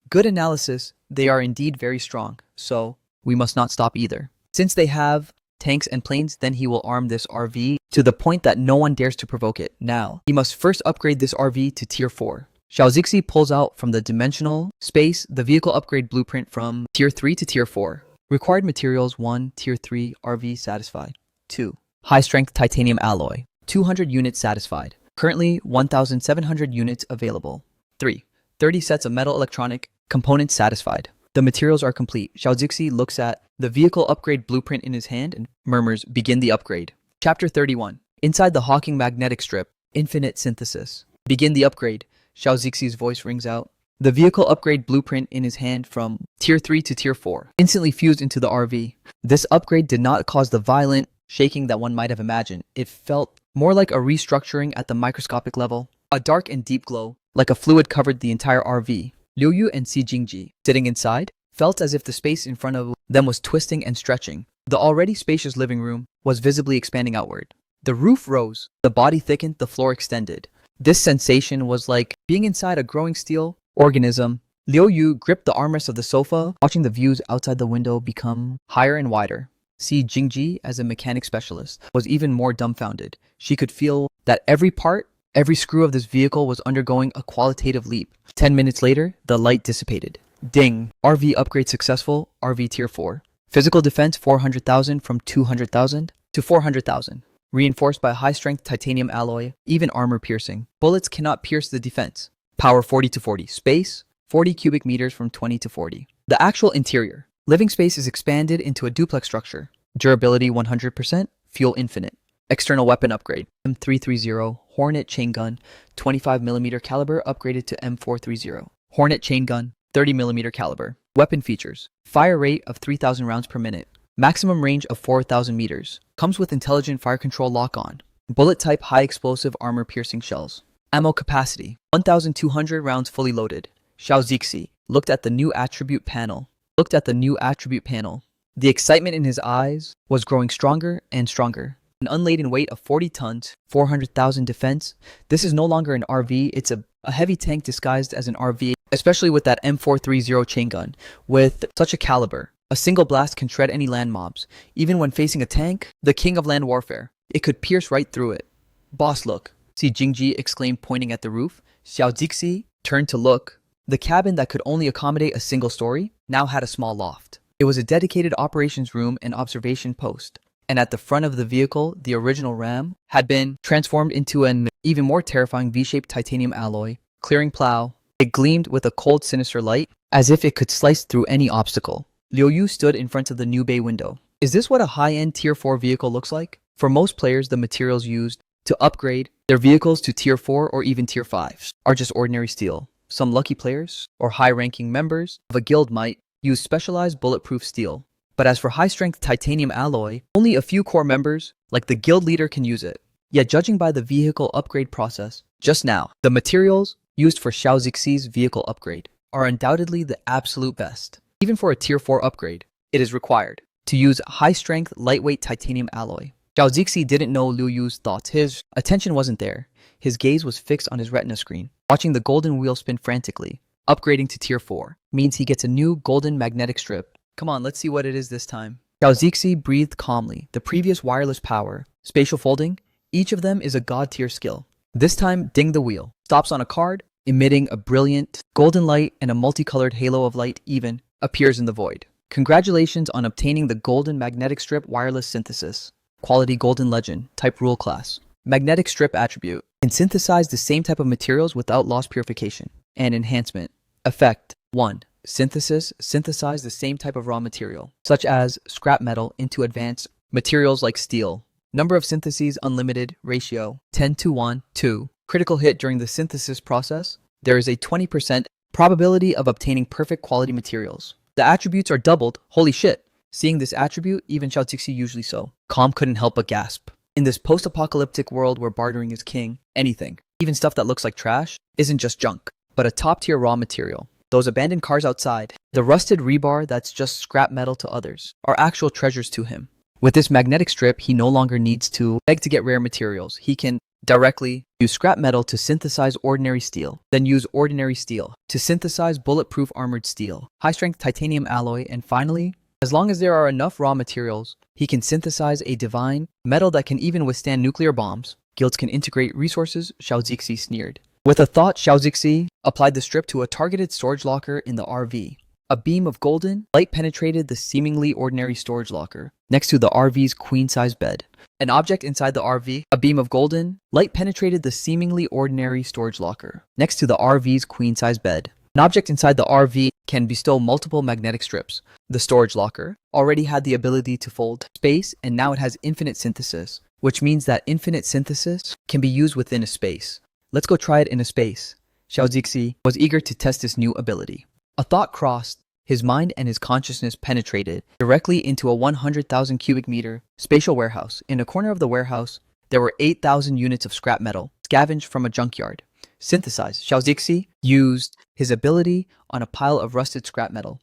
Good analysis. They are indeed very strong, so we must not stop either. Since they have tanks and planes, then he will arm this RV to the point that no one dares to provoke it. Now, he must first upgrade this RV to Tier 4. Xiao Zixi pulls out from the dimensional space the vehicle upgrade blueprint from Tier 3 to Tier 4. Required materials 1. Tier 3 RV satisfied. 2. High strength titanium alloy. 200 units satisfied. Currently 1,700 units available. 3. 30 sets of metal electronic components satisfied. The materials are complete. Xiao Zixi looks at the vehicle upgrade blueprint in his hand and murmurs, begin the upgrade. Chapter 31. Inside the Hawking magnetic strip, infinite synthesis. Begin the upgrade. Xiao Zixi's voice rings out. The vehicle upgrade blueprint in his hand from Tier 3 to Tier 4 instantly fused into the RV. This upgrade did not cause the violent shaking that one might have imagined. It felt more like a restructuring at the microscopic level. A dark and deep glow, like a fluid, covered the entire RV. Liu Yu and Si Jingji, sitting inside, felt as if the space in front of them was twisting and stretching. The already spacious living room was visibly expanding outward. The roof rose, the body thickened, the floor extended. This sensation was like being inside a growing steel organism. Liu Yu gripped the armrest of the sofa, watching the views outside the window become higher and wider. Si Jingji, as a mechanic specialist, was even more dumbfounded. She could feel that every part, every screw of this vehicle was undergoing a qualitative leap. 10 minutes later, the light dissipated. Ding! RV upgrade successful, RV Tier 4. Physical defense 400,000 from 200,000 to 400,000. Reinforced by high-strength titanium alloy, even armor piercing. Bullets cannot pierce the defense. Power 40 to 40. Space 40 cubic meters from 20 to 40. The actual interior. Living space is expanded into a duplex structure. Durability 100%, fuel infinite. External weapon upgrade. M330 Hornet chain gun, 25mm caliber upgraded to M430. Hornet chain gun, 30mm caliber. Weapon features. Fire rate of 3,000 rounds per minute. Maximum range of 4,000 meters. Comes with intelligent fire control lock-on. Bullet type high explosive armor piercing shells. Ammo capacity. 1,200 rounds fully loaded. Xiao Zixi looked at the new attribute panel. The excitement in his eyes was growing stronger and stronger. An unladen weight of 40 tons, 400,000 defense. This is no longer an RV, it's a heavy tank disguised as an RV, especially with that M430 chain gun. With such a caliber, a single blast can shred any land mobs. Even when facing a tank, the king of land warfare, it could pierce right through it. Boss, look, Si Jingji exclaimed, pointing at the roof. Xiao Zixi turned to look. The cabin that could only accommodate a single story now had a small loft. It was a dedicated operations room and observation post. And at the front of the vehicle, the original Ram had been transformed into an even more terrifying V-shaped titanium alloy, clearing plow. It gleamed with a cold, sinister light, as if it could slice through any obstacle. Liu Yu stood in front of the new bay window. Is this what a high-end Tier 4 vehicle looks like? For most players, the materials used to upgrade their vehicles to Tier 4 or even Tier 5 are just ordinary steel. Some lucky players or high-ranking members of a guild might use specialized bulletproof steel. But as for high-strength titanium alloy, only a few core members, like the guild leader, can use it. Yet judging by the vehicle upgrade process, just now, the materials used for Xiao Zixi's vehicle upgrade are undoubtedly the absolute best. Even for a Tier 4 upgrade, it is required to use high-strength, lightweight titanium alloy. Xiao Zixi didn't know Liu Yu's thoughts. His attention wasn't there. His gaze was fixed on his retina screen, watching the golden wheel spin frantically. Upgrading to Tier 4 means he gets a new golden magnetic strip. Come on, let's see what it is this time. Xiao Zixi breathed calmly. The previous wireless power, spatial folding, each of them is a god-tier skill. This time, ding the wheel. Stops on a card, emitting a brilliant golden light, and a multicolored halo of light even appears in the void. Congratulations on obtaining the golden magnetic strip wireless synthesis. Quality golden legend, type rule class. Magnetic strip attribute. Can synthesize the same type of materials without loss purification. And enhancement. Effect 1. Synthesis. Synthesize the same type of raw material, such as scrap metal, into advanced materials like steel. Number of syntheses unlimited. Ratio 10:1. 2. Critical hit during the synthesis process. There is a 20% probability of obtaining perfect quality materials. The attributes are doubled. Holy shit. Seeing this attribute, even Xiao Zixi usually so calm couldn't help but gasp. In this post-apocalyptic world where bartering is king, anything, even stuff that looks like trash, isn't just junk, but a top-tier raw material. those abandoned cars outside, the rusted rebar that's just scrap metal to others, are actual treasures to him. With this magnetic strip, he no longer needs to beg to get rare materials. He can directly use scrap metal to synthesize ordinary steel, then use ordinary steel to synthesize bulletproof armored steel, high-strength titanium alloy, and finally, as long as there are enough raw materials, he can synthesize a divine metal that can even withstand nuclear bombs. Guilds can integrate resources, Xiao Zixi sneered. With a thought, Xiao Zixi applied the strip to a targeted storage locker in the RV. A beam of golden light penetrated the seemingly ordinary storage locker next to the RV's queen-size bed. An object inside the RV, a beam of golden light penetrated the seemingly ordinary storage locker next to the RV's queen-size bed. An object inside the RV can bestow multiple magnetic strips. The storage locker already had the ability to fold space, and now it has infinite synthesis, which means that infinite synthesis can be used within a space. Let's go try it in a space. Xiao Zixi was eager to test this new ability. A thought crossed his mind and his consciousness penetrated directly into a 100,000 cubic meter spatial warehouse. In a corner of the warehouse, there were 8,000 units of scrap metal scavenged from a junkyard. Synthesized. Xiao Zixi used his ability on a pile of rusted scrap metal.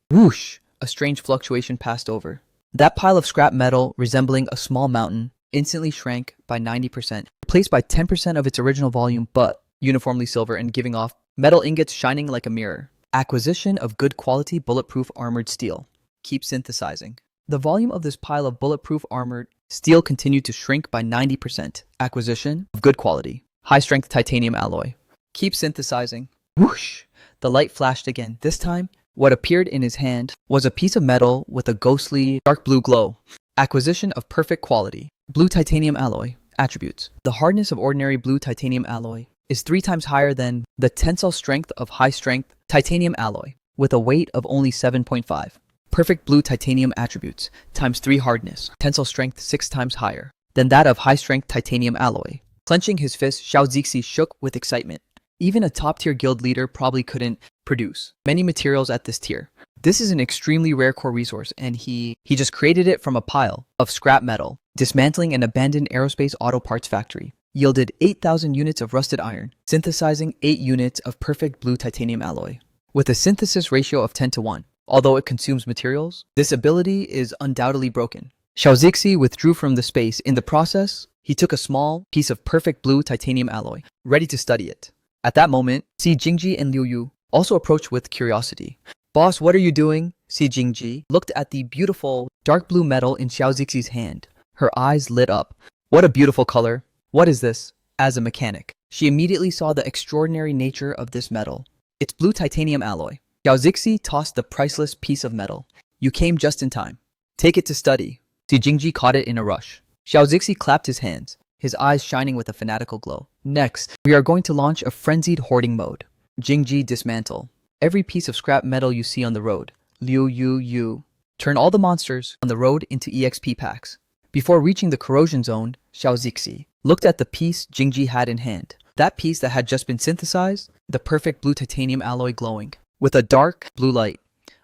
Whoosh! A strange fluctuation passed over. That pile of scrap metal, resembling a small mountain, instantly shrank by 90%, replaced by 10% of its original volume, but uniformly silver and giving off metal ingots shining like a mirror. Acquisition of good quality bulletproof armored steel. Keep synthesizing. The volume of this pile of bulletproof armored steel continued to shrink by 90%. Acquisition of good quality high-strength titanium alloy. Keep synthesizing. Whoosh! The light flashed again. This time, what appeared in his hand was a piece of metal with a ghostly dark blue glow. Acquisition of perfect quality blue titanium alloy. Attributes. The hardness of ordinary blue titanium alloy is 3 times higher than the tensile strength of high-strength titanium alloy, with a weight of only 7.5. Perfect blue titanium attributes, times 3 hardness, tensile strength 6 times higher than that of high-strength titanium alloy. Clenching his fist, Xiao Zixi shook with excitement. Even a top-tier guild leader probably couldn't produce many materials at this tier. This is an extremely rare core resource, and he just created it from a pile of scrap metal, dismantling an abandoned aerospace auto parts factory. Yielded 8,000 units of rusted iron, synthesizing 8 units of perfect blue titanium alloy. With a synthesis ratio of 10 to 1, although it consumes materials, this ability is undoubtedly broken. Xiao Zixi withdrew from the space. In the process, he took a small piece of perfect blue titanium alloy, ready to study it. At that moment, Si Jingji and Liu Yu also approached with curiosity. Boss, what are you doing? Si Jingji looked at the beautiful dark blue metal in Xiao Zixi's hand. Her eyes lit up. What a beautiful color. What is this? As a mechanic, she immediately saw the extraordinary nature of this metal. It's blue titanium alloy. Xiao Zixi tossed the priceless piece of metal. You came just in time. Take it to study. Si Jingji caught it in a rush. Xiao Zixi clapped his hands, his eyes shining with a fanatical glow. Next, we are going to launch a frenzied hoarding mode. Jingji, dismantle every piece of scrap metal you see on the road. Liu Yu, turn all the monsters on the road into EXP packs. Before reaching the corrosion zone, Xiao Zixi looked at the piece Jingji had in hand. That piece that had just been synthesized, the perfect blue titanium alloy glowing. With a dark blue light,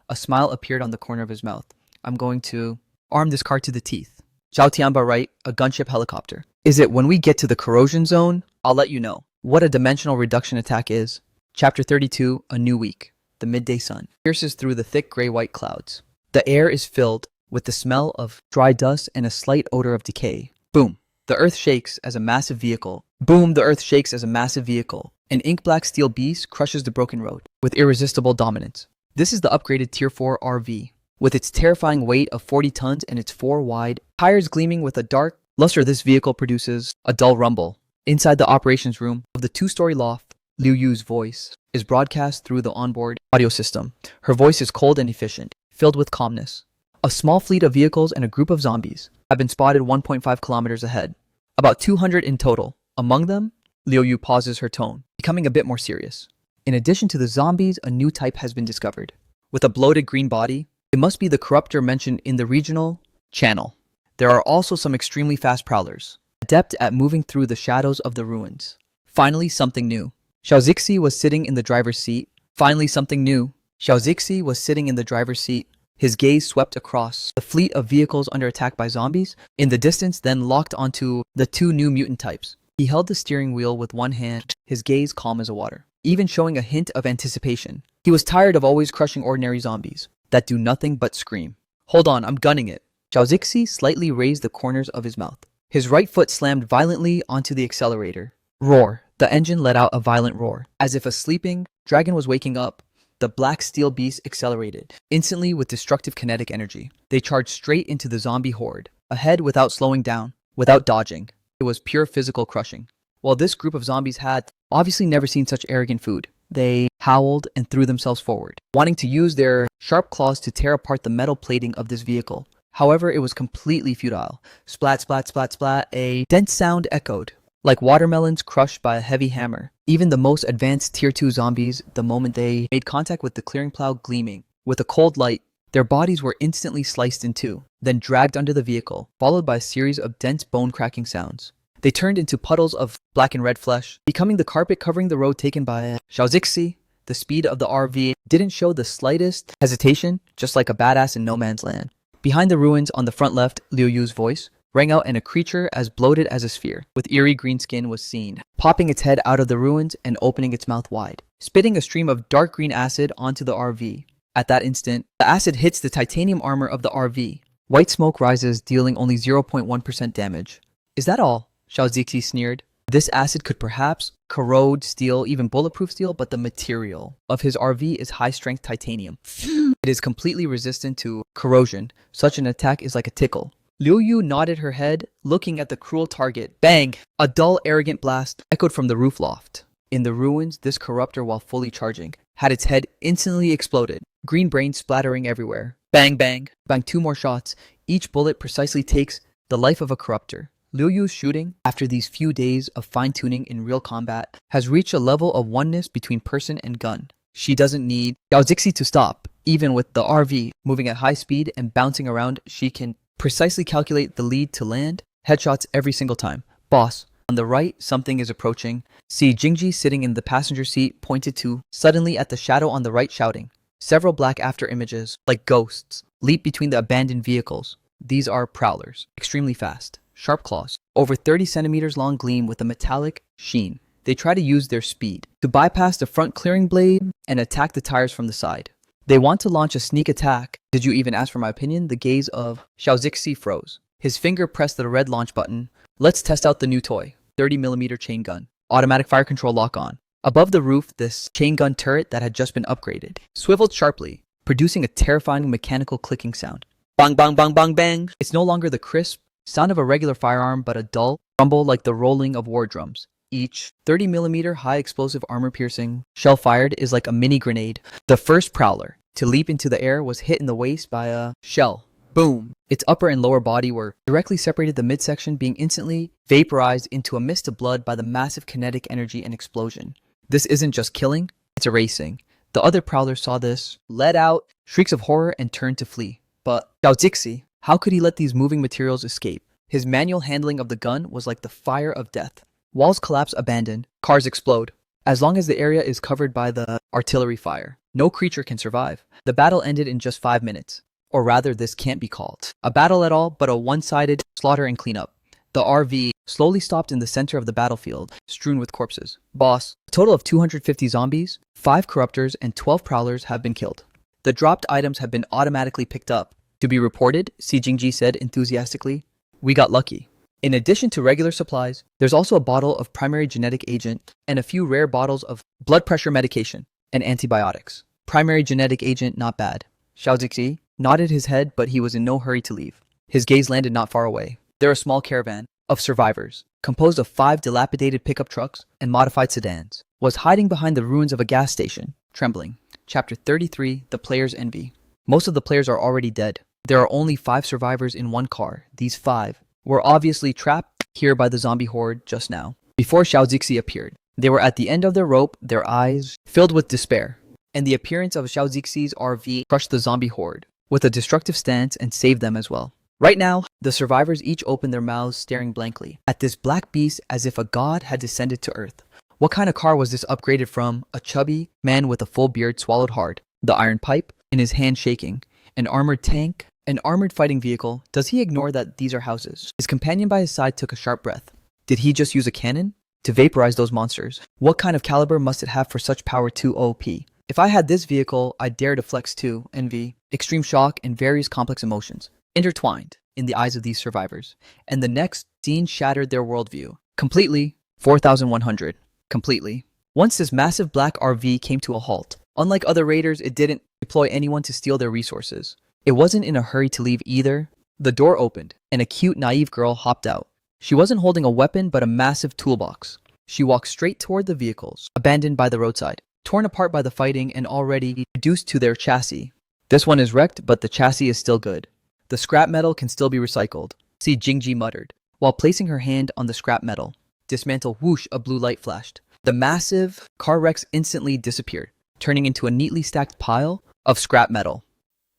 a smile appeared on the corner of his mouth. I'm going to arm this car to the teeth. Zhao Tianba right, a gunship helicopter. Is it when we get to the corrosion zone? I'll let you know what a dimensional reduction attack is. Chapter 32, A New Week. The midday sun pierces through the thick gray-white clouds. The air is filled with the smell of dry dust and a slight odor of decay. Boom. The earth shakes as a massive vehicle. Boom, the earth shakes as a massive vehicle. An ink-black steel beast crushes the broken road with irresistible dominance. This is the upgraded Tier 4 RV. With its terrifying weight of 40 tons and its 4 wide tires gleaming with a dark luster, this vehicle produces a dull rumble. Inside the operations room of the 2-story loft, Liu Yu's voice is broadcast through the onboard audio system. Her voice is cold and efficient, filled with calmness. A small fleet of vehicles and a group of zombies have been spotted 1.5 kilometers ahead. About 200 in total. Among them, Liu Yu pauses her tone, becoming a bit more serious. In addition to the zombies, a new type has been discovered. With a bloated green body, it must be the corruptor mentioned in the regional channel. There are also some extremely fast prowlers, adept at moving through the shadows of the ruins. Finally, something new. Xiao Zixi was sitting in the driver's seat. Finally, something new. Xiao Zixi was sitting in the driver's seat. His gaze swept across the fleet of vehicles under attack by zombies in the distance, then locked onto the 2 new mutant types. He held the steering wheel with one hand, his gaze calm as a water, even showing a hint of anticipation. He was tired of always crushing ordinary zombies that do nothing but scream. Hold on, I'm gunning it. Zhao Zixi slightly raised the corners of his mouth. His right foot slammed violently onto the accelerator. Roar. The engine let out a violent roar. As if a sleeping dragon was waking up, the black steel beast accelerated, instantly with destructive kinetic energy. They charged straight into the zombie horde, ahead without slowing down, without dodging. It was pure physical crushing. While this group of zombies had obviously never seen such arrogant food, they howled and threw themselves forward, wanting to use their sharp claws to tear apart the metal plating of this vehicle. However, it was completely futile. Splat, splat, splat, splat, a dense sound echoed, like watermelons crushed by a heavy hammer. Even the most advanced Tier 2 zombies, the moment they made contact with the clearing plow gleaming with a cold light, their bodies were instantly sliced in two, then dragged under the vehicle, followed by a series of dense bone-cracking sounds. They turned into puddles of black and red flesh, becoming the carpet covering the road taken by Zhao Zixi. The speed of the RV didn't show the slightest hesitation, just like a badass in no man's land. Behind the ruins on the front left, Liu Yu's voice rang out, and a creature as bloated as a sphere, with eerie green skin, was seen, popping its head out of the ruins and opening its mouth wide, spitting a stream of dark green acid onto the RV. At that instant, the acid hits the titanium armor of the RV. White smoke rises, dealing only 0.1% damage. Is that all? Zhao Zixi sneered. This acid could perhaps corrode steel, even bulletproof steel, but the material of his RV is high-strength titanium. It is completely resistant to corrosion. Such an attack is like a tickle. Liu Yu nodded her head, looking at the cruel target. Bang! A dull, arrogant blast echoed from the roof loft. In the ruins, this corruptor, while fully charging, had its head instantly exploded, green brains splattering everywhere. Bang, bang, bang, 2 more shots. Each bullet precisely takes the life of a corruptor. Liu Yu's shooting, after these few days of fine-tuning in real combat, has reached a level of oneness between person and gun. She doesn't need Zhao Zixi to stop. Even with the RV moving at high speed and bouncing around, she can precisely calculate the lead to land. Headshots every single time. Boss, on the right, something is approaching. See Jingji sitting in the passenger seat, pointed to suddenly at the shadow on the right, shouting. Several black after images, like ghosts, leap between the abandoned vehicles. These are prowlers, extremely fast. Sharp claws, over 30 centimeters long, gleam with a metallic sheen. They try to use their speed to bypass the front clearing blade and attack the tires from the side. They want to launch a sneak attack. Did you even ask for my opinion? The gaze of Zhao Zixi froze. His finger pressed the red launch button. Let's test out the new toy. 30mm chain gun. Automatic fire control lock on. Above the roof, this chain gun turret that had just been upgraded swiveled sharply, producing a terrifying mechanical clicking sound. Bang, bang, bang, bang, bang. It's no longer the crisp sound of a regular firearm, but a dull rumble like the rolling of war drums. Each 30mm high explosive armor piercing shell fired is like a mini grenade. The first prowler to leap into the air was hit in the waist by a shell. Boom! Its upper and lower body were directly separated, the midsection being instantly vaporized into a mist of blood by the massive kinetic energy and explosion. This isn't just killing, it's erasing. The other prowlers saw this, let out shrieks of horror, and turned to flee. But Zhao Zixi, how could he let these moving materials escape? His manual handling of the gun was like the fire of death. Walls collapse, abandoned. Cars explode. As long as the area is covered by the artillery fire, no creature can survive. The battle ended in just 5 minutes. Or rather, this can't be called a battle at all, but a one-sided slaughter and cleanup. The RV slowly stopped in the center of the battlefield, strewn with corpses. Boss, a total of 250 zombies, 5 corruptors, and 12 prowlers have been killed. The dropped items have been automatically picked up. To be reported, Si Jingji said enthusiastically. We got lucky. In addition to regular supplies, there's also a bottle of primary genetic agent and a few rare bottles of blood pressure medication and antibiotics. Primary genetic agent, not bad. Zhao Zixi nodded his head, but he was in no hurry to leave. His gaze landed not far away. There a small caravan of survivors, composed of 5 dilapidated pickup trucks and modified sedans, was hiding behind the ruins of a gas station, trembling. Chapter 33, The Player's Envy. Most of the players are already dead. There are only 5 survivors in one car. These 5 were obviously trapped here by the zombie horde just now, before Zhao Zixi appeared. They were at the end of their rope, their eyes filled with despair, and the appearance of Zhao Zixi's RV crushed the zombie horde with a destructive stance and saved them as well. Right now, the survivors each opened their mouths, staring blankly at this black beast as if a god had descended to earth. What kind of car was this upgraded from? A chubby man with a full beard swallowed hard, the iron pipe in his hand shaking, an armored tank, an armored fighting vehicle. Does he ignore that these are houses? His companion by his side took a sharp breath. Did he just use a cannon to vaporize those monsters? What kind of caliber must it have for such power to OP? If I had this vehicle, I'd dare to flex too. Envy, extreme shock, and various complex emotions intertwined in the eyes of these survivors. And the next scene shattered their worldview. Completely. 4,100. Completely. Once this massive black RV came to a halt, unlike other raiders, it didn't deploy anyone to steal their resources. It wasn't in a hurry to leave either. The door opened, and a cute, naive girl hopped out. She wasn't holding a weapon, but a massive toolbox. She walked straight toward the vehicles, abandoned by the roadside, torn apart by the fighting and already reduced to their chassis. This one is wrecked, but the chassis is still good. The scrap metal can still be recycled, see Jingji muttered, while placing her hand on the scrap metal. Dismantle, whoosh, a blue light flashed. The massive car wrecks instantly disappeared, turning into a neatly stacked pile of scrap metal.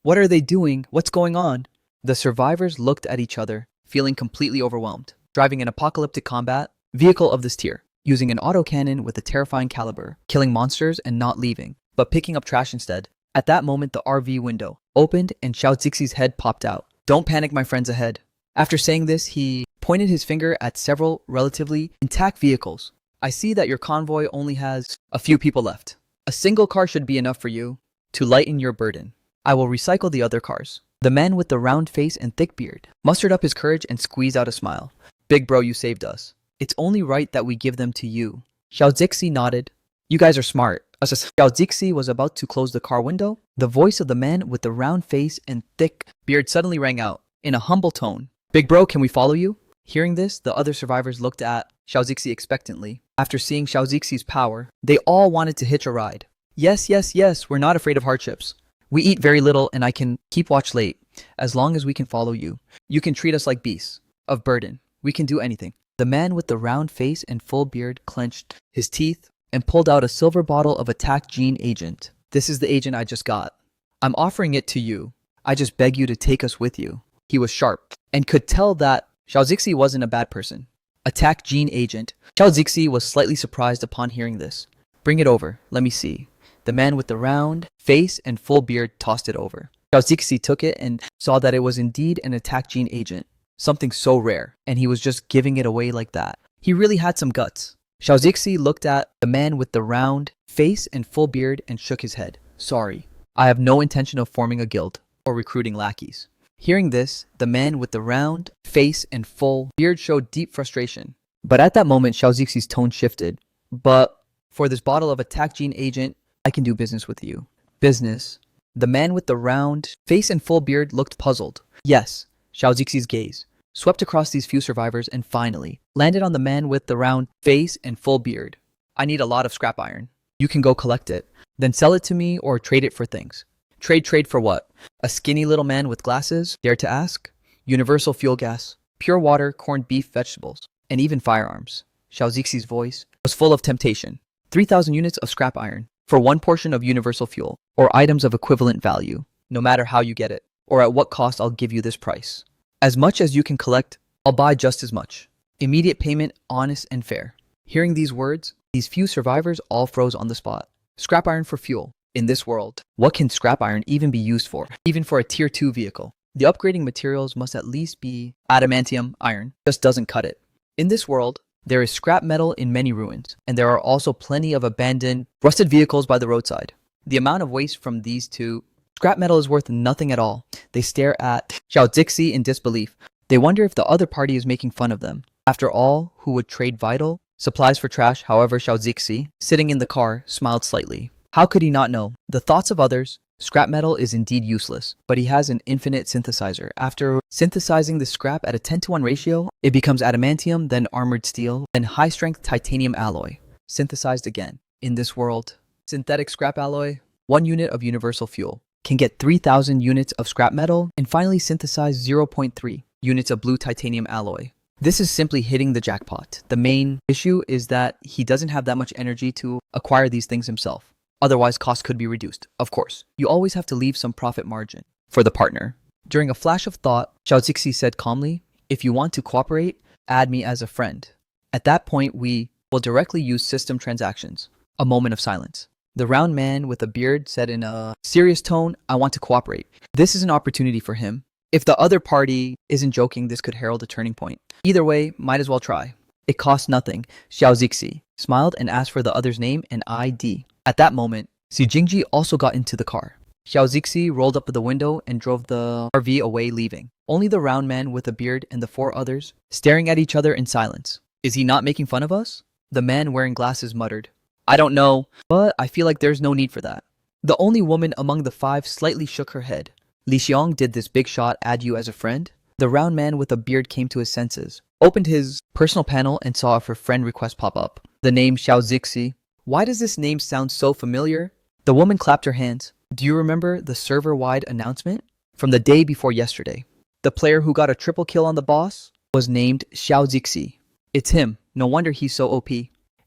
What are they doing? What's going on? The survivors looked at each other, feeling completely overwhelmed. Driving an apocalyptic combat vehicle of this tier, using an autocannon with a terrifying caliber, killing monsters and not leaving, but picking up trash instead. At that moment, the RV window opened and Xiao Zixi's head popped out. Don't panic, my friends ahead. After saying this, he pointed his finger at several relatively intact vehicles. I see that your convoy only has a few people left. A single car should be enough for you to lighten your burden. I will recycle the other cars. The man with the round face and thick beard mustered up his courage and squeezed out a smile. Big bro, you saved us. It's only right that we give them to you. Xiao Zixi nodded. You guys are smart. Xiao Zixi was about to close the car window. The voice of the man with the round face and thick beard suddenly rang out in a humble tone. Big bro, can we follow you? Hearing this, the other survivors looked at Xiao Zixi expectantly. After seeing Xiao Zixi's power, they all wanted to hitch a ride. Yes, yes, yes, we're not afraid of hardships. We eat very little and I can keep watch late. As long as we can follow you. You can treat us like beasts of burden. We can do anything. The man with the round face and full beard clenched his teeth and pulled out a silver bottle of attack gene agent. This is the agent I just got. I'm offering it to you. I just beg you to take us with you. He was sharp and could tell that Xiao Zixi wasn't a bad person. Attack gene agent. Xiao Zixi was slightly surprised upon hearing this. Bring it over. Let me see. The man with the round face and full beard tossed it over. Xiao Zixi took it and saw that it was indeed an attack gene agent. Something so rare, and he was just giving it away like that. He really had some guts. Xiao Zixi looked at the man with the round face and full beard and shook his head. Sorry, I have no intention of forming a guild or recruiting lackeys. Hearing this, the man with the round face and full beard showed deep frustration. But at that moment, Xiao Zixi's tone shifted. But for this bottle of attack gene agent, I can do business with you. Business. The man with the round face and full beard looked puzzled. Yes, Xiao Zixi's gaze swept across these few survivors and finally landed on the man with the round face and full beard. I need a lot of scrap iron. You can go collect it, then sell it to me or trade it for things. Trade for what? A skinny little man with glasses dared to ask? Universal fuel gas, pure water, corned beef, vegetables, and even firearms. Xiao Zixi's voice was full of temptation. 3,000 units of scrap iron for one portion of universal fuel or items of equivalent value. No matter how you get it or at what cost, I'll give you this price. As much as you can collect, I'll buy just as much. Immediate payment, honest and fair. Hearing these words, these few survivors all froze on the spot. Scrap iron for fuel. In this world, what can scrap iron even be used for? Even for a tier 2 vehicle. The upgrading materials must at least be adamantium. Iron just doesn't cut it. In this world, there is scrap metal in many ruins, and there are also plenty of abandoned, rusted vehicles by the roadside. The amount of waste from these two, scrap metal is worth nothing at all. They stare at Xiao Zixi in disbelief. They wonder if the other party is making fun of them. After all, who would trade vital supplies for trash? However, Xiao Zixi, sitting in the car, smiled slightly. How could he not know? The thoughts of others. Scrap metal is indeed useless, but he has an infinite synthesizer. After synthesizing the scrap at a 10-to-1 ratio, it becomes adamantium, then armored steel, then high-strength titanium alloy. Synthesized again. In this world, synthetic scrap alloy, 1 unit of universal fuel, can get 3,000 units of scrap metal, and finally synthesize 0.3 units of blue titanium alloy. This is simply hitting the jackpot. The main issue is that he doesn't have that much energy to acquire these things himself. Otherwise, costs could be reduced. Of course, you always have to leave some profit margin for the partner. During a flash of thought, Xiao Zixi said calmly, if you want to cooperate, add me as a friend. At that point, we will directly use system transactions. A moment of silence. The round man with a beard said in a serious tone, I want to cooperate. This is an opportunity for him. If the other party isn't joking, this could herald a turning point. Either way, might as well try. It cost nothing. Xiao Zixi smiled and asked for the other's name and ID. At that moment, Si Jingji also got into the car. Xiao Zixi rolled up the window and drove the RV away, leaving. Only the round man with a beard and the four others staring at each other in silence. Is he not making fun of us? The man wearing glasses muttered. I don't know, but I feel like there's no need for that. The only woman among the five slightly shook her head. Li Xiong, did this big shot add you as a friend? The round man with a beard came to his senses, opened his personal panel and saw a friend request pop up. The name Xiao Zixi. Why does this name sound so familiar? The woman clapped her hands. Do you remember the server-wide announcement? From the day before yesterday. The player who got a triple kill on the boss was named Xiao Zixi. It's him. No wonder he's so OP.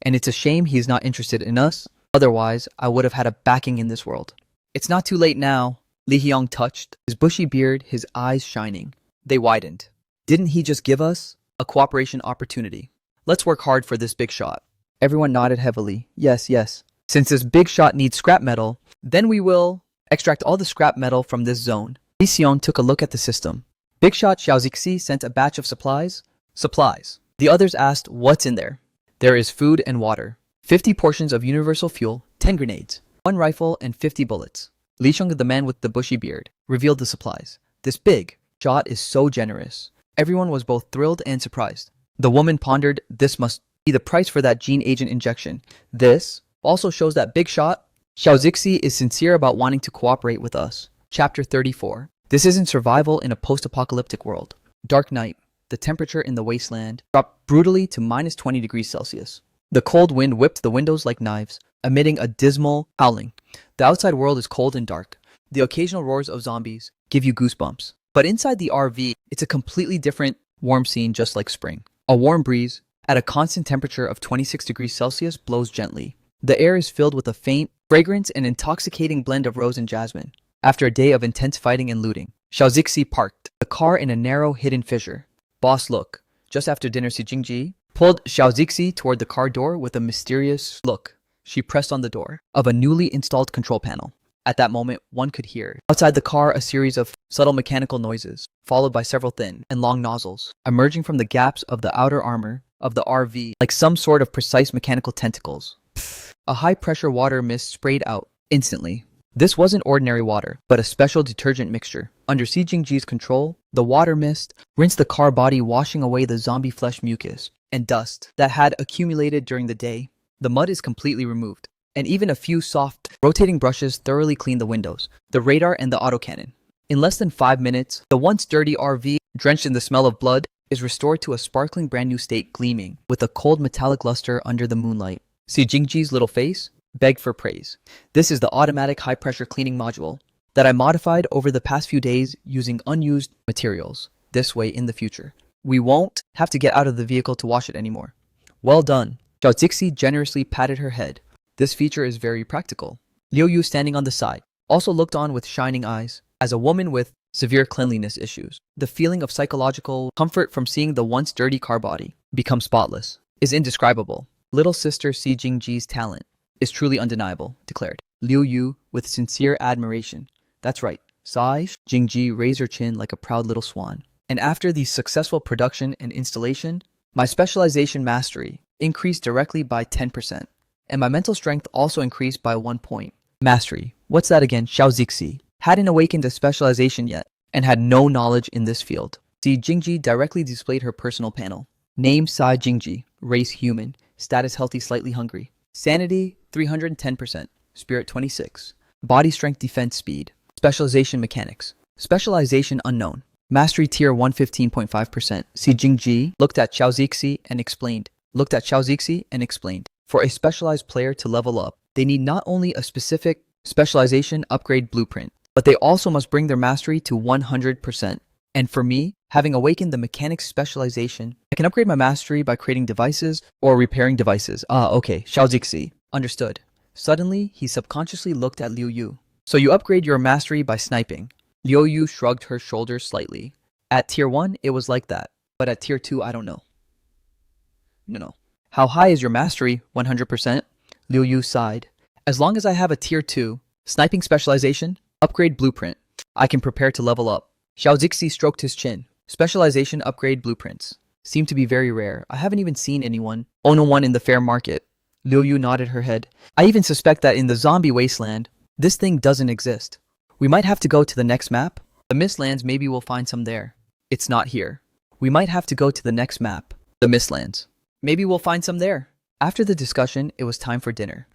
And it's a shame he's not interested in us. Otherwise, I would have had a backing in this world. It's not too late now. Li Xiong touched, his bushy beard, his eyes shining. They widened. Didn't he just give us a cooperation opportunity? Let's work hard for this big shot. Everyone nodded heavily. Yes, yes. Since this big shot needs scrap metal, then we will extract all the scrap metal from this zone. Li Xiong took a look at the system. Big shot Xiao Zixi sent a batch of supplies. Supplies. The others asked, what's in there? There is food and water. 50 portions of universal fuel, 10 grenades, 1 rifle, and 50 bullets. Li Xiong, the man with the bushy beard, revealed the supplies. This big shot is so generous. Everyone was both thrilled and surprised. The woman pondered, this must be the price for that gene agent injection. This also shows that big shot Xiao Zixi is sincere about wanting to cooperate with us. Chapter 34. This isn't survival in a post-apocalyptic world. Dark night. The temperature in the wasteland dropped brutally to minus 20 degrees Celsius. The cold wind whipped the windows like knives, emitting a dismal howling. The outside world is cold and dark. The occasional roars of zombies give you goosebumps. But inside the RV, it's a completely different warm scene, just like spring. A warm breeze at a constant temperature of 26 degrees Celsius blows gently. The air is filled with a faint fragrance and intoxicating blend of rose and jasmine. After a day of intense fighting and looting, Xiao Zixi parked the car in a narrow, hidden fissure. Boss, look. Just after dinner, Si Jingji pulled Xiao Zixi toward the car door with a mysterious look. She pressed on the door of a newly installed control panel. At that moment, one could hear outside the car a series of subtle mechanical noises, followed by several thin and long nozzles emerging from the gaps of the outer armor of the RV like some sort of precise mechanical tentacles. A high-pressure water mist sprayed out instantly. This wasn't ordinary water, but a special detergent mixture. Under Si Jingji's control, the water mist rinsed the car body, washing away the zombie flesh, mucus, and dust that had accumulated during the day. The mud is completely removed, and even a few soft, rotating brushes thoroughly clean the windows, the radar, and the autocannon. In less than 5 minutes, the once dirty RV, drenched in the smell of blood, is restored to a sparkling brand new state, gleaming with a cold metallic luster under the moonlight. Si Jingji's little face begged for praise. This is the automatic high-pressure cleaning module that I modified over the past few days using unused materials. This way, in the future, we won't have to get out of the vehicle to wash it anymore. Well done. Xiao Zixi generously patted her head. This feature is very practical. Liu Yu, standing on the side, also looked on with shining eyes. As a woman with severe cleanliness issues, the feeling of psychological comfort from seeing the once dirty car body become spotless is indescribable. Little sister Si Jingji's talent is truly undeniable, declared Liu Yu with sincere admiration. That's right. Sai Jingji raised her chin like a proud little swan. And after the successful production and installation, my specialization mastery increased directly by 10%. And my mental strength also increased by 1 point. Mastery. What's that again? Xiao Zixi hadn't awakened a specialization yet and had no knowledge in this field. Si Jingji directly displayed her personal panel. Name Sai Jingji. Race human. Status healthy, slightly hungry. Sanity 310%. Spirit 26. Body strength, defense, speed. Specialization mechanics. Specialization unknown. Mastery tier 115.5%. Si Jingji looked at Xiao Zixi and explained. For a specialized player to level up, they need not only a specific specialization upgrade blueprint, but they also must bring their mastery to 100%. And for me, having awakened the mechanics specialization, I can upgrade my mastery by creating devices or repairing devices. Okay, Xiao Zixi. Understood. Suddenly, he subconsciously looked at Liu Yu. So you upgrade your mastery by sniping. Liu Yu shrugged her shoulders slightly. At tier 1, it was like that. But at tier 2, I don't know. No. How high is your mastery? 100%? Liu Yu sighed. As long as I have a tier 2, sniping specialization, upgrade blueprint, I can prepare to level up. Xiao Zixi stroked his chin. Specialization upgrade blueprints. seem to be very rare. I haven't even seen anyone. Oh, no one in the fair market. Liu Yu nodded her head. I even suspect that in the zombie wasteland, this thing doesn't exist. We might have to go to the next map. The Mistlands, maybe we'll find some there. It's not here. We might have to go to the next map. The Mistlands. Maybe we'll find some there. After the discussion, it was time for dinner.